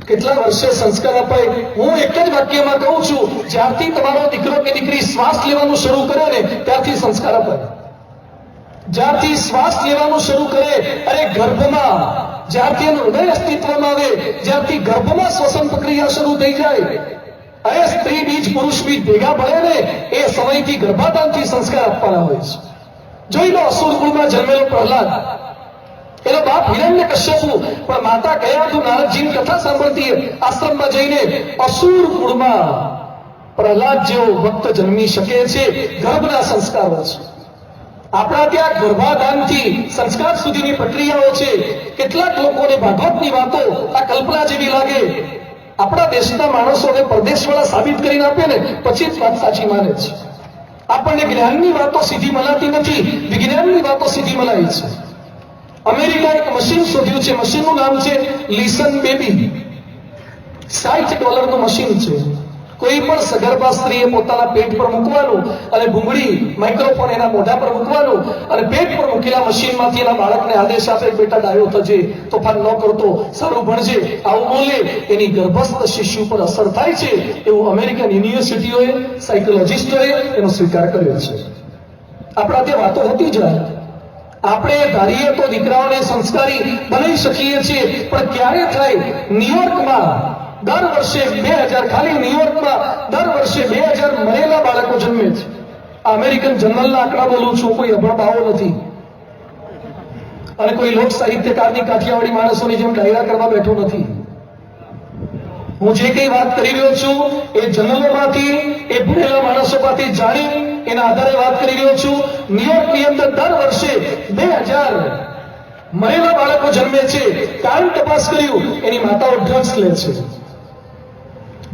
કેટલા વર્ષે સંસ્કાર અપાય? હું એક જ વાક્યમાં કહું છું, જ્યારથી તમારો દીકરો કે દીકરી શ્વાસ લેવાનું શરૂ કરે ને ત્યારથી સંસ્કાર અપાય. જ્યારથી શ્વાસ લેવાનું શરૂ કરે, અરે ગર્ભમાં જ્યારથી એનું હૃદય અસ્તિત્વમાં આવે, જ્યારથી ગર્ભમાં શ્વસન પ્રક્રિયા શરૂ થઈ જાય, અરે સ્ત્રી બીજ પુરુષ બીજ ભેગા પડે ને એ સમયથી ગર્ભાધાનથી સંસ્કાર આપવાના હોય છે. જોઈ લો અસુર કુળમાં જન્મેલો પ્રહલાદ, એનો બાપ હિરણ્યકશ્યપુ, પણ માતા કયા તું નારદજીની કથા સાંભળતી આશ્રમમાં જઈને. અસુર કુળમાં પ્રહલાદ જેવો ભક્ત જન્મી શકે છે, ગર્ભના સંસ્કારો છે. આપણા ત્યાં ગર્ભાધાનથી સંસ્કાર સુધીની પ્રક્રિયાઓ છે. કેટલાક લોકોને ભાગવતની વાતો આ કલ્પના જેવી લાગે. આપણા દેશના માણસોને પરદેશવાળા સાબિત કરીને આપે ને પછી જ વાત સાચી માને છે. આપણને જ્ઞાનની વાતો સીધી મનાતી નથી, વિજ્ઞાનની વાતો સીધી મનાય છે. અમેરિકા એક મશીન શોધ્યું છે. મશીનનું નામ છે લિસન બેબી. $60 મશીન છે. કોઈ પણ સગર્ભા સ્ત્રીએ પોતાના પેટ પર મૂકવાનું અને ભૂંગળી માઇક્રોફોન એના મોઢા પર મૂકવાનું અને પેટ પર મૂકેલા મશીનમાંથી એના બાળકને આદેશ આપે, બેટા ડાયો થજે, તોફાન ન કરતો, સારું ભણજે, આવું બોલે. એની ગર્ભસ્થ શિશુ પર અસર થાય છે એવું અમેરિકન યુનિવર્સિટીઓએ, સાયકોલોજીસ્ટોએ એનો સ્વીકાર કર્યો છે. આપણા ત્યાં વાતો હોતી જાય. આપણે ધારીએ તો દીકરાઓને સંસ્કારી બનાવી શકીએ છીએ, પણ ક્યારે થાય? ન્યુયોર્કમાં દર વર્ષે 2000, ખાલી ન્યુયોર્કમાં દર વર્ષે 2000 મરેલા બાળકો જન્મે છે. આ અમેરિકન જનરલના આંકડા બોલું છું, કોઈ અભણબાવો નથી અને કોઈ લોક સાહિત્યકારની કાઠિયાવાડી માણસોની જેમ ડાયરા કરવા બેઠો નથી. હું જે કઈ વાત કરી રહ્યો છું એ જનરલોમાંથી, એ ભણેલા માણસોમાંથી જાણી એના આધારે વાત કરી રહ્યો છું. ન્યુયોર્કની અંદર દર વર્ષે 2000 મરેલા બાળકો જન્મે છે. કારણ તપાસ કર્યું, એની માતાઓ ડ્રગ્સ લે છે.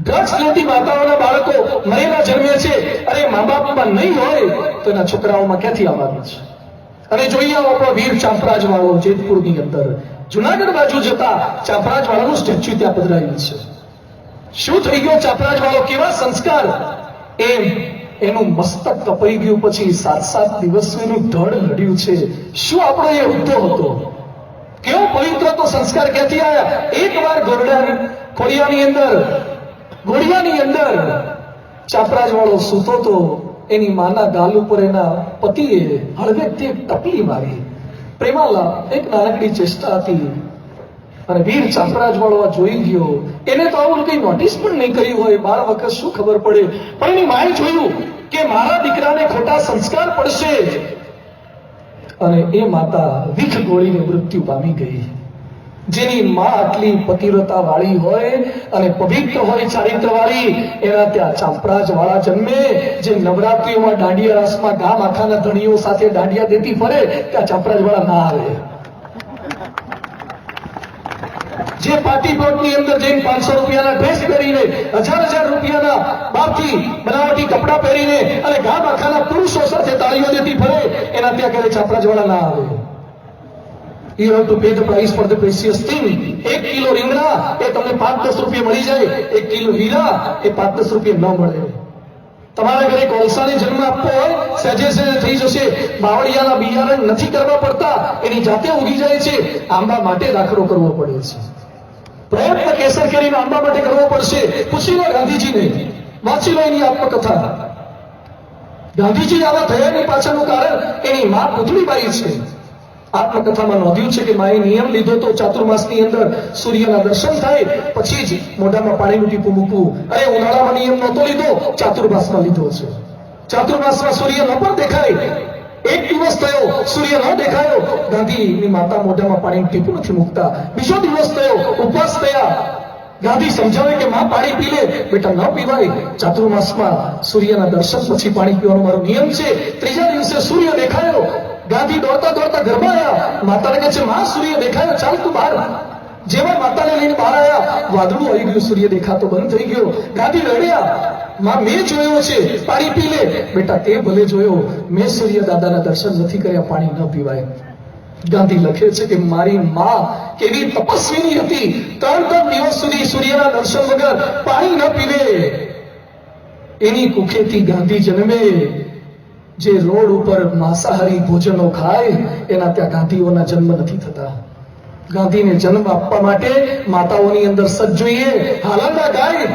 ડ્રગ્સ લેતી માતાઓના બાળકો મરેલા જન્મે છે. અરે મા બાપમાં નહીં હોય તો એના છોકરાઓમાં ક્યાંથી આવવાનું છે? અને જોઈએ આપણો વીર ચાંપરાજ વાળો જેતપુરની અંદર, જુનાગઢ બાજુ જતા ચાંપરાજ વાળાનું સ્ટેચ્યુ ત્યાં પધરાયું છે. શું થઈ ગયો ચાંપરાજ વાળો? કેવા સંસ્કાર! એનું મસ્તક કપાઈ ગયું પછી 7 દિવસ એનું ધડ લડ્યું છે. શું આપણો એ હોદ્દો હતો? કેવો પવિત્ર તો સંસ્કાર ક્યાંથી આવ્યા? એકવાર ઘોડિયાની અંદર ચાપરાજ વાળો સૂતો તો એની માના ગાલ ઉપર એના પતિએ હળવેકથી એક ટપલી મારી. પ્રેમાલા એક નાનકડી ચેષ્ટા હતી અને વીર ચાપરાજ વાળો આ જોઈ ગયો. એને તો આવું કઈ નોટિસ પણ નહીં કર્યું હોય, 12 વખત શું ખબર પડે, પણ એની માએ જોયું કે મારા દીકરાને ખોટા સંસ્કાર પડશે અને એ માતા વિખ ગોળીને મૃત્યુ પામી ગઈ. જેની માં આટલી પતિવ્રતા વાળી હોય અને પવિત્ર હોય, ચારિત્ર વાળી, એના ત્યાં ચાપરાજ વાળા જન્મે. જે નવરાત્રીઓમાં દાંડિયા રાસમાં ગામ આખાના ધણીઓ સાથે દાંડિયા દેતી ફરે, ત્યાં ચાપરાજ વાળા ના આવે. જે પાર્ટી પ્લોટની અંદર જઈને 500 રૂપિયાના ડ્રેસ પહેરીને, 1000 રૂપિયાના બાપથી બનાવટી કપડા પહેરીને અને ગામ આખાના પુરુષો સાથે તાળીઓ દેતી ફરે, એના ત્યાં ક્યારે ચાપરાજ વાળા ના આવે. You have to pay the price for the precious thing. 1 kilo રીંગણા એ તમને 5-10 રૂપિયા મળી જાય, 1 કિલો હીરા એ 5-10 રૂપિયા ન મળે. તમારા ઘરે કોલસાને જન્મ આપવો હોય, સહેજે થઈ જશે. બાવળિયાના બિયારણ નથી કરવા પડતા, એની જાતે ઉગી જાય છે. આંબા માટે દાખલો કરવો પડે છે. પ્રયત્ન કેસર કરીને આંબા માટે કરવો પડશે. પૂછી લો ગાંધીજીને, વાંચી લો એની આત્મકથા. ગાંધીજી આવા થયાની પાછળનું કારણ એની મા પુતળીબાઈ છે. આત્મકથામાં નોંધ્યું છે કે માએ નિયમ લીધો તો ચાતુર્માસની અંદર સૂર્યના દર્શન થાય પછી જ મોઢામાં પાણીનું ટીપું મૂકવું. અરે ઉનાળામાં નિયમ નહોતો લીધો, ચાતુર્માસમાં લીધો છે. ચાતુર્માસમાં સૂર્ય ન પણ દેખાય, 1 દિવસ થયો સૂર્ય ન દેખાયો, ગાંધીની માતા મોઢામાં પાણીનું ટીપું નથી મૂકતા. બીજો દિવસ થયો, ઉપવાસ થયા, ગાંધી સમજાવે કે માં પાણી પી લે. બેટા ન પીવાય, ચાતુર્માસમાં સૂર્યના દર્શન પછી પાણી પીવાનો મારો નિયમ છે. ત્રીજા દિવસે સૂર્ય દેખાયો, ગાંધી દોડતા દોડતા ઘરમાં આવ્યા. માતાને કહે છે, માં સૂર્ય દેખાયો, ચાલ તું બહાર. જેવા માતાને લઈને બહાર આવ્યા, વાદળું આવી ગયું, સૂર્ય દેખાતો બંધ થઈ ગયો. ગાંધી રડ્યા, માં મેં જોયો છે, પાણી પી લે. બેટા તે ભલે જોયો, મેં સૂર્ય દાદાના દર્શન નથી કર્યા, પાણી ન પીવાય. ગાંધી લખે છે કે મારી માં કેવી તપસ્વીની હતી, 3 દિવસ સુધી સૂર્યના દર્શન વગર પાણી ન પીવે. એની કુખેથી ગાંધી જન્મે. જે રોડ ઉપર માંસાહારી ભોજનો ખાય, એના ત્યાં ગાંધીઓના જન્મ નથી થતા. ગાંધીને જન્મ આપવા માટે માતાઓની અંદર સજ જોઈએ, હાલંડા ગાય,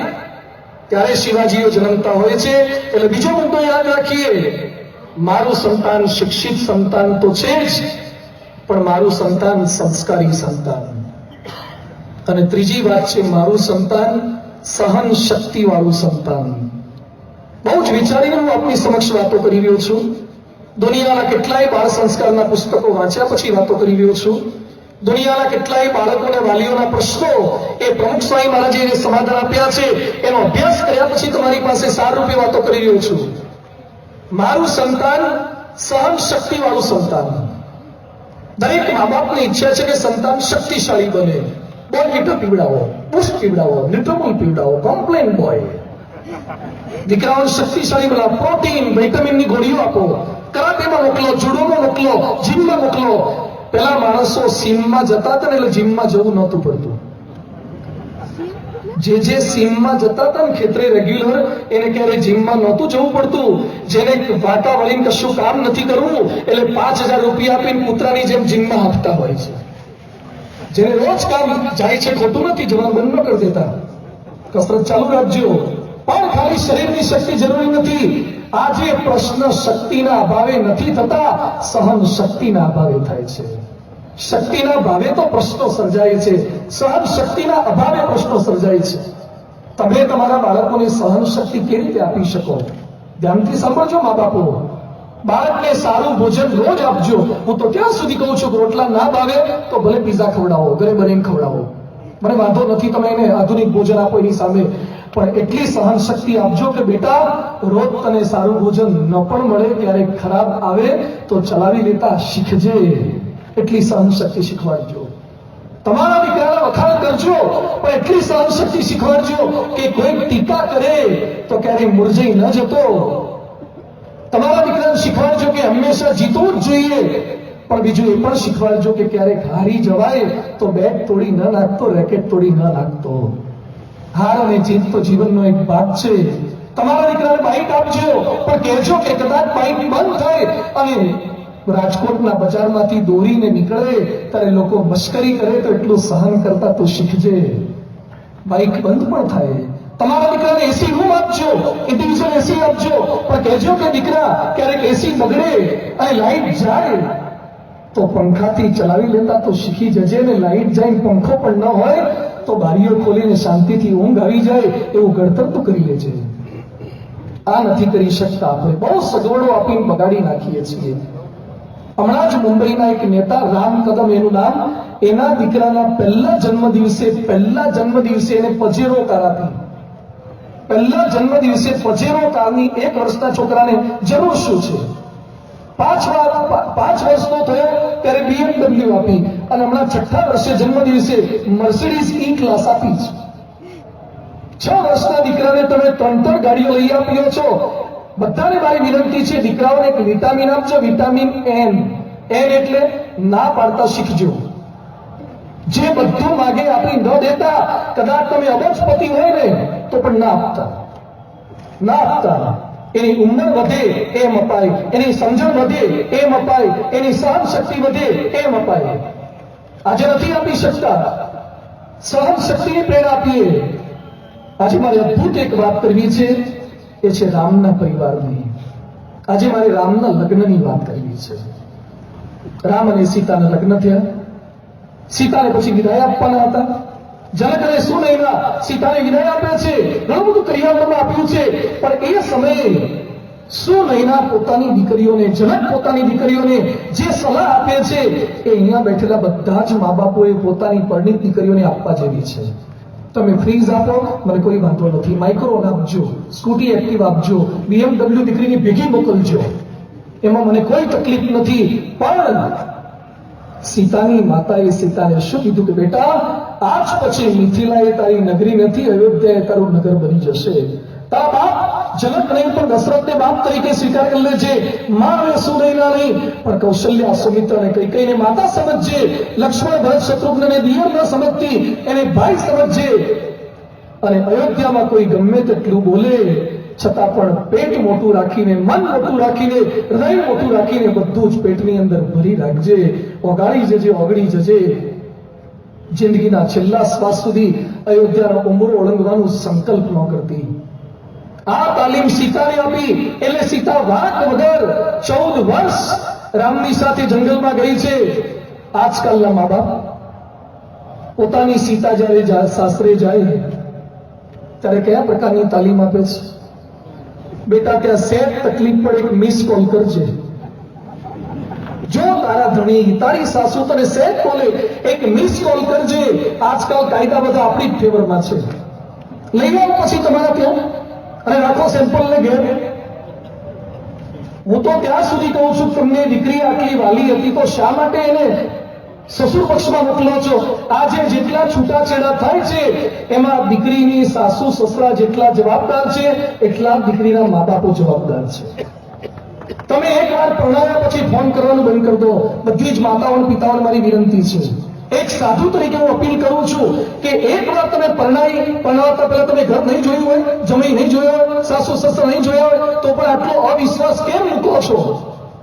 ત્યારે શિવાજીઓ જન્મતા હોય છે. એટલે બીજો મુદ્દો યાદ રાખીએ, મારું સંતાન શિક્ષિત સંતાન તો છે જ, પણ મારું સંતાન સંસ્કારી સંતાન. અને ત્રીજી વાત છે, મારું સંતાન સહન શક્તિ વાળું સંતાન. બહુ જ વિચારીને હું આપની સમક્ષ વાતો કરી રહ્યો છું. દુનિયાના કેટલાય બાળ સંસ્કારના પુસ્તકો વાંચ્યા પછી વાતો કરી રહ્યો છું. દુનિયાના કેટલાય બાળકોને વાલીઓના પ્રશ્નો એ પ્રમુખ સ્વામી મહારાજે જે સમાધાન આપ્યા છે, એનો અભ્યાસ કર્યા પછી તમારી પાસે સાર રૂપે વાતો કરી રહ્યો છું. મારું સંતાન સહન શક્તિ વાળું સંતાન. દરેક મા બાપની ઈચ્છા છે કે સંતાન શક્તિશાળી બને. બોર્નવિટા પીવડાવો, બુસ્ટ પીવડાવો, ન્યુટ્રોમોલ પીવડાવો, કોમ્પ્લેન બોય. દીકરાઓને શક્તિશાળી બનાવો, પ્રોટીન વિટામિનની ગોળીઓ આપો, કરાટેમાં મોકલો, જુડોમાં મોકલો, જીમમાં મોકલો. પેલા માણસો સીમમાં જતા હતા ને એટલે જીમમાં જવું નહોતું પડતું. જે સીમમાં જતા હતા ને ખેતરે રેગ્યુલર, એને ક્યારે જીમમાં નહોતું જવું પડતું. જેને વાટા વળીને કશું કામ નથી કરવું એટલે 5000 રૂપિયા આપીને કૂતરાની જેમ જીમમાં આપતા હોય છે. જેને રોજ કામ જાય છે, ખોટું નથી, જવાનું બંધ ન કરી દેતા, કસરત ચાલુ રાખજો. પણ ખાલી શરીરની શક્તિ જરૂરી નથી. આજે પ્રશ્ન શક્તિના અભાવે નથી થતા, સહન શક્તિના અભાવે થાય છે. શક્તિના ભાવે તો પ્રશ્નો સર્જાય છે, સહન શક્તિના અભાવે પ્રશ્નો સર્જાય છે. તમે તમારા બાળકોને સહન શક્તિ કેવી રીતે આપી શકો? ધ્યાનથી સાંભળજો મા બાપો. બાળકને સારું ભોજન રોજ આપજો. હું તો ત્યાં સુધી કહું છું કે રોટલા ના ભાવે તો ભલે પીઝા ખવડાવો, ઘરે બનાવીને ખવડાવો, મને વાંધો નથી. તમે એને આધુનિક ભોજન આપો એની સામે, પણ એટલી સહન શક્તિ આપજો કે બેટા રોજ તને સારું ભોજન ન પણ મળે, ક્યારેક ખરાબ આવે તો ચલાવી લેતા શીખજે. એટલી સહન શક્તિ શીખવાડજો. તમારા દીકરાના વખાણ કરજો, પણ એટલી સહન શક્તિ શીખવાડજો કે કોઈ ટીકા કરે તો ક્યારેય મુરઝાઈ ન જતો. તમારા દીકરાને શીખવાડજો કે હંમેશા જીતવું જ જોઈએ, પણ બીજું એ પણ શીખવાડજો કે ક્યારેક હારી જવાય તો બેટ તોડી ન નાખતો, રેકેટ તોડી ન નાખતો. હાર અને જીત તો જીવનનો એક ભાગ છે. તમારા દીકરાને બાઇક આપજો, પણ કહેજો કે કદાચ બાઇક બંધ થાય અને રાજકોટના બજારમાંથી દોરીને નીકળે ત્યારે લોકો મશ્કરી કરે તો એટલું સહન કરતા તો શીખજે. બાઇક બંધ પણ થાય, તમારા દીકરાને એસી રૂમ આપજો, ઇન્ડિવિજ્યુઅલ એસી આપજો, પણ કહેજો કે દીકરા ક્યારેક એસી બગડે અને લાઈટ જાય તો પંખાથી ચલાવી લેતા તો શીખી જજે. ને લાઈટ જાય પંખો પણ ન હોય તો બારીઓ ખોલીને શાંતિથી ઊંઘ આવી જાય એવું ઘડતર તો કરી લેજે. આ નથી કરી શકતા. આપણે બહુ સગવડો આપીને બગાડી નાખીએ છીએ. હમણાં જ મુંબઈના એક નેતા રામ કદમ એનું નામ, એના દીકરાના પહેલા જન્મદિવસે એને પજેરો કાર આપી. પહેલા જન્મદિવસે પજેરો કારની 1 વર્ષના છોકરાને જરૂર શું છે? 5 વર્ષનો થયો ત્યારે BMW આપી અને હમણાં 6થા વર્ષે જન્મદિવસે મર્સિડીઝ E ક્લાસ આપી છે. 6 વર્ષના દીકરાને તમે 3 ગાડીઓ લઈ આપ્યો છો. બધાને મારી વિનંતી છે, દીકરાઓને એક વિટામિન આપજો, વિટામિન N એટલે ના પાડતા શીખજો. જે બધું માગે આપી ન દેતા. કદાચ તમે અબજપતિ હોય ને તો પણ ના આપતા. એની ઉંમર વધે એમ અપાય, એની સમજણ વધે એમ અપાય, એની સહન શક્તિ વધે એમ અપાય. આજે નથી આપી શકતા, સહન શક્તિની પ્રેરણા આપીએ. આજે મારે અદ્ભુત એક વાત કરવી છે, એ છે રામના પરિવારની. આજે મારે રામના લગ્નની વાત કરવી છે. રામ અને સીતાના લગ્ન થયા. સીતાને પછી વિદાય આપવાના હતા. જનકને સુનૈના સીતાને વિદાય આપે છે. ઘણું બધું કરિયાવરમાં આપ્યું છે, પણ એ સમયે સુનૈના પોતાની દીકરીઓને, જનક પોતાની દીકરીઓને જે સલાહ આપે છે એ અહીંયા બેઠેલા બધા જ મા બાપોએ પોતાની પરણિત દીકરીઓને આપવા જેવી છે. તમે ફ્રીઝ આપો, મને કોઈ વાંધો નથી. માઇક્રોન આપજો, સ્કૂટી એક્ટિવ આપજો, BMW દીકરીની ભેગી મોકલજો, એમાં મને કોઈ તકલીફ નથી. પણ સીતાની માતાએ સીતાને શું કીધું કે બેટા, આજ પછી મિથિલા એ તારી નગરી નથી, અયોધ્યા એ તારું નગર બની જશે. તારા બાપ જનક નહીં પણ દશરથને બાપ તરીકે સ્વીકાર કરી લેજે. માં અને સુનૈના નહીં પણ કૌશલ્યા, સુમિત્રા અને કૈકેયીને માતા સમજજે. લક્ષ્મણ, ભરત, શત્રુઘ્નને દિયર ન સમજતી એને ભાઈ સમજજે. અને અયોધ્યામાં કોઈ ગમે તેટલું બોલે છતાં પણ પેટ મોટું રાખીને, મન મોટું રાખીને, હૃદય મોટું રાખીને બધું જ પેટની અંદર ભરી રાખજે. ઓગાળી જજે, ઓગળી જજે. જિંદગીના છેલ્લા શ્વાસ સુધી અયોધ્યાનો ઉંબરો ઓળંગવાનો સંકલ્પ ન કરતી. આ તાલીમ સીતાને આપી એટલે સીતા વાંક વગર 14 વર્ષ રામની સાથે જંગલમાં ગઈ છે. આજકાલના મા બાપ પોતાની સીતા જ્યારે સાસરે જાય ત્યારે કયા પ્રકારની તાલીમ આપે છે? બેટા ત્યાં સેજ તકલીફ પડે એક મિસ કોલ કરજે. જો તારા ધણી, તારી સાસુ તને સેજ બોલે એક મિસ કોલ કરજે. આજકાલ કાયદા બધા આપણી જ ફેવરમાં છે. લઈ આવો પછી તમારા ત્યાં અને રાખો સેમ્પલ ને ઘેર. હું તો ત્યાં સુધી કહું છું, તમને દીકરી આટલી વાલી હતી તો શા માટે એને સસુર પક્ષમાં મોકલો છો? આજે જેટલા છૂટાછેડા થાય છે એમાં દીકરીની સાસુ સસરા જેટલા જવાબદાર છે એટલા દીકરીના મા બાપો જવાબદાર છે. તમે એકવાર પરણાવ્યા પછી ફોન કરવાનું બંધ કરી દો. બધી જ માતાઓને પિતાઓને મારી વિનંતી છે. એક સાધુ તરીકે હું અપીલ કરું છું કે એકવાર તમે પરણાવતા પહેલા તમે ઘર નહીં જોયું હોય, જમાઈ નહીં જોયો હોય, સાસુ સસરા નહીં જોયા હોય તો પણ આટલો અવિશ્વાસ કેમ મૂકો છો?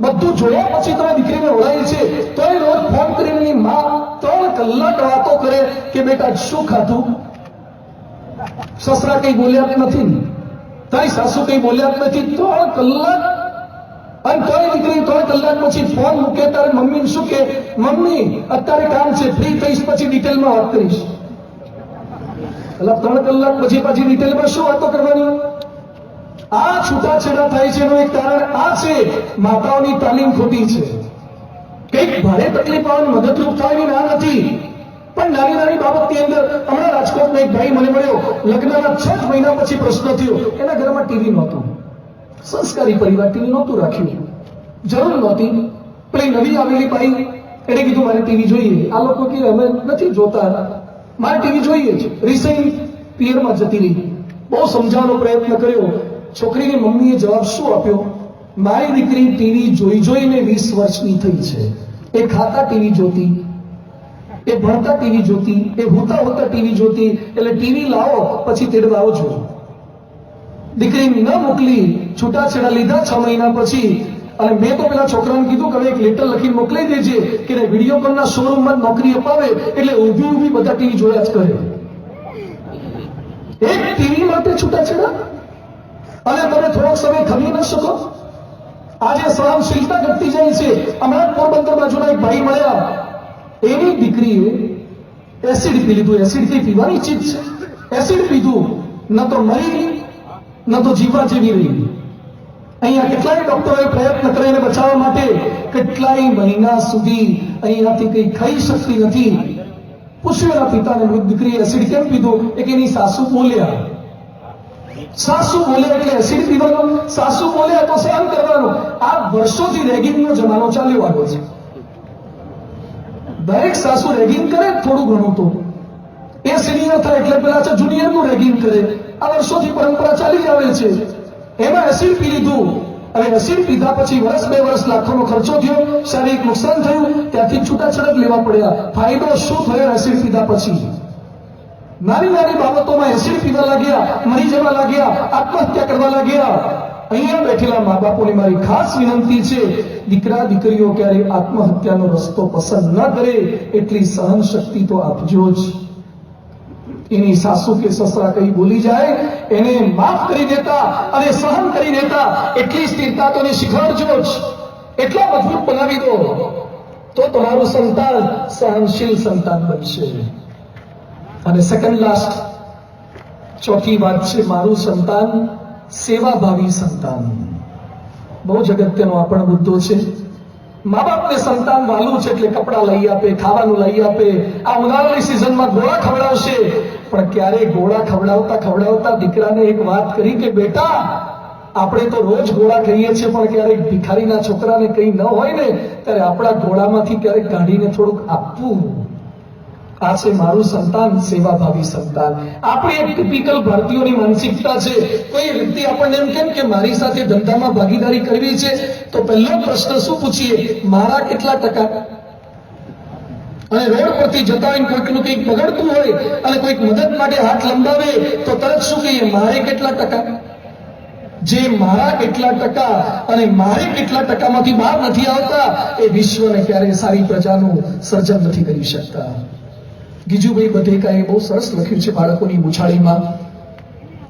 બધું જોયા પછી તમે દીકરીને ઓળાય છે તો એ રોજ ફોન કરીને માં 3 કલાક વાતો કરે કે બેટા શું ખાધું? સસરા કઈ બોલ્યા નથી, તારી સાસુ કઈ બોલ્યા નથી. 3 કલાક. અને તોય દીકરી 3 કલાક પછી ફોન મૂકે તારે મમ્મીને શું કે, મમ્મી અત્યારે કામ છે, ફ્રી થઈશ પછી ડિટેલમાં વાત કરીશ. એટલે 3 કલાક પછી પાછી ડિટેલમાં શું વાતો કરવાની? આ છૂટાછેડા થાય છે એનું એક કારણ આ છે, માતાઓની તાલીમ ખોટી છે. કઈક ભારે તકલીફ આવે મદદરૂપ થાય ના નથી, પણ નાની નાની બાબતની અંદર. હમણાં રાજકોટમાં એક ભાઈ મને મળ્યો, લગ્નના 6 મહિના પછી પ્રશ્ન થયો. એના ઘરમાં ટીવી નહોતું, સંસ્કારી પરિવાર ટીવી નહોતું રાખ્યું, જરૂર નહોતી. પેલી નવી આવેલી બાઈ એને કીધું મારે ટીવી જોઈએ. આ લોકો કે અમે નથી જોતા, મારે ટીવી જોઈએ છે. રિસાઈ પિયરમાં જતી રહી. બહુ સમજાવવાનો પ્રયત્ન કર્યો. છોકરીની મમ્મીએ જવાબ શું આપ્યો? મારી દીકરી ટીવી જોઈને 20 વર્ષની થઈ છે. એ ખાતા ટીવી જોતી, એ ભણતા ટીવી જોતી, એ હોતા ટીવી જોતી. એટલે ટીવી લાવો પછી તેડવા આવજો. દીકરી ન મોકલી, છૂટાછેડા લીધા 6 મહિના પછી. અને મેં તો પેલા છોકરાને કીધું કે હવે એક લેટર લખીને મોકલી દેજે કે વિડીયો કોલના શોરૂમમાં નોકરી અપાવે એટલે ઊભી ઊભી બધા ટીવી જોયા જ કરે. એક ટીવી માટે છૂટાછેડા અને તમે થોડોક સમય ખમી ન શકો. આજે સહનશીલતા ઘટતી જાય છે. હમણાં પોરબંદર બાજુના એક ભાઈ મળ્યા, એની દીકરીએ એસિડ પી લીધું. એસિડ કઈ પીવાની ચીજ છે? એસિડ પીધું, ન તો મરી ન તો જીવવા જેવી રહી. અહીંયા કેટલાય ડોક્ટરોએ પ્રયત્ન કરીને બચાવવા માટે કેટલાય મહિના સુધી અહીંયાથી કઈ ખાઈ શકતી નથી. પૂછ્યું એના પિતાને, મૃત દીકરી એસિડ કેમ પીધું? એક એની સાસુ બોલ્યા. સાસુ બોલ્યા એટલે એસિડ પીવાનો? સાસુ બોલ્યા તો સહન કરવાનું. આ વર્ષોથી રેગિંગનો જમાનો ચાલ્યો આવ્યો છે. દરેક સાસુ રેગિંગ કરે થોડું ઘણું તો, એ સિનિયર થાય એટલે પેલા જુનિયરનું રેગિંગ કરે. આ વર્ષોથી પરંપરા ચાલી આવે છે. એમાં એસિડ પી લીધું. હવે એસિડ પીધા પછી વર્ષ 2 વર્ષ લાખોનો ખર્ચો થયો, શારીરિક નુકસાન થયું, ત્યાંથી છૂટાછેડા લેવા પડ્યા. ફાયદો શું થયો એસિડ પીધા પછી? નાની નાની બાબતોમાં એસિડ પીવા લાગ્યા, મરી જવા લાગ્યા, આત્મહત્યા કરવા લાગ્યા. અહીંયા બેઠેલા મા બાપોની મારી ખાસ વિનંતી છે, દીકરા દીકરીઓ ક્યારે આત્મહત્યાનો રસ્તો પસંદ ન કરે એટલી સહન શક્તિ તો આપજો જ. એની સાસુ કે સસરા કઈ બોલી જાય એને માફ કરી દેતા અને સહન કરી દેતા એટલી સ્થિરતા તો શીખવાડજો જ. એટલા મજબૂત બનાવી દો તો તમારું સંતાન સહનશીલ સંતાન બનશે. અને સેકન્ડ લાસ્ટ ચોથી વાત છે, મારું સંતાન સેવાભાવી સંતાન. બહુ જ અગત્યનો આ પણ મુદ્દો છે. મા બાપને સંતાન વાલું છે એટલે કપડા લઈ આપે, ખાવાનું લઈ આપે, આ ઉનાળાની સિઝનમાં ગોળા ખવડાવશે. પણ ક્યારેય ગોળા ખવડાવતા દીકરાને એક વાત કરી કે બેટા આપણે તો રોજ ગોળા ખાઈએ છીએ, પણ ક્યારેક ભિખારીના છોકરાને કંઈ ન હોય ને ત્યારે આપણા ગોળામાંથી ક્યારેક કાઢીને થોડુંક આપવું. આ છે મારું સંતાન સેવાભાવી સંતાન. આપણી એક ટિપિકલ ભારતીયોની માનસિકતા છે. કોઈ વ્યક્તિ આપણને એમ કેમ કે મારી સાથે ધંધામાં ભાગીદારી કરવી છે તો પહેલો પ્રશ્ન શું પૂછીએ? મારા કેટલા ટકા? અને રોડ પરથી જતા હોય કોઈકનું કંઈક બગડતું હોય અને કોઈક મદદ માટે હાથ લંબાવે તો તરત શું કહીએ? મારે કેટલા ટકા? જે મારા કેટલા ટકા અને મારે કેટલા ટકામાંથી બહાર નથી આવતા એ વિશ્વને ક્યારેય સારી પ્રજાનું સર્જન નથી કરી શકતા. ગીજુભાઈ બધેકાએ બહુ સરસ લખ્યું છે બાળકોની ઉછાળીમાં.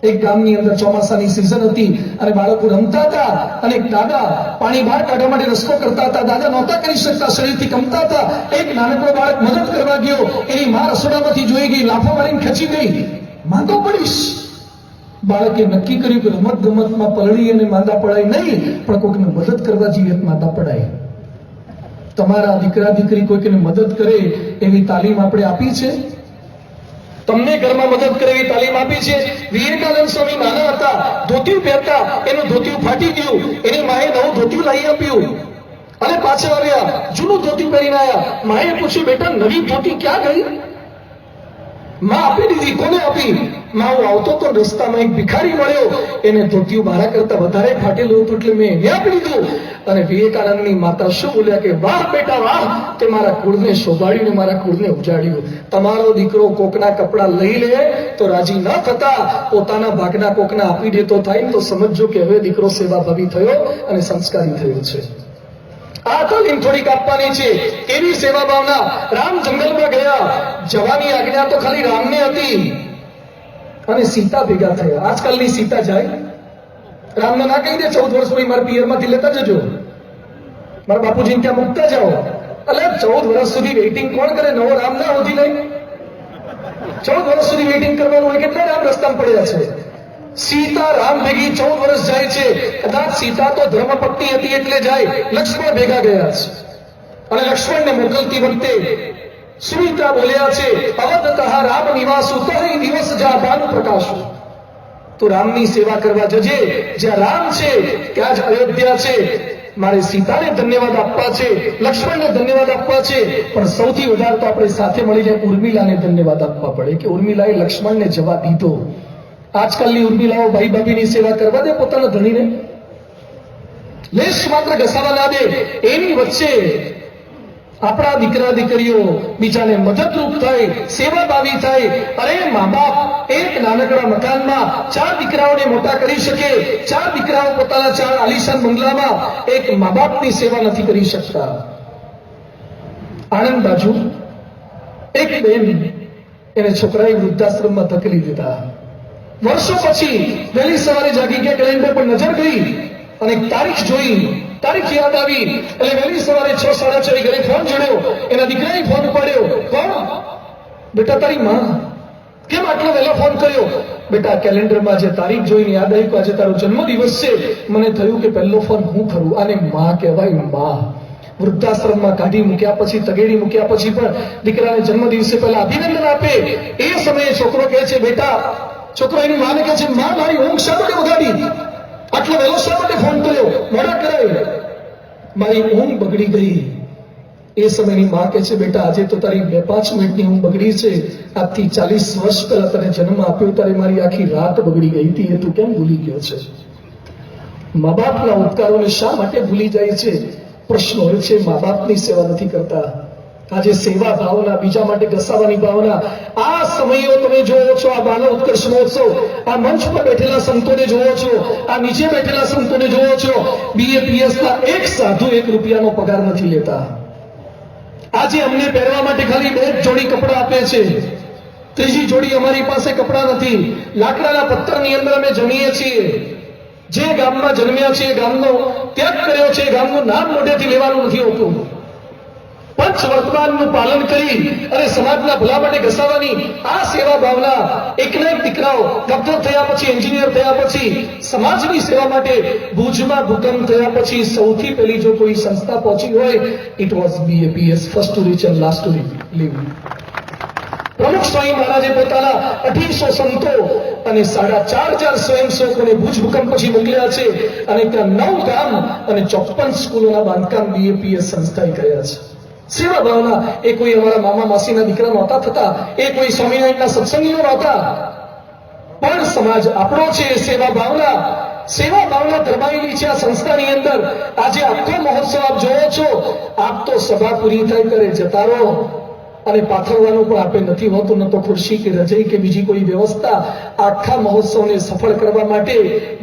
એક ગામની અંદર ચોમાસાની સિઝન હતી અને બાળકો રમતા હતા અને એક દાદા પાણી બહાર કાઢવા માટે રસ્તો કરતા હતા. દાદા નહોતા કરી શકતા, શરીરથી કંપતા હતા. એક નાનકડો બાળક મદદ કરવા ગયો, એની માં રસોડામાંથી જોઈ ગઈ, લાફો મારીને ખેંચી ગઈ. માંદો પડીશ. બાળકે નક્કી કર્યું કે રમત ગમતમાં પલળી અને માંદા પડાય નહીં, પણ કોઈકને મદદ કરવા જઈએ માંદા પડાય. તમારા દીકરા દીકરી કોઈકને મદદ કરે એવી તાલીમ આપણે આપી છે? તમને ઘરમાં મદદ કરે એવી તાલીમ આપી છે? વિવેકાનંદ સ્વામી નાના હતા, ધોતિયું પહેરતા, એનું ધોતિયું ફાટી ગયું, એની માએ નવું ધોતિયું લાવી આપ્યું અને પાછા આવ્યા, જૂનું ધોતિયું પહેરીને આવ્યા. માએ પૂછ્યું, બેટા નવી ધોતી ક્યાં ગઈ? માં આપી દીધી. કોને આપી? માં હું આવતો તો રસ્તામાં એક ભિખારી મળ્યો, એને ધોતિયું મારા કરતા વધારે ફાટેલું હતું એટલે મેં એને આપી દીધું. અને વિવેકાનંદની માતા શું બોલ્યા કે વાહ બેટા વાહ, તે મારા કુળને શોભાડ્યું ને મારા કુળને ઉજાડ્યું. તમારો દીકરો કોકના કપડા લઈ લે તો રાજી ન થતા પોતાના ભાગના કોકના આપી દેતો થાય તો સમજજો કે હવે દીકરો સેવાભાવી થયો અને સંસ્કારી થયો છે. આ તાલીમ થોડીક આપવાની છે. કેવી સેવા ભાવના? રામ જંગલમાં ગયા, જવાની આજ્ઞા તો ખાલી રામને હતી અને સીતા ભેગા થયા. આજકાલની સીતા જાય, રામને ના કહી દે 14 વર્ષ પછી મારા પિયરમાંથી લેતા જજો, મારા બાપુજીને ત્યાં મૂકતા જાઓ. એટલે 14 વર્ષ સુધી વેઇટિંગ કોણ કરે? નવો રામ ના હોતી નહીં. 14 વર્ષ સુધી વેઇટિંગ કરવાનું હોય. કેટલા રામ રસ્તામાં પડ્યા છે. સીતા રામ ભેગી 14 વર્ષ જાય છે. કદાચ સીતા તો ધર્મપત્ની હતી એટલે જાય. લક્ષ્મણ ભેગા ગયા છે અને લક્ષ્મણને મોકલતી વખતે સુમિત્રા બોલ્યા છે, અવધતઃ રામ નિવાસુ તહી દિવસ જા ભાનુ પ્રકાશુ. તો રામની સેવા કરવા જજે, જ્યાં રામ છે ત્યાં જ અયોધ્યા છે. મારે સીતાને ધન્યવાદ આપવા છે, લક્ષ્મણને ધન્યવાદ આપવા છે, પણ સૌથી વધારે તો આપણે સાથે મળીને ઉર્મિલાને ધન્યવાદ આપવા પડે કે ઉર્મિલાએ લક્ષ્મણને જવા દીધો. આજકાલની ઉર્મિલાઓ ભાઈ ભાભીની સેવા કરવા દે પોતાના ધણીને? લેશ માત્ર ઘસાવા ના દે. એની વચ્ચે આપણા દીકરા દીકરીઓ બીજાને મદદરૂપ થાય, સેવાભાવી થાય. અરે મા બાપ એક નાનકડા મકાનમાં 4 દીકરાઓને મોટા કરી શકે, 4 દીકરાઓ પોતાના 4 આલીશાન બંગલામાં એક મા બાપની સેવા નથી કરી શકતા. આણંદ બાજુ એક બેન, એને છોકરાએ વૃદ્ધાશ્રમમાં ધકેલી દીધા. વર્ષો પછી વહેલી સવારે જાગી ગયા, કેલેન્ડર પર નજર ગઈ અને તારીખ જોઈ, તારીખ યાદ આવી એટલે વહેલી સવારે 6, 6:30 ઘરે ફોન જોડ્યો. એના દીકરાએ ફોન ઉપાડ્યો. કોણ? બેટા તારી માં. કેમ આટલો વહેલો ફોન કર્યો? બેટા કેલેન્ડરમાં જે તારીખ જોઈને યાદ આવી કે આજે તારો જન્મદિવસ છે. મને થયું કે પહેલો ફોન હું કરું. આને માં કહેવાય, માં. વૃદ્ધાશ્રમમાં કાઢી મૂક્યા પછી, તગેડી મૂક્યા પછી પણ દીકરાને જન્મદિવસે પહેલા અભિનંદન આપે. એ સમયે છોકરો કહે છે, બેટા, છોકરો એની માને કહે છે, માં મારી ઊંઘ શા માટે બગાડી? આટલો વહેલો શા માટે ફોન કર્યો? મોડા કરાય, મારી ઊંઘ બગડી ગઈ. એ સમયની માં કહે છે, બેટા આજે તો તારી 2-5 મિનિટની ઊંઘ બગડી છે. આજથી 40 વર્ષ પહેલા તને જન્મ આપ્યો ત્યારે મારી આખી રાત બગડી ગઈ હતી. એ તું કેમ ભૂલી ગયો છે? મા બાપના ઉપકારોને શા માટે ભૂલી જાય છે? પ્રશ્ન હોય છે. મા બાપની સેવા નથી કરતા. આજે સેવા ભાવના, બીજા માટે ઘસાવાની ભાવના. આ સમયો તમે જોવો છો, આ માનવ ઉત્કર્ષ મહોત્સવ, આ મંચ પર બેઠેલા સંતોને જોવો છો, આ નીચે બેઠેલા સંતોને જોવો છો. BAPS ના એક સાધુ 1 રૂપિયાનો પગાર નથી લેતા. આજે અમને પહેરવા માટે ખાલી 2 જોડી કપડા આપે છે. ત્રીજી જોડી અમારી પાસે કપડા નથી. લાકડાના પથ્થરની અંદર અમે જમીએ છીએ. જે ગામમાં જન્મ્યા છે, ગામનો ત્યાગ કર્યો છે, ગામનું નામ મોઢેથી લેવાનું નથી હોતું. પંચ વર્તમાનનું પાલન કરી અને સમાજના ભલા માટે ઘસાવાની આ સેવા ભાવના. એકના એક દીકરાઓ ડોક્ટર થયા પછી, એન્જિનિયર થયા પછી, સમાજની સેવા માટે ભુજમાં ભૂકંપ થયા પછી સૌથી પહેલી જો કોઈ સંસ્થા પહોંચી હોય, it was BAPS, first to reach and last to leave. Pramukh Swami મહારાજે પોતાના 1800 સંતો અને 4,500 સ્વયંસેવકોને ભુજ ભૂકંપ પછી મોકલ્યા છે અને ત્યાં 9 ગામ અને 54 સ્કૂલોના બાંધકામ BAPS સંસ્થાએ કર્યા છે. સેવા ભાવના. એ કોઈ અમારા મામા માસીના દીકરા નહોતા થતા, એ કોઈ સ્વામિનારાયણના સત્સંગીઓ નહોતા, પણ સમાજ આપણો છે. સેવા ભાવના, સેવા ભાવના ધર્માયેલી છે આ સંસ્થાની અંદર. આજે આખો મહોત્સવ આપ જોવો છો. આપ તો સભા પૂરી થાય કરે જતા રહો અને પાથરવાનું પણ આપે નથી હોતું, ન તો ખુરશી કે રજઈ કે બીજી કોઈ વ્યવસ્થા. આખા મહોત્સવને સફળ કરવા માટે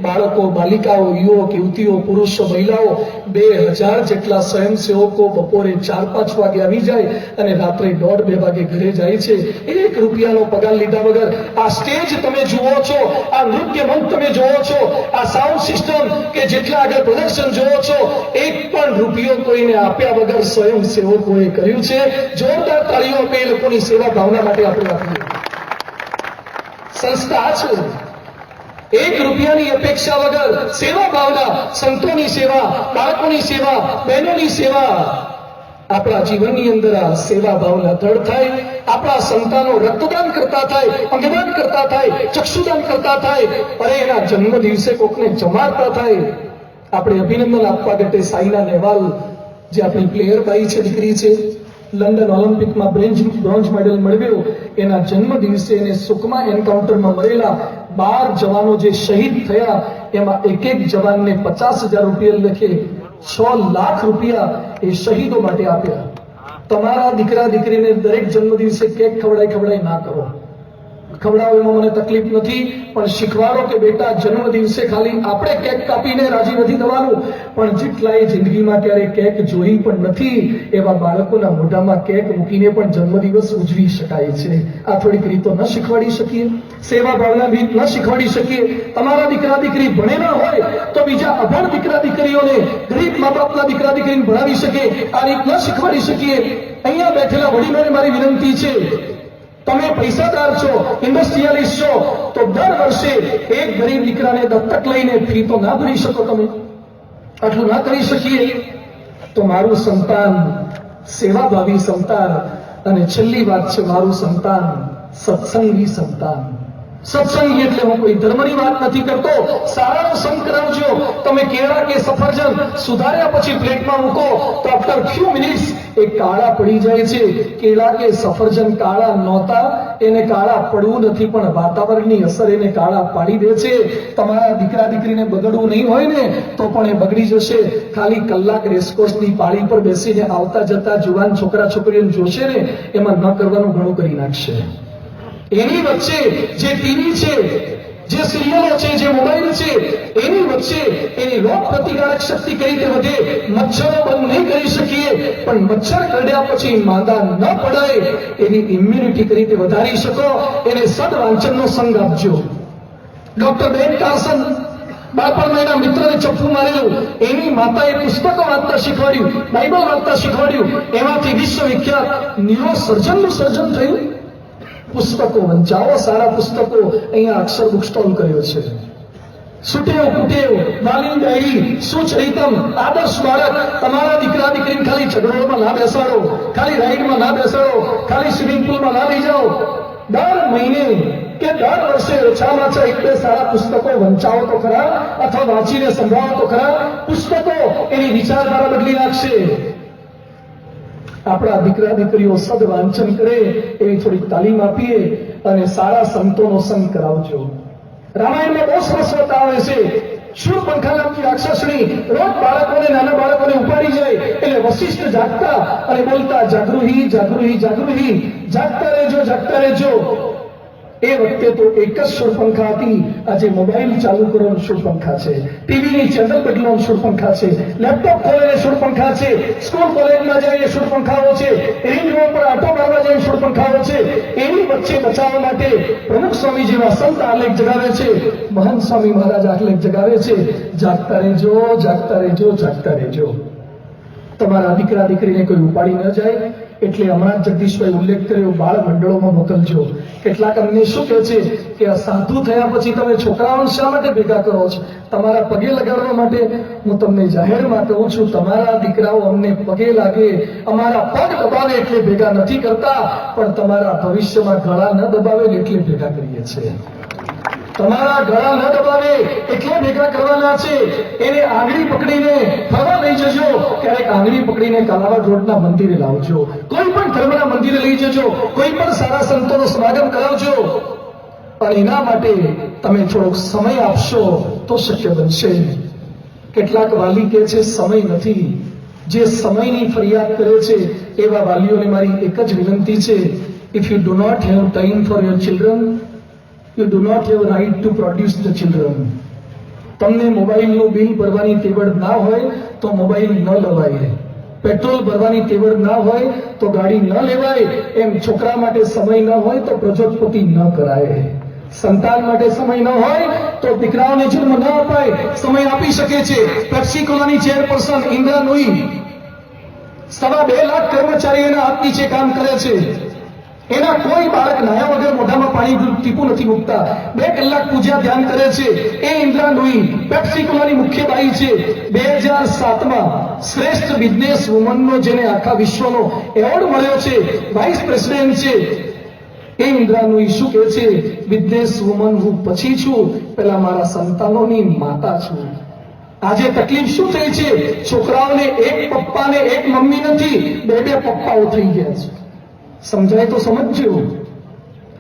બાળકો, બાલિકાઓ, યુવક, યુવતીઓ, પુરુષો, મહિલાઓ 2000 જેટલા સ્વયંસેવકો બપોરે 4-5 વાગે આવી જાય અને રાત્રે 1:30-2 વાગે ઘરે જાય છે. 1 રૂપિયાનો પગાર લીધા વગર. આ સ્ટેજ તમે જુઓ છો, આ નૃત્ય મંચ તમે જુઓ છો, આ સાઉન્ડ સિસ્ટમ કે જેટલા આગળ પ્રદર્શન જુઓ છો, 1 પણ રૂપિયો કોઈને આપ્યા વગર સ્વયંસેવકોએ કર્યું છે. જોરદાર તાળીઓ આપે એ લોકોની સેવા ભાવના માટે આપણે આપીએ. સંસ્થા છે. 1 રૂપિયાની અપેક્ષા વગર સેવા ભાવના, સંતોની સેવા, બાળકોની સેવા, બહેનોની સેવા. આપણા જીવનની અંદર આ સેવા ભાવના દ્રઢ થાય. આપણા સંતાનો રક્તદાન કરતા થાય, અંગદાન કરતા થાય, ચક્ષુદાન કરતા થાય, અરે એના જન્મ દિવસે કોકને જમાડતા થાય. આપણે અભિનંદન આપવા માટે સાઈના નેહવાલ, જે આપણી પ્લેયર બાઈ છે, દીકરી છે, લંડન ઓલિમ્પિકમાં બ્રોન્ઝ મેડલ મેળવ્યો, એના જન્મ દિવસે એને સુકમા એન્કાઉન્ટરમાં મરેલા 12 જવાનો જે શહીદ થયા, એમાં એક જવાનને 50,000 રૂપિયા લખે 6 લાખ રૂપિયા એ શહીદો માટે આપ્યા. તમારા દીકરા દીકરીને દરેક જન્મ દિવસે કેક ખવડાઈ ના કરો. ખવડાવો એમાં મને તકલીફ નથી, પણ શીખવાડો કે બેટા જન્મ દિવસે ખાલી આપણે કેક કાપીને રાજી નથી થવાનું, પણ જેટલાએ જિંદગીમાં ક્યારે કેક જોઈ પણ નથી એવા બાળકોના મોઢામાં કેક મૂકીને પણ જન્મદિવસ ઉજવી શકાય છે. આ થોડીક રીતો ન શીખવાડી શકીએ? સેવા ભાવના રીત ન શીખવાડી શકીએ? તમારા દીકરા દીકરી ભણેલા હોય તો બીજા અભણ દીકરા દીકરીઓને, ગરીબ મા બાપના દીકરા દીકરીને ભણાવી શકે, આ રીત ન શીખવાડી શકીએ? અહીંયા બેઠેલા વડીલોને મારી વિનંતી છે, તમે પૈસાદાર છો, ઇન્ડસ્ટ્રીયલિસ્ટ છો, તો દર વર્ષે એક ગરીબ દીકરાને દત્તક લઈને ફી તો ના ભરી શકો? તમે આટલું ના કરી શકીએ? તો મારું સંતાન સેવાભાવી સંતાન, અને છેલ્લી વાત છે, મારું સંતાન સત્સંગી સંતાન. સત્સંગ એટલે હું કોઈ ધર્મની વાત નથી કરતો, સારાનો સંગ કરાવજો. તમે કેળા કે સફરજન સુધાર્યા પછી પ્લેટમાં મૂકો તો આફ્ટર ફ્યુ મિનિટ્સ એ કાળા પડી જાય છે. કેળા કે સફરજન કાળા નહોતા, એને કાળા પડવું નથી, પણ વાતાવરણની અસર એને કાળા પાડી દે છે. તમારા દીકરા દીકરીને બગડવું નહીં હોય ને તો પણ એ બગડી જશે. ખાલી કલાક રેસકોર્સની પાળી પર બેસીને આવતા જતા જુવાન છોકરા છોકરીઓને જોશે ને, એમાં ન કરવાનું ઘણું કરી નાખશે. એની વચ્ચે જે ટીવી છે, જે સિરિયલો છે, જે મોબાઈલ છે, એની વચ્ચે એની રોગ પ્રતિકારક શક્તિ કઈ રીતે વધે? મચ્છરો બંધ નહીં કરી શકીએ, પણ મચ્છર કરડ્યા પછી માંદા ન પડાય એની ઇમ્યુનિટી કઈ રીતે વધારી શકો? એને સદવાંચનનો સંગ આપજો. ડોક્ટર બેન કાર્સન બાળપણમાં એના મિત્રને ચપ્પુ મારેલું, એની માતાએ પુસ્તકો વાંચતા શીખવાડ્યું, બાઇબલ વાંચતા શીખવાડ્યું, એમાંથી વિશ્વવિખ્યાત ન્યુરોસર્જનનું સર્જન થયું. પુસ્તકો વંચાવો, સારા પુસ્તકો. અહીંયા અક્ષર બુક સ્ટોલ કર્યો છે. સુટેવ કુટેવ, વાલીન ડાયરી, સુચરિતમ, આદર્શ બાળક. તમારા દીકરા દીકરીને ખાલી ઝઘડોમાં ના બેસાડો, ખાલી રાઈડમાં ના બેસાડો, ખાલી સ્વિમિંગ પુલમાં ના લઈ જાઓ. દર મહિને કે દર વર્ષે ઓછામાં ઓછા 1-2 સારા પુસ્તકો વંચાવો તો ખરા, અથવા વાંચીને સંભળાવો તો ખરા. પુસ્તકો એની વિચારધારા બદલી નાખશે. આપણા દીકરા દીકરીઓ સદ વાંચન કરે એવી થોડીક તાલીમ આપીએ અને સારા સંતોનો સંગ કરાવજો. રામાયણમાં બહુ સરસ વાત આવે છે. શૂર્પણખા નામની રાક્ષસણી રોજ બાળકોને, નાના બાળકોને ઉપાડી જાય એટલે વશિષ્ઠ જાગતા અને બોલતા, જાગૃહી જાગૃહી જાગૃહી, જાગતા રહેજો જાગતા રહેજો. એ વખતે તો એક જ શૂર્પણખા હતી. આજે મોબાઈલ ચાલુ કરવાનું શૂર્પણખા છે, ટીવીની ચેનલ બદલવાનું શૂર્પણખા છે, લેપટોપ ખોલે શૂર્પણખા છે, સ્કૂલ કોલેજમાં જાય શૂર્પણખાઓ છે, રિંગ રોડ પર આટો મારવા જાય શૂર્પણખાઓ છે. એની વચ્ચે બચાવવા માટે પ્રમુખ સ્વામી જેવા સંત આલેખ જગાવે છે, મહંત સ્વામી મહારાજ આલેખ જગાવે છે. જાગતા રહેજો જાગતા રહેજો જાગતા રહેજો. તમારા દીકરા દીકરીને કોઈ ઉપાડી ન જાય એટલે હમણાં જગદીશભાઈ ઉલ્લેખ કર્યો, બાળ મંડળોમાં મોકલજો. કેટલાક અમને શું કહે છે કે આ સાધુ થયા પછી તમે છોકરાઓને શા માટે ભેગા કરો છો? તમારા પગે લગાડવા માટે. હું તમને જાહેરમાં કહું છું, તમારા દીકરાઓ અમને પગે લાગે, અમારા પગ દબાવે એટલે ભેગા નથી કરતા, પણ તમારા ભવિષ્યમાં ગળા ન દબાવે એટલે ભેગા કરીએ છીએ. તમારા ગળા ન દબાવે એટલે ભેગા કરવાના છે. એને આંગળી પકડીને ફરવા લઈ જજો. ક્યારેક આંગળી પકડીને કાલાવાડ રોડના મંદિરે લાવજો, કોઈ પણ ધર્મના મંદિરે લઈ જજો, કોઈ પણ સારા સંતોનો સમાગમ કરાવજો. પણ એના માટે તમે થોડોક સમય આપશો તો શક્ય બનશે. કેટલાક વાલી કહે છે સમય નથી. જે સમયની ફરિયાદ કરે છે એવા વાલીઓને મારી એક જ વિનંતી છે, if you do not have time for your children, you do not have a right to produce the children. તમને મોબાઈલનું બિલ ભરવાની તેવડ ના હોય તો મોબાઈલ ન લવાય, પેટ્રોલ ભરવાની તેવડ ના હોય તો ગાડી ન લેવાય. એમ છોકરા માટે સમય ન હોય તો પ્રજોત્પત્તિ ન કરાય, સંતાન માટે સમય ન હોય તો દીકરાઓને જન્મ ન અપાય. સમય આપી શકે છે. પેપ્સીકોલાની ચેરપર્સન ઇન્દ્રા નોઈ 2.5 લાખ કર્મચારીઓ એના હાથ નીચે કામ કરે છે. એના કોઈ બાળક નાયા વગર મોઢામાં પાણી ટીપું નથી મૂકતા. 2 કલાક પૂજા ધ્યાન કરે છે. એ ઇન્દ્રા નોઈ પેપ્સીકોલાની મુખ્ય બાઈ છે. 2007માં શ્રેષ્ઠ બિઝનેસ વુમનનો જેને આખા વિશ્વનો એવોર્ડ મળ્યો છે, વાઇસ પ્રેસિડેન્ટ છે. એ ઇન્દ્રા નોઈ શું કહે છે? બિઝનેસ વુમન હું પછી છું, પેલા મારા સંતાનોની માતા છું. આજે તકલીફ શું થઈ છે? છોકરાઓને એક પપ્પા ને એક મમ્મી નથી, 2 પપ્પાઓ થઈ ગયા છે. સમજાય તો સમજજો.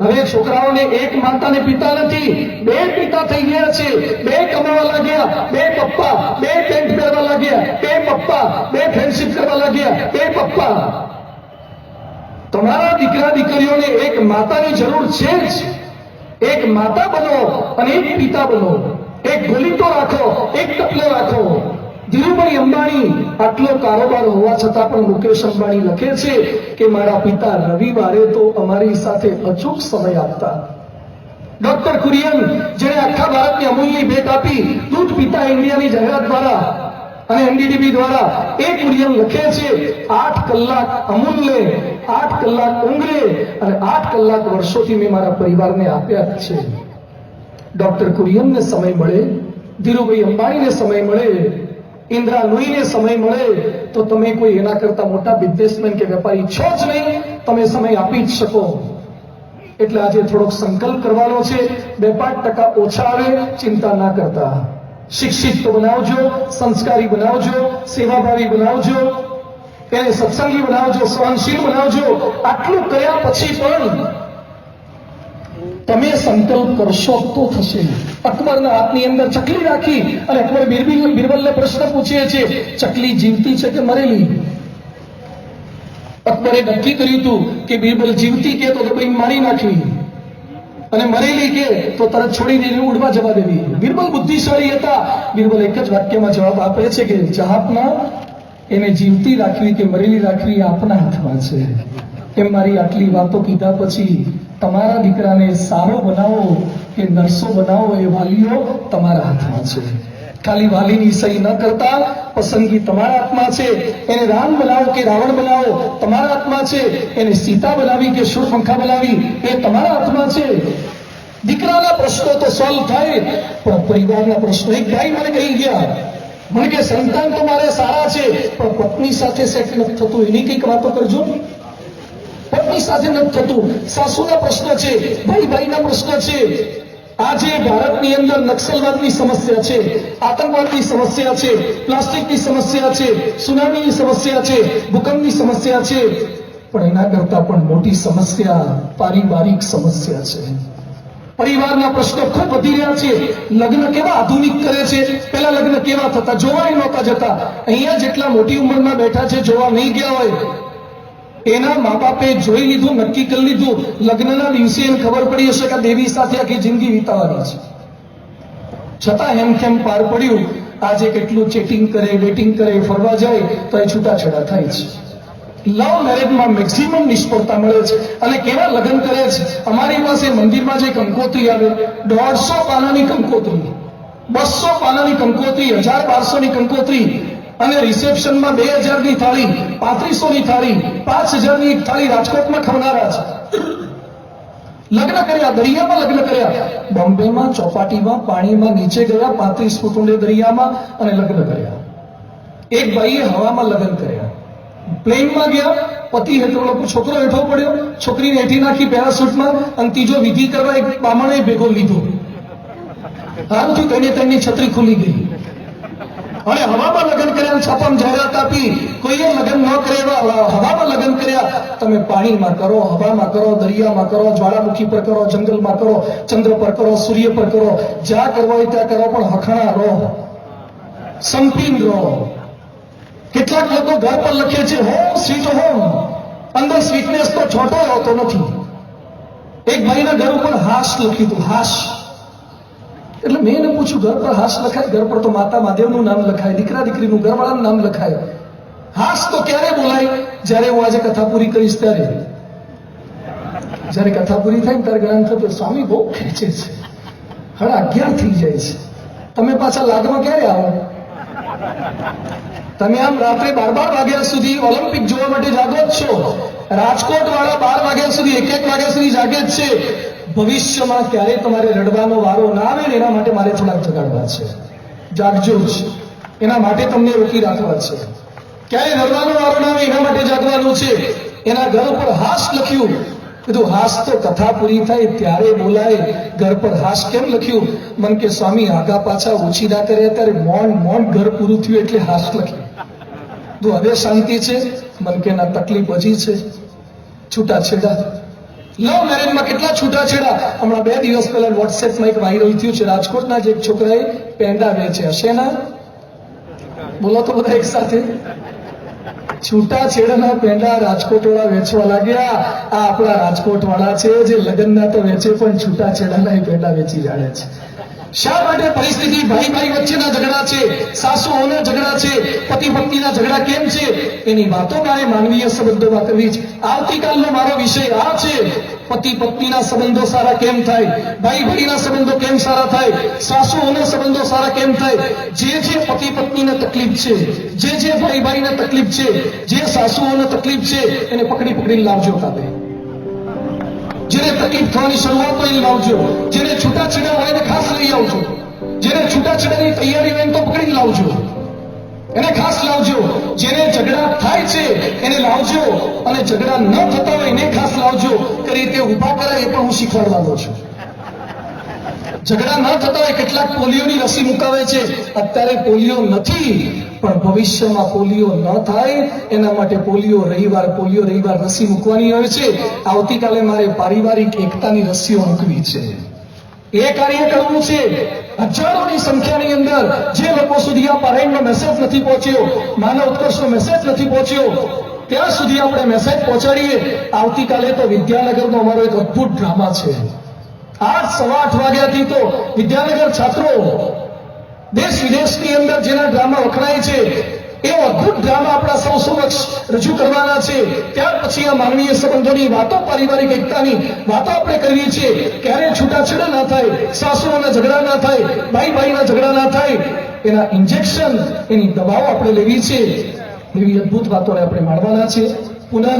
હવે છોકરાઓને એક માતા ને પિતા નથી, 2 પિતા થઈ ગયા છે. 2 કમાવા લાગ્યા, 2 પપ્પા, 2 પેન્ટ પહેરવા લાગ્યા, 2 પપ્પા, 2 ફ્રેન્ડશીપ કરવા લાગ્યા, 2 પપ્પા. તમારા દીકરા દીકરીઓને એક માતાની જરૂર છે જ. એક માતા બનો અને એક પિતા બનો. એક ગલીતો રાખો, એક ટપલો રાખો. ધીરુભાઈ અંબાણી આટલો કારોબાર હોવા છતાં પણ મુકેશ અંબાણી લખે છે કે મારા પિતા રવિવારે તો અમારી સાથે અચૂક સમય આપતા. ડોક્ટર કુરિયન જેણે આખા ભારતને અમૂલ્ય ભેટ આપી દૂધ પીતા ઇન્ડિયાની જાહેરાત દ્વારા અને એનડીડીબી દ્વારા, એ કુરિયન લખે છે 8 કલાક અમૂલ્ય, 8 કલાક ઊંઘે અને 8 કલાક વર્ષોથી મેં મારા પરિવારને આપ્યા છે. ડોક્ટર કુરિયનને સમય મળે, ધીરુભાઈ અંબાણીને સમય મળે, ઇન્દ્રા નોઈને સમય મળે તો તમે કોઈ એના કરતા મોટા બિઝનેસમેન કે વેપારી છો જ નહીં. તમે સમય આપી જ શકો. એટલે આજે થોડોક સંકલ્પ કરવાનો છે. 2-5% ઓછા આવે ચિંતા ના કરતા. શિક્ષિત તો બનાવજો, સંસ્કારી બનાવજો, સેવાભાવી બનાવજો, એને સત્સંગી બનાવજો, સહનશીલ બનાવજો. આટલું કર્યા પછી પણ તમે સંકલ્પ કરશો તો થશે. અકબરના હાથની અંદર ચકલી રાખી અને અકબર બિરબલને પ્રશ્ન પૂછે છે, ચકલી જીવતી છે કે મરેલી? અકબરે નક્કી કર્યું હતું કે બિરબલ જીવતી કે તો દબાઈ મારી નાખવી, અને મરેલી કે તો તરત છોડી દઈને ઉડવા જવા દેવી. બિરબલ બુદ્ધિશાળી હતા. બિરબલ એક જ વાક્યમાં જવાબ આપે છે કે જહાપના, એને જીવતી રાખવી કે મરેલી રાખવી આપના હાથમાં છે. એમ મારી આટલી વાતો કીધા પછી તમારા દીકરાને સારો બનાવો કે નરસો બનાવો એ વાલીઓ તમારા હાથમાં છે. ખાલી વાલીની સહી ન કરતા પસંદગી તમારા હાથમાં છે. એને રામ બનાવો કે રાવણ બનાવો તમારા હાથમાં છે. એને સીતા બનાવી કે શૂરપંખા બનાવી એ તમારા હાથમાં છે. દીકરાના પ્રશ્નો તો સોલ્વ થાય, પણ પરિવારના પ્રશ્નો. એક ભાઈ મને કહી ગયા, મને કે સંતાન તો મારે સારા છે પણ પત્ની સાથે સેટ નથી થતું, એની કઈક વાતો કરજો. પત્ની સાથે નથી થતું, સાસુના પ્રશ્ન છે, ભાઈના પ્રશ્ન છે. આજે ભારતની અંદર નક્સલવાદની સમસ્યા છે, આતંકવાદની સમસ્યા છે, પ્લાસ્ટિકની સમસ્યા છે, સુનામીની સમસ્યા છે, ભૂકંપની સમસ્યા છે, પણ એના કરતા પણ મોટી સમસ્યા પારિવારિક સમસ્યા છે. પરિવારના પ્રશ્નો ખૂબ વધી રહ્યા છે. લગ્ન કેવા આધુનિક કરે છે, પેલા લગ્ન કેવા થતા જોવા નહોતા જતા. અહીંયા જેટલા મોટી ઉંમરમાં બેઠા છે જોવા નહીં ગયા હોય, એના મા બાપે જોઈ લીધું, નક્કી કરી લીધું. લગ્નના દિવસે એને ખબર પડી હશે કે દેવી સાથે આખી જિંદગી વિતાવવાની છે, છતાં હેમખેમ પાર પડ્યું. આજે કેટલું ચેટિંગ કરે, ડેટિંગ કરે, ફરવા જાય તો એ છૂટાછેડા થાય છે. લવ મેરેજમાં મેક્સિમમ નિષ્ફળતા મળે છે. અને કેવા લગ્ન કરે છે. અમારી પાસે મંદિરમાં જે કંકોત્રી આવે, 150 પાનાની કંકોત્રી, 200 પાનાની કંકોત્રી, 1000-1200 ની કંકોત્રી, અને રિસેપ્શનમાં 2000 ની થાળી, 3500 ની થાળી, 5000 ની થાળી રાજકોટમાં ખવડાવ્યા છે. લગ્ન કર્યા, દરિયામાં લગ્ન કર્યા. બોમ્બેમાં ચોપાટીમાં પાણીમાં નીચે ગયા 35 ફૂટ ઊંડે દરિયામાં અને લગ્ન કર્યા. એક ભાઈએ હવામાં લગ્ન કર્યા. પ્લેનમાં ગયા, પતિ હેઠળ છોકરો હેઠો પડ્યો, છોકરીને હેઠી નાખી પેરાશૂટમાં, અને ત્રીજો વિધિ કરવા એક બામણે ભેગો લીધો. હાલથી તેની છત્રી ખુલી ગઈ. અને હવામાં લગ્ન કર્યા, છાપામાં જાહેરાત આપી, કોઈએ લગ્ન ન કર્યા, હવામાં લગ્ન કર્યા. તમે પાણીમાં કરો, હવામાં કરો, દરિયામાં કરો, જ્વાળામુખી પર કરો, જંગલમાં કરો, ચંદ્ર પર કરો, સૂર્ય પર કરો, જ્યાં કરવા હોય ત્યાં કરો, પણ હખણા રહો, સંપીન રહો. કેટલાક લોકો ઘર પર લખે છે હોમ સ્વીટ હોમ, અંદર સ્વીટનેસ તો છોટો હોતો નથી. એક ભાઈના ઘર ઉપર હાશ લખ્યું હતું, હાશ. એટલે મેં એને પૂછ્યું, ઘર પર હાશ લખાય? ઘર પર તો માતા મહાદેવનું નામ લખાય, દીકરા દીકરીનું, ઘરવાળાનું નામ લખાય. હાશ તો ક્યારે બોલાય? જ્યારે હું આજે કથા પૂરી કરીશ ત્યારે. જ્યારે કથા પૂરી થાય ત્યારે જ્ઞાન થતું સ્વામી બહુ ખેંચે છે, 11:30 થઈ જાય છે. તમે પાછા લાગમાં ક્યારે આવો? તમે આમ રાત્રે 12 વાગ્યા સુધી ઓલિમ્પિક જોવા માટે જાગો જ છો. રાજકોટ વાળા 12 વાગ્યા સુધી, 1 વાગ્યા સુધી જાગે જ છે. ભવિષ્યમાં ક્યારે તમારે રડવાનો વારો ના આવે ને એના માટે મારે થોડાક જગાડવા છે. જાગજો જ, એના માટે તમને રોકી રાખવા છે. ક્યારે રડવાનો વારો ના આવે એના માટે જાગવાનું છે. એના ઘર ઉપર હાશ લખ્યું. કીધું હાશ તો કથા પૂરી થાય ત્યારે બોલાય, ઘર પર હાશ કેમ લખ્યું? મન કે સ્વામી આગા પાછા ઓછી ના કરે ત્યારે મૌન ઘર પૂરું થયું એટલે હાશ લખ્યું. તો હવે શાંતિ છે? મન કે ના, તકલીફ હજી છે. છૂટાછેડા, લવ મેરેજમાં કેટલા છૂટાછેડા. હમણાં 2 દિવસ પહેલા વોટ્સએપમાં એક વાયરલ થયું છે. રાજકોટના જ એક છોકરાએ પેંડા વેચ્યા. શેના? બોલો તો બધા એક સાથે. છૂટાછેડાના પેંડા રાજકોટ વાળા વેચવા લાગ્યા. આ આપણા રાજકોટ વાળા છે જે લગ્નના તો વેચે પણ છૂટાછેડાના પેંડા વેચી જાણે છે. શા માટે? પરિસ્થિતિ ભાઈ વચ્ચેના ઝઘડા છે, સાસુઓના ઝઘડા છે, પતિ પત્નીના ઝઘડા કેમ છે એની વાતો મારે માનવીય સંબંધોમાં કરવી છે. આવતીકાલનો મારો વિષય આ છે, પતિ પત્નીના સંબંધો સારા કેમ થાય, ભાઈના સંબંધો કેમ સારા થાય, સાસુઓના સંબંધો સારા કેમ થાય. જે પતિ પત્નીને તકલીફ છે, જે ભાઈને તકલીફ છે, જે સાસુઓને તકલીફ છે એને પકડી લાવજો કાપે. જેને તકલીફ થવાની શરૂઆત હોય એને લાવજો. જેને છૂટાછેડા હોય એને ખાસ લઈ આવજો. જેને છૂટાછેડાની તૈયારી હોય તો પકડી લાવજો. એને ખાસ લાવજો. જેને ઝઘડા થાય છે એને લાવજો, અને ઝઘડા ન થતા હોય એને ખાસ લાવજો. કઈ રીતે ઉભા કરાય એ પણ હું શીખવાડવાનો છું. ઝઘડા ન થતા હોય કેટલાક પોલિયોની રસી મુકાવે છે. અત્યારે પોલિયો નથી, પણ ભવિષ્યમાં પોલિયો ન થાય એના માટે પોલિયો રવિવાર રસી મૂકવાની હોય છે. આવતીકાલે મારે પારિવારિક એકતાની રસીઓ મૂકવી છે. એ કાર્ય કરવું છે. હજારોની સંખ્યાની અંદર જે લોકો સુધી આ પારાયણનો મેસેજ નથી પહોંચ્યો, માનવ ઉત્કર્ષનો મેસેજ નથી પહોંચ્યો, ત્યાં સુધી આપણે મેસેજ પહોંચાડીએ. આવતીકાલે તો વિદ્યાનગરનો અમારો એક અદ્ભુત ડ્રામા છે. આજ 8:15 વાગ્યાથી તો વિદ્યાનગર છાત્રો દેશ વિદેશની અંદર જેના ડ્રામા વખણાય છે એ અદ્ભુત ડ્રામા આપણા સૌ સમક્ષ રજૂ કરવાના છે. ત્યાર પછી આ માનવીય સંબંધોની વાતો, પારિવારિક એકતાની વાતો આપણે કરીએ છીએ. ક્યારે છૂટાછેડા ના થાય, સાસુઓના ઝઘડા ના થાય, ભાઈના ઝઘડા ના થાય, એના ઇન્જેક્શન, એની દવાઓ આપણે લેવી છે. એવી અદ્ભુત વાતોને આપણે માણવાના છે. પુનઃ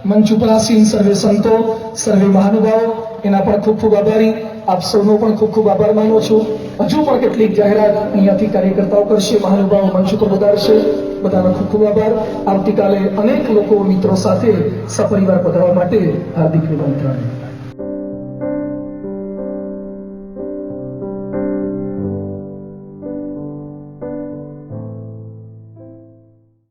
મંચ ઉપર આસીન સર્વે સંતો, સર્વે મહાનુભાવો, એના પણ ખૂબ ખૂબ આભારી. આપ સૌનો પણ ખૂબ ખૂબ આભાર માનું છું. હજુ પણ કેટલીક જાહેરાત અહીંયાથી કાર્યકર્તાઓ કરશે, મહાનુભાવો મંચ ઉપર પધારશે. બધાનો ખૂબ ખૂબ આભાર. આવતીકાલે અનેક લોકો મિત્રો સાથે સપરિવાર પધારવા માટે હાર્દિક નિમંત્રણ.